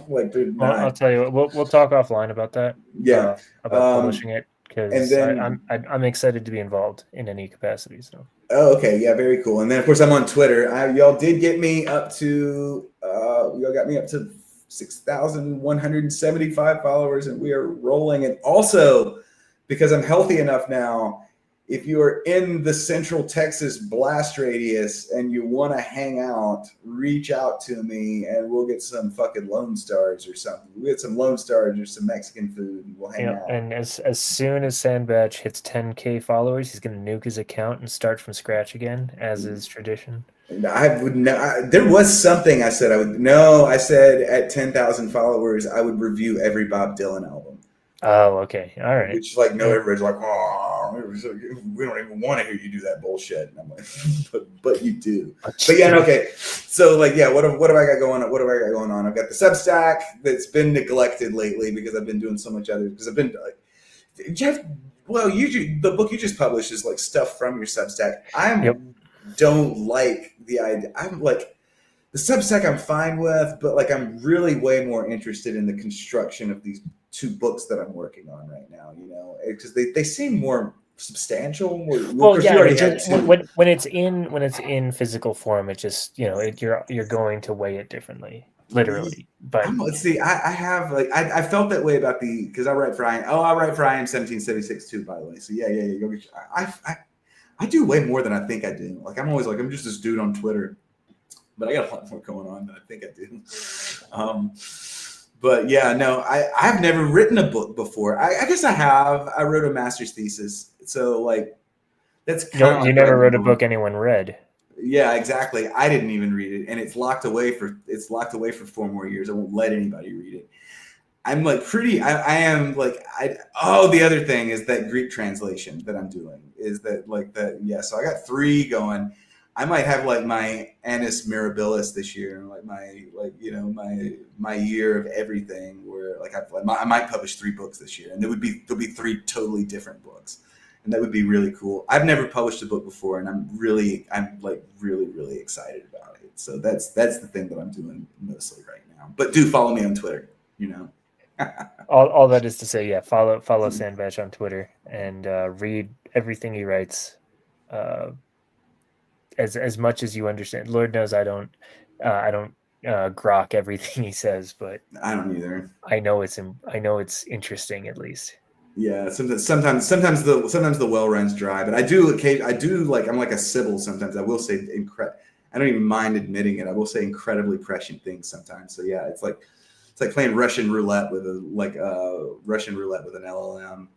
Like they're not. I'll tell you what, we'll talk offline about that. Yeah, about publishing it, because I'm excited to be involved in any capacity. So. Oh, okay, yeah, very cool. And then of course I'm on Twitter. Y'all did get me up to y'all got me up to 6,175 followers, and we are rolling. And also, because I'm healthy enough now, if you are in the Central Texas blast radius and you want to hang out, reach out to me, and we'll get some fucking Lone Stars or something. We'll get some Lone Stars or some Mexican food, and we'll hang out. And as soon as Sandbatch hits 10K followers, he's going to nuke his account and start from scratch again, as is tradition. There was something I said I would. No, I said at 10,000 followers, I would review every Bob Dylan album. Oh, okay, all right. Which everybody's like, oh, we don't even want to hear you do that bullshit. And I'm like, but you do. But yeah, okay. So like, yeah, what have I got going on? What have I got going on? I've got the Substack that's been neglected lately because I've been doing so much other. Because I've been like, Jeff. Well, the book you just published is like stuff from your Substack. Don't like the idea. I'm like the Substack I'm fine with, but like I'm really way more interested in the construction of these 2 books that I'm working on right now, because they seem more substantial. Well, yeah, when it's in physical form, it just you're going to weigh it differently, literally. But let's see, I have like I felt that way about because I write for I write for IM 1776 too, by the way. So yeah. I do way more than I think I do. Like I'm always like I'm just this dude on Twitter, but I got a lot more going on than I think I do. But yeah, no, I've never written a book before. I guess I have. I wrote a master's thesis, so like that's kind of you never wrote a book anyone read. Yeah, exactly. I didn't even read it, and it's locked away for 4 more years. I won't let anybody read it. I'm like the other thing is that Greek translation that I'm doing is that like that. Yeah. So I got 3 going. I might have like my Annus Mirabilis this year, and like my year of everything where like I might publish 3 books this year, and there'll be 3 totally different books. And that would be really cool. I've never published a book before, and I'm really excited about it. So that's the thing that I'm doing mostly right now. But do follow me on Twitter, all that is to say, yeah, follow Sandbatch on Twitter and read everything he writes, as much as you understand. Lord knows I don't grok everything he says, but I don't either. I know it's interesting at least. Yeah, sometimes the well runs dry, but I do like I'm like a Sybil sometimes. I will say I don't even mind admitting it. I will say incredibly prescient things sometimes. So yeah, it's like playing Russian roulette with an LLM.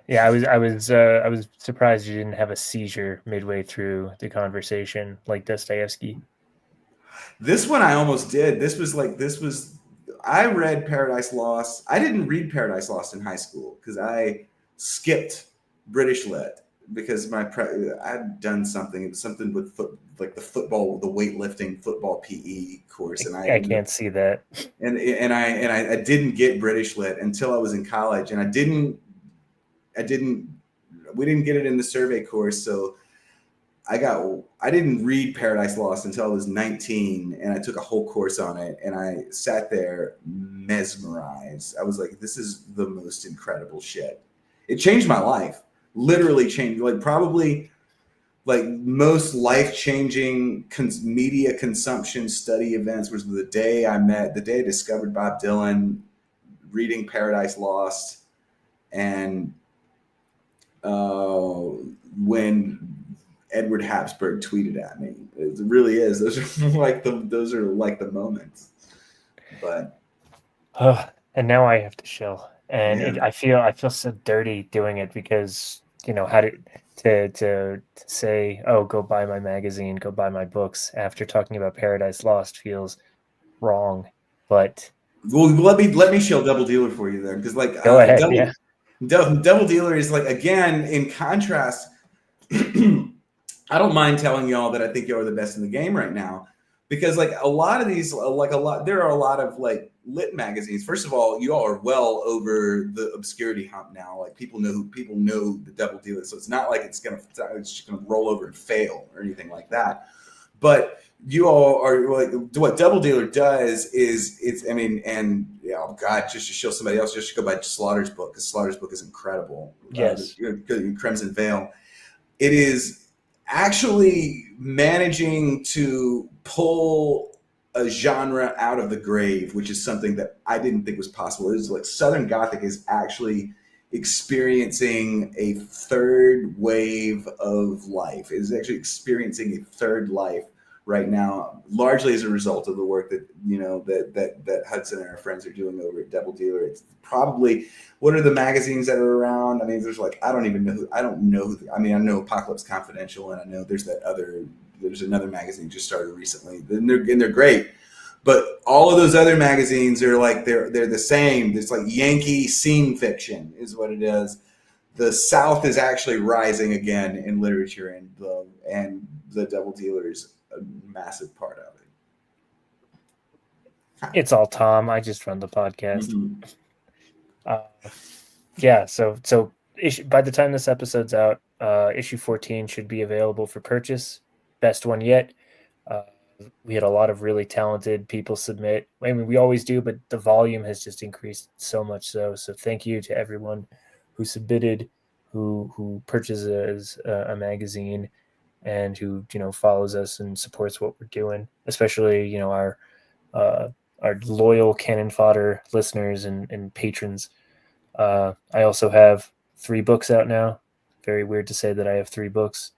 Yeah, I was surprised you didn't have a seizure midway through the conversation like Dostoevsky. This one I almost did. I read Paradise Lost. I didn't read Paradise Lost in high school because I skipped British Lit. because I'd done something. It was something with like the football, the weightlifting football PE course, and I can't see that. I didn't get British Lit until I was in college, and we didn't get it in the survey course, so I didn't read Paradise Lost until I was 19, and I took a whole course on it, and I sat there mesmerized. I was like, this is the most incredible shit. It changed my life. Literally changed, like probably like most life-changing media consumption study events was the day I discovered Bob Dylan, reading Paradise Lost, and when Edward Habsburg tweeted at me. It really is. Those are like the moments. But and now I have to chill, and yeah. I feel so dirty doing it because how to say, oh, go buy my magazine, go buy my books after talking about Paradise Lost feels wrong. But well, let me show Double Dealer for you then, because like go ahead. Yeah. Double Dealer is like, again, in contrast. I don't mind telling y'all that I think y'all are the best in the game right now, because like a lot of these, there are a lot of like lit magazines. First of all, you all are well over the obscurity hump now. Like people know the Double Dealer, so it's not like it's just gonna roll over and fail or anything like that. But you all are like, what Double Dealer does is oh God, just to show somebody else, just to go buy Slaughter's book, because Slaughter's book is incredible. Yes. Crimson Veil. It is actually managing to pull a genre out of the grave, which is something that I didn't think was possible. It was like Southern Gothic is actually experiencing a third wave of life. It is actually experiencing a third life right now, largely as a result of the work that that Hudson and our friends are doing over at Double Dealer. It's probably, what are the magazines that are around? I mean, there's like, I don't know I know Apocalypse Confidential, and I know there's another magazine just started recently, and they're great. But all of those other magazines are like, they're the same. It's like Yankee scene fiction is what it is. The South is actually rising again in literature, and the Double Dealer is a massive part of it. It's all Tom. I just run the podcast. Mm-hmm. Yeah. So by the time this episode's out, issue 14 should be available for purchase. Best one yet. We had a lot of really talented people submit. I mean, we always do, but the volume has just increased so much. So thank you to everyone who submitted, who purchases a magazine, and who follows us and supports what we're doing. Especially our loyal Canon Fodder listeners and patrons. I also have 3 books out now. Very weird to say that I have 3 books.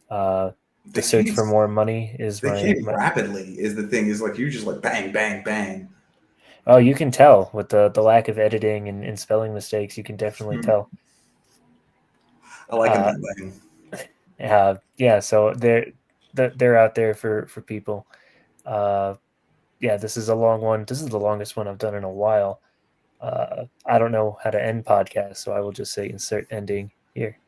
The Search for More Money is they came my rapidly is the thing, is like, you just like bang, bang, bang. Oh, you can tell with the lack of editing and spelling mistakes. You can definitely tell. I like them that way. Yeah, so they're out there for people. Yeah, this is a long one. This is the longest one I've done in a while. I don't know how to end podcasts, so I will just say insert ending here.